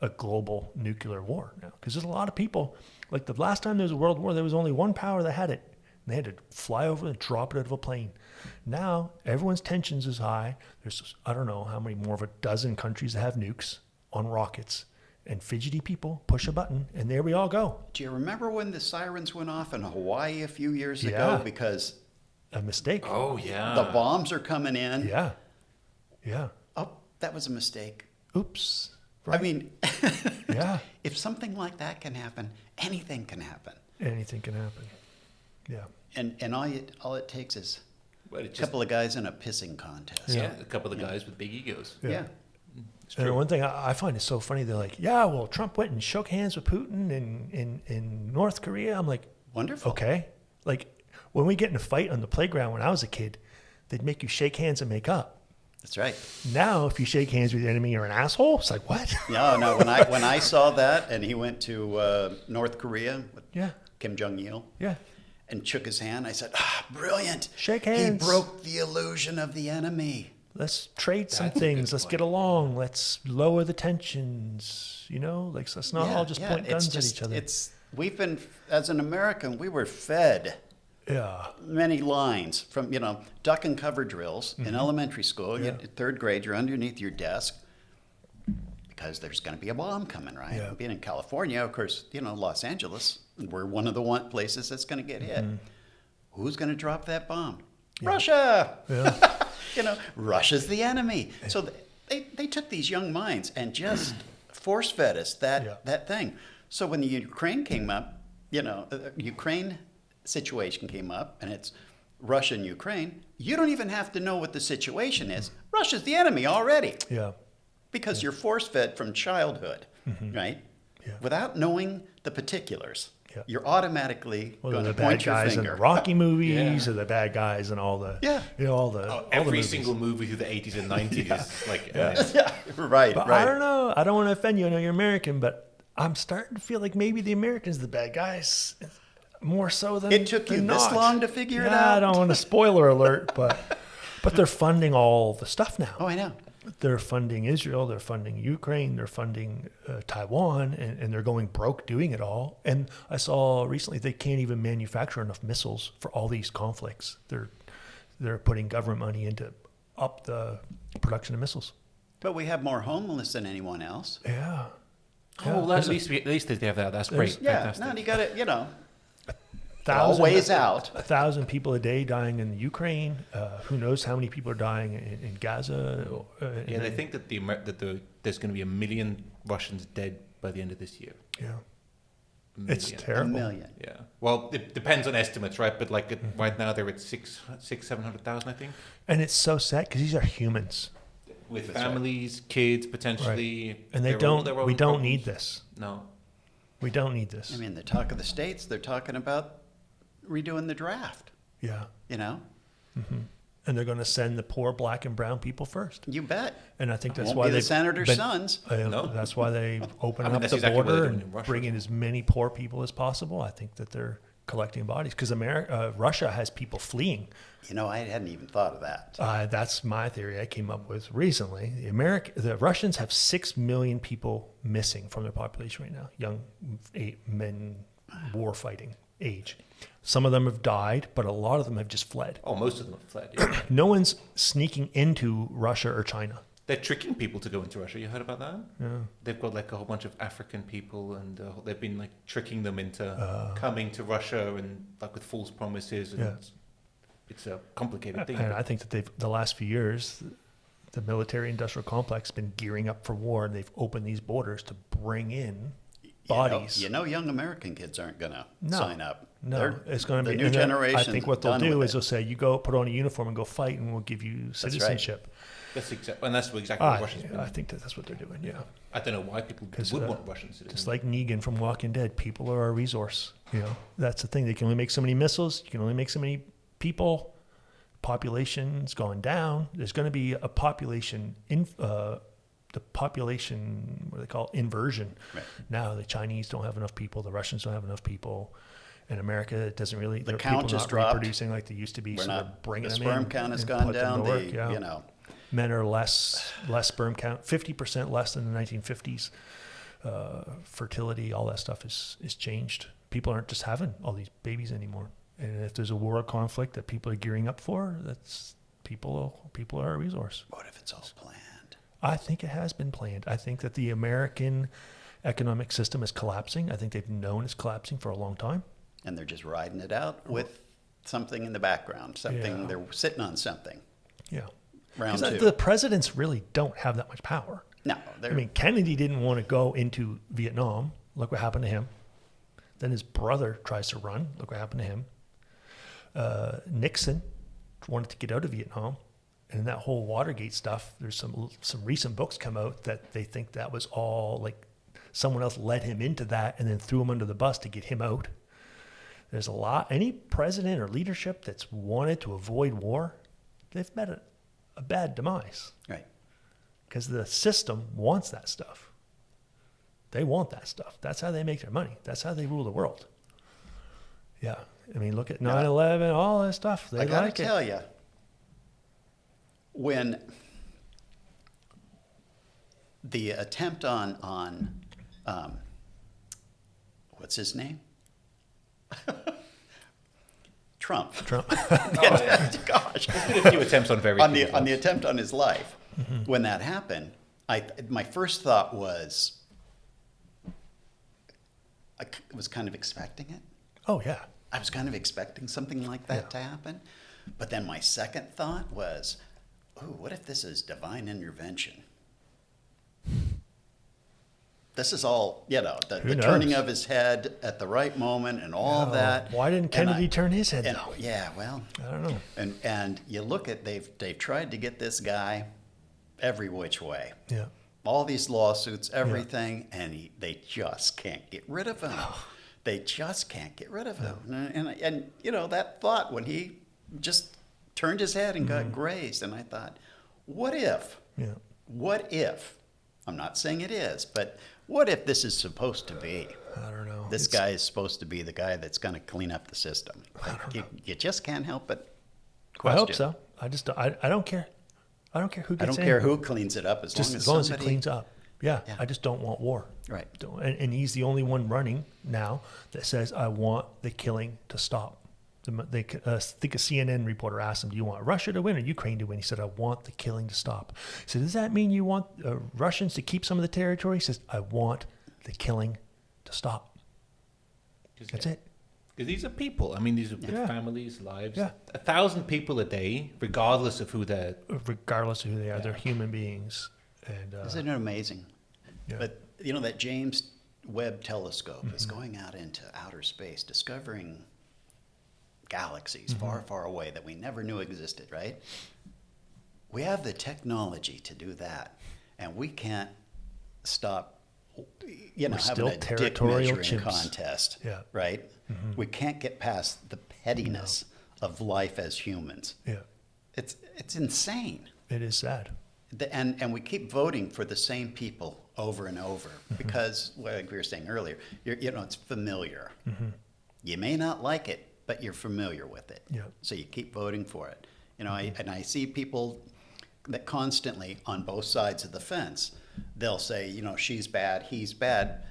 a global nuclear war now. Because there's a lot of people, like the last time there was a world war, there was only one power that had it. And they had to fly over and drop it out of a plane. Now, everyone's tensions is high. There's, I don't know how many, more of a dozen countries that have nukes on rockets. And fidgety people push a button, and there we all go. Do you remember when the sirens went off in Hawaii a few years ago? Because a mistake. Oh, yeah. The bombs are coming in. Yeah. Yeah. Oh, that was a mistake. Oops. Right. I mean, yeah. If something like that can happen, anything can happen. Anything can happen. Yeah. And all it takes is a couple of guys in a pissing contest. Yeah, a couple of guys with big egos. Yeah. And one thing I find is so funny, they're like, yeah, well, Trump went and shook hands with Putin in North Korea. I'm like, wonderful. Okay. Like, when we get in a fight on the playground when I was a kid, they'd make you shake hands and make up. That's right. Now, if you shake hands with your enemy, you're an asshole. It's like, what? No. When I saw that, and he went to North Korea with Kim Jong-il. Yeah. And shook his hand, I said, brilliant. Shake hands. He broke the illusion of the enemy. Let's trade some things. Let's get along. Let's lower the tensions. Like, let's not all just point guns at each other. We've been, as an American, we were fed many lines from, duck and cover drills in elementary school. Yeah. Third grade, you're underneath your desk because there's going to be a bomb coming, right? Yeah. Being in California, of course, Los Angeles, we're one of the places that's going to get hit. Who's going to drop that bomb? Yeah. Russia! Yeah. Russia's the enemy. So they took these young minds and just force-fed us that thing. So when the Ukraine came up, the Ukraine situation came up, and it's Russia and Ukraine, you don't even have to know what the situation is. Russia's the enemy already. Yeah. because you're force-fed from childhood, right? Yeah. Without knowing the particulars. Yeah. You're automatically going to point your finger. The bad guys in the Rocky movies, or the bad guys in all the, all the every single movie through the 80s and 90s is like, right. But I don't know. I don't want to offend you. I know you're American, but I'm starting to feel like maybe the Americans are the bad guys more so than it took you this long to figure it out. I don't want a spoiler alert, but they're funding all the stuff now. Oh, I know. They're funding Israel, they're funding Ukraine, they're funding Taiwan, and they're going broke doing it all. And I saw recently they can't even manufacture enough missiles for all these conflicts. They're putting government money into up the production of missiles. But we have more homeless than anyone else. Yeah. Oh, well, at least they have that. That's great. Yeah, no, you got it, all ways out. 1,000 people a day dying in Ukraine. Who knows how many people are dying in Gaza? They think that there's going to be 1 million Russians dead by the end of this year. Yeah, it's terrible. 1 million. Yeah. Well, it depends on estimates, right? But right now they're at 700,000, I think. And it's so sad because these are humans with families, kids, potentially. Right. And we don't need this. No. We don't need this. I mean, the talk of the states, they're talking about redoing the draft. Yeah. Mm-hmm. And they're going to send the poor black and brown people first. You bet. And I think that's why why the senator's sons. No. That's why they open up the border and bring in as many poor people as possible. I think that they're collecting bodies because Russia has people fleeing. I hadn't even thought of that. That's my theory I came up with recently. The Russians have 6 million people missing from their population right now, young men, war fighting age. Some of them have died, but a lot of them have just fled. Oh, most of them have fled. Yeah. No one's sneaking into Russia or China. They're tricking people to go into Russia. You heard about that? Yeah. They've got a whole bunch of African people, and they've been tricking them into coming to Russia and with false promises. And it's a complicated thing. And I think that the last few years, the military-industrial complex has been gearing up for war, and they've opened these borders to bring in bodies. Young American kids aren't going to sign up. No, it's going to be the new generation. I think what they'll do is they'll say, "You go put on a uniform and go fight, and we'll give you citizenship." That's exactly what Russians do. I think that's what they're doing. Yeah. I don't know why people would want Russian citizens. Just like Negan from Walking Dead, people are a resource. That's the thing. They can only make so many missiles. You can only make so many people. Population's going down. There's going to be a population the population, what they call inversion. Right. Now the Chinese don't have enough people, the Russians don't have enough people. In America, it doesn't really. The count just dropped. Reproducing like they used to be. They're bringing them in. The sperm count has gone down. Men are less sperm count, 50% less than the 1950s. Fertility, all that stuff is changed. People aren't just having all these babies anymore. And if there's a war or conflict that people are gearing up for, that's people are a resource. What if it's all planned? I think it has been planned. I think that the American economic system is collapsing. I think they've known it's collapsing for a long time. And they're just riding it out with something in the background. They're sitting on something. Yeah. Round two. The presidents really don't have that much power. No. Kennedy didn't want to go into Vietnam. Look what happened to him. Then his brother tries to run. Look what happened to him. Nixon wanted to get out of Vietnam. And that whole Watergate stuff, there's some recent books come out that they think that was all someone else led him into that and then threw him under the bus to get him out. There's any president or leadership that's wanted to avoid war, they've met a bad demise. Right. Because the system wants that stuff. They want that stuff. That's how they make their money. That's how they rule the world. Yeah. Look at 9/11, all that stuff. I got to tell you, when the attempt on what's his name? Trump. Gosh. There's been a few attempts on on the attempt on his life. Mm-hmm. When that happened, my first thought was I was kind of expecting it. Oh, yeah. I was kind of expecting something like that to happen. But then my second thought was, what if this is divine intervention? This is all, the turning of his head at the right moment and all that. Why didn't Kennedy turn his head though? Yeah, well, I don't know. And you look at they've tried to get this guy every which way. Yeah. all these lawsuits, everything, and they just can't get rid of him. They just can't get rid of him. And you know, that thought when he just turned his head and got grazed, and I thought, what if? Yeah. What if? I'm not saying it is, but what if this is supposed to be? I don't know. This guy is supposed to be the guy that's going to clean up the system. You just can't help but question. I hope so. I don't care. I don't care who gets in. I don't care who cleans it up as long as it cleans up. Yeah, I just don't want war. Right. And he's the only one running now that says, I want the killing to stop. I think a CNN reporter asked him, do you want Russia to win or Ukraine to win? He said, I want the killing to stop. He said, does that mean you want Russians to keep some of the territory? He says, I want the killing to stop. That's it. Because these are people. I mean, these are families, lives. Yeah. 1,000 people a day, regardless of who they're... Regardless of who they are. They're human beings. And isn't it amazing? Yeah. But, you know, that James Webb telescope is going out into outer space, discovering galaxies far, far away that we never knew existed, right? We have the technology to do that, and we can't stop, you know, having a dick measuring contest, right? We can't get past the pettiness of life as humans. Yeah, it's insane. It is sad. And we keep voting for the same people over and over because, like we were saying earlier, you know, it's familiar. You may not like it, but you're familiar with it. Yeah. So you keep voting for it. You know, I see people that constantly on both sides of the fence, they'll say, you know, she's bad, he's bad,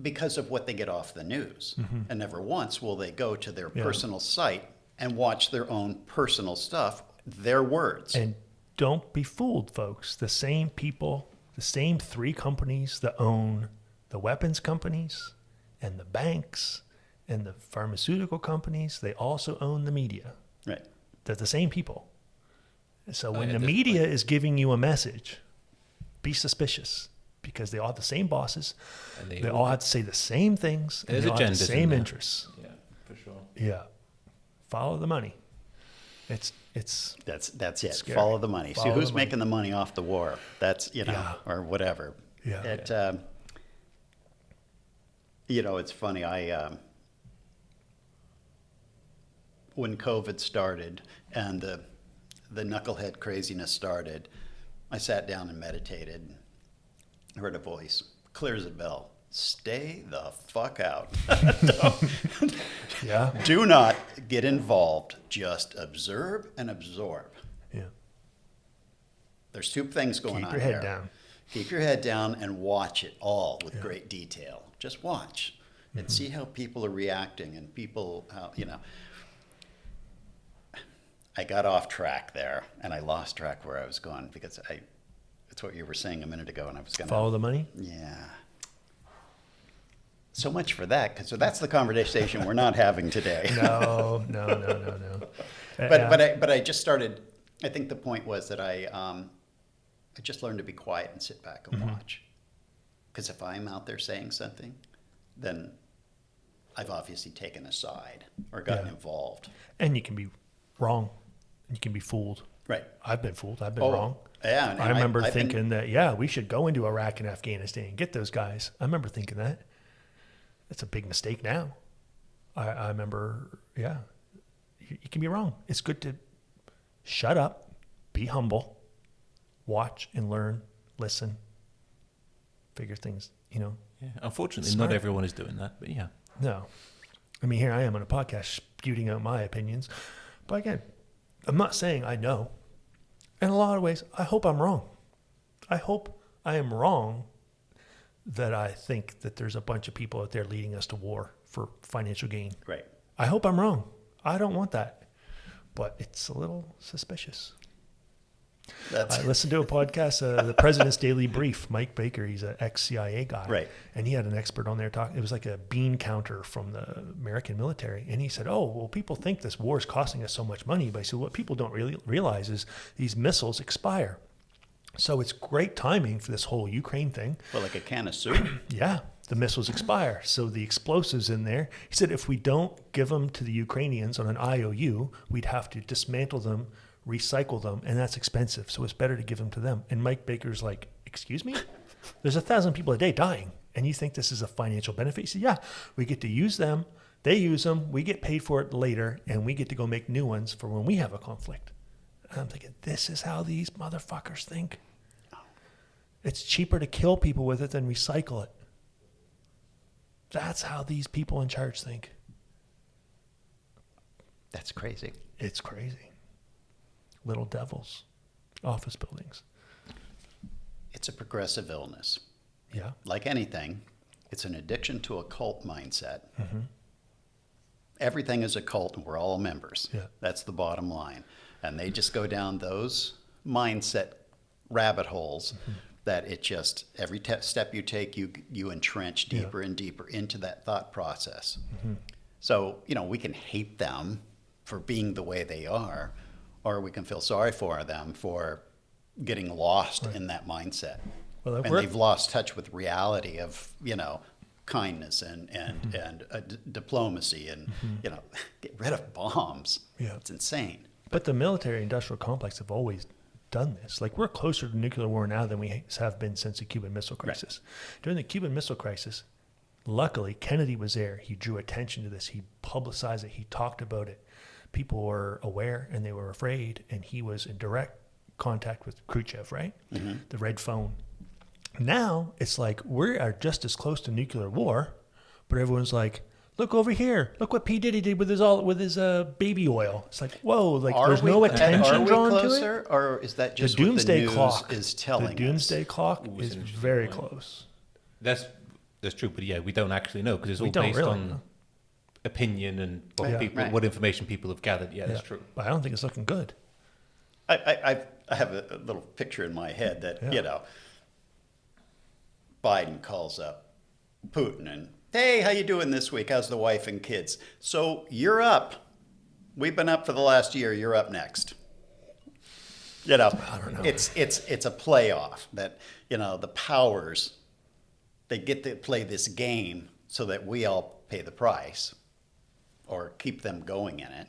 because of what they get off the news. And never once will they go to their personal site and watch their own personal stuff, their words. And don't be fooled, folks. The same people, the same three companies that own the weapons companies and the banks and the pharmaceutical companies, they also own the media. Right. They're the same people. So when the media is giving you a message, be suspicious because they all have the same bosses. And they all have to say the same things. There's and they all have agendas the same interests. Yeah, for sure. Yeah. Follow the money. That's it. Scary. Follow the money. See who's making the money off the war. That's, you know, or whatever. Yeah. You know, it's funny. When COVID started and the knucklehead craziness started, I sat down and meditated. I heard a voice, clear as a bell. Stay the fuck out. Do not get involved. Just observe and absorb. Yeah. There's two things going on here. Keep your head down. Keep your head down and watch it all with great detail. Just watch and see how people are reacting and how, you know. I got off track there and I lost track where I was going because that's what you were saying a minute ago and I was going to... Follow the money? Yeah. So much for that, so that's the conversation we're not having today. No. But I just started. I think the point was that I just learned to be quiet and sit back and watch. Because if I'm out there saying something, then I've obviously taken a side or gotten involved. And you can be wrong. You can be fooled. Right. I've been fooled. I've been wrong. Yeah. I remember thinking that we should go into Iraq and Afghanistan and get those guys. I remember thinking that. That's a big mistake now. I remember, you can be wrong. It's good to shut up, be humble, watch and learn, listen, figure things, you know. Yeah, unfortunately, not everyone is doing that, but yeah. No. I mean, here I am on a podcast spewing out my opinions. But again, I'm not saying I know. In a lot of ways, I hope I'm wrong. I hope I am wrong that I think that there's a bunch of people out there leading us to war for financial gain. Right. I hope I'm wrong. I don't want that. But it's a little suspicious. I listened to a podcast, the President's Daily Brief. Mike Baker, he's an ex-CIA guy. Right. And he had an expert on there talking. It was like a bean counter from the American military. And he said, people think this war is costing us so much money. But he said, what people don't really realize is these missiles expire. So it's great timing for this whole Ukraine thing. Well, like a can of soup. Yeah, the missiles expire. So the explosives in there, he said, if we don't give them to the Ukrainians on an IOU, we'd have to dismantle them, recycle them, and that's expensive. So it's better to give them to them. And Mike Baker's like, excuse me? There's 1,000 people a day dying, and you think this is a financial benefit? You say, yeah, we get to use them. They use them. We get paid for it later, and we get to go make new ones for when we have a conflict. And I'm thinking, this is how these motherfuckers think. It's cheaper to kill people with it than recycle it. That's how these people in charge think. That's crazy. It's crazy. Little devils. Office buildings. It's a progressive illness. Yeah. Like anything, it's an addiction to a cult mindset. Mm-hmm. Everything is a cult, and we're all members. Yeah. That's the bottom line. And they just go down those mindset rabbit holes that it just, every step you take, you entrench deeper and deeper into that thought process. Mm-hmm. So, we can hate them for being the way they are, or we can feel sorry for them for getting lost in that mindset. Well, and they've lost touch with reality of, kindness and diplomacy and, get rid of bombs. Yeah. It's insane. But the military industrial complex have always done this. Like, we're closer to nuclear war now than we have been since the Cuban Missile Crisis. Right. During the Cuban Missile Crisis, luckily, Kennedy was there. He drew attention to this. He publicized it. He talked about it. People were aware and they were afraid, and he was in direct contact with Khrushchev, right? Mm-hmm. The red phone. Now it's like we are just as close to nuclear war, but everyone's like, look over here. Look what P. Diddy did with his baby oil. It's like, whoa, like there's no attention drawn to it. Or is that just the doomsday what the clock news is telling us? The doomsday clock is very close. That's true, but we don't actually know because it's all based on opinion and what information people have gathered. Yeah, that's true. But I don't think it's looking good. I have a little picture in my head that, Biden calls up Putin and, hey, how you doing this week? How's the wife and kids? So you're up. We've been up for the last year. You're up next. I don't know. It's a playoff that, the powers, they get to play this game so that we all pay the price or keep them going in it.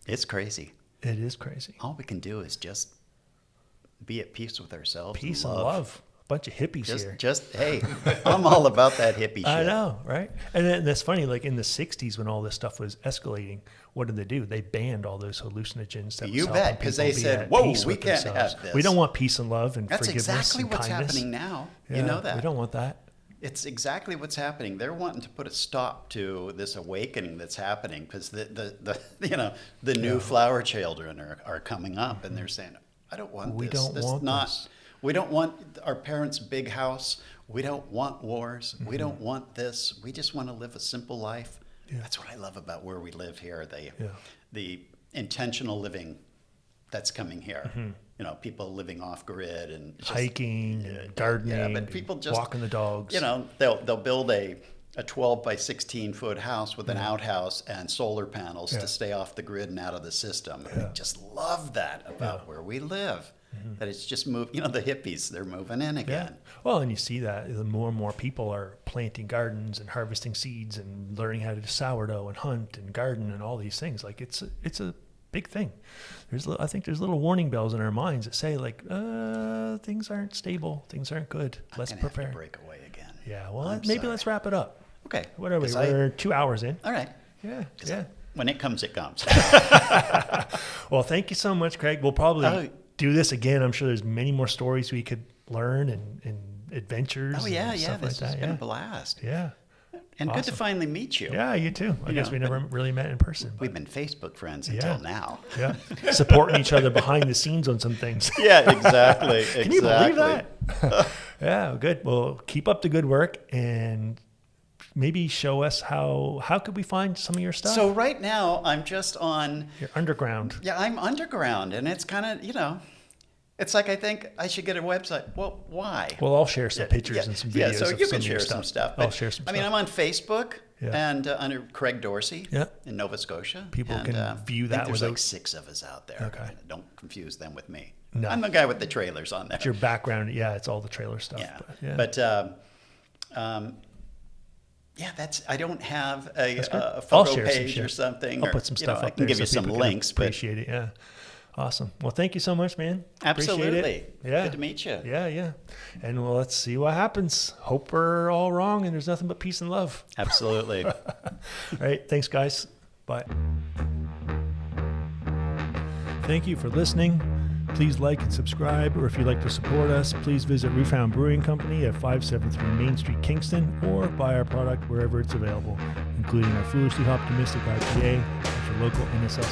It's crazy. It is crazy. All we can do is just be at peace with ourselves. Peace and love. A bunch of hippies here. Hey, I'm all about that hippie shit. I know, right? And then that's funny, like in the 60s when all this stuff was escalating, what did they do? They banned all those hallucinogens. That you bet, because they said, whoa, we can't have this. We don't want peace and love and that's forgiveness exactly and what's kindness. Happening now. Yeah, you know that. We don't want that. It's exactly what's happening. They're wanting to put a stop to this awakening that's happening because the new flower children are coming up and they're saying, I don't want this. We don't want our parents' big house. We don't want wars. Mm-hmm. We don't want this. We just want to live a simple life. Yeah. That's what I love about where we live here. The intentional living that's coming here. Mm-hmm. People living off grid and just, hiking, gardening, but people just walking the dogs. They'll build a 12 by 16 foot house with an outhouse and solar panels to stay off the grid and out of the system. Yeah. I just love that about where we live. Mm-hmm. That it's just moved. The hippies, they're moving in again. Yeah. Well, and you see that the more and more people are planting gardens and harvesting seeds and learning how to do sourdough and hunt and garden and all these things. Like it's a big thing. I think there's little warning bells in our minds that say like, things aren't stable, things aren't good. Let's prepare. Have to break away again. Yeah. Well, maybe let's wrap it up. Okay. What are we? We're 2 hours in. All right. Yeah. When it comes, it comes. Well, thank you so much, Craig. We'll probably do this again. I'm sure there's many more stories we could learn and adventures. Oh yeah, and stuff this like has that. been a blast. Yeah. And awesome. Good to finally meet you. Yeah, you too. I guess we never really met in person. We've been Facebook friends until now. Yeah. Supporting each other behind the scenes on some things. Yeah, exactly. Can you believe that? Yeah, good. Well, keep up the good work and maybe show us how could we find some of your stuff? So right now I'm just on... You're underground. Yeah, I'm underground and it's kind of, it's like I think I should get a website. Well, why? Well, I'll share some pictures and some videos. Yeah, so you can share some stuff. I'll share some stuff. I mean, I'm on Facebook and under Craig Dorsey in Nova Scotia. People can view that. There's like 6 of us out there. Okay. Don't confuse them with me. No. I'm the guy with the trailers on there. It's your background. Yeah, it's all the trailer stuff. Yeah. But that's. I don't have a photo page or something. I'll put some stuff up there. I can give you some links. Appreciate it. Yeah. Awesome. Well, thank you so much, man. Absolutely. Appreciate it. Yeah. Good to meet you. Yeah. And well, let's see what happens. Hope we're all wrong and there's nothing but peace and love. Absolutely. All right. Thanks, guys. Bye. Thank you for listening. Please like and subscribe, or if you'd like to support us, please visit Refound Brewing Company at 573 Main Street, Kingston, or buy our product wherever it's available, including our Foolishly Optimistic IPA at your local NSL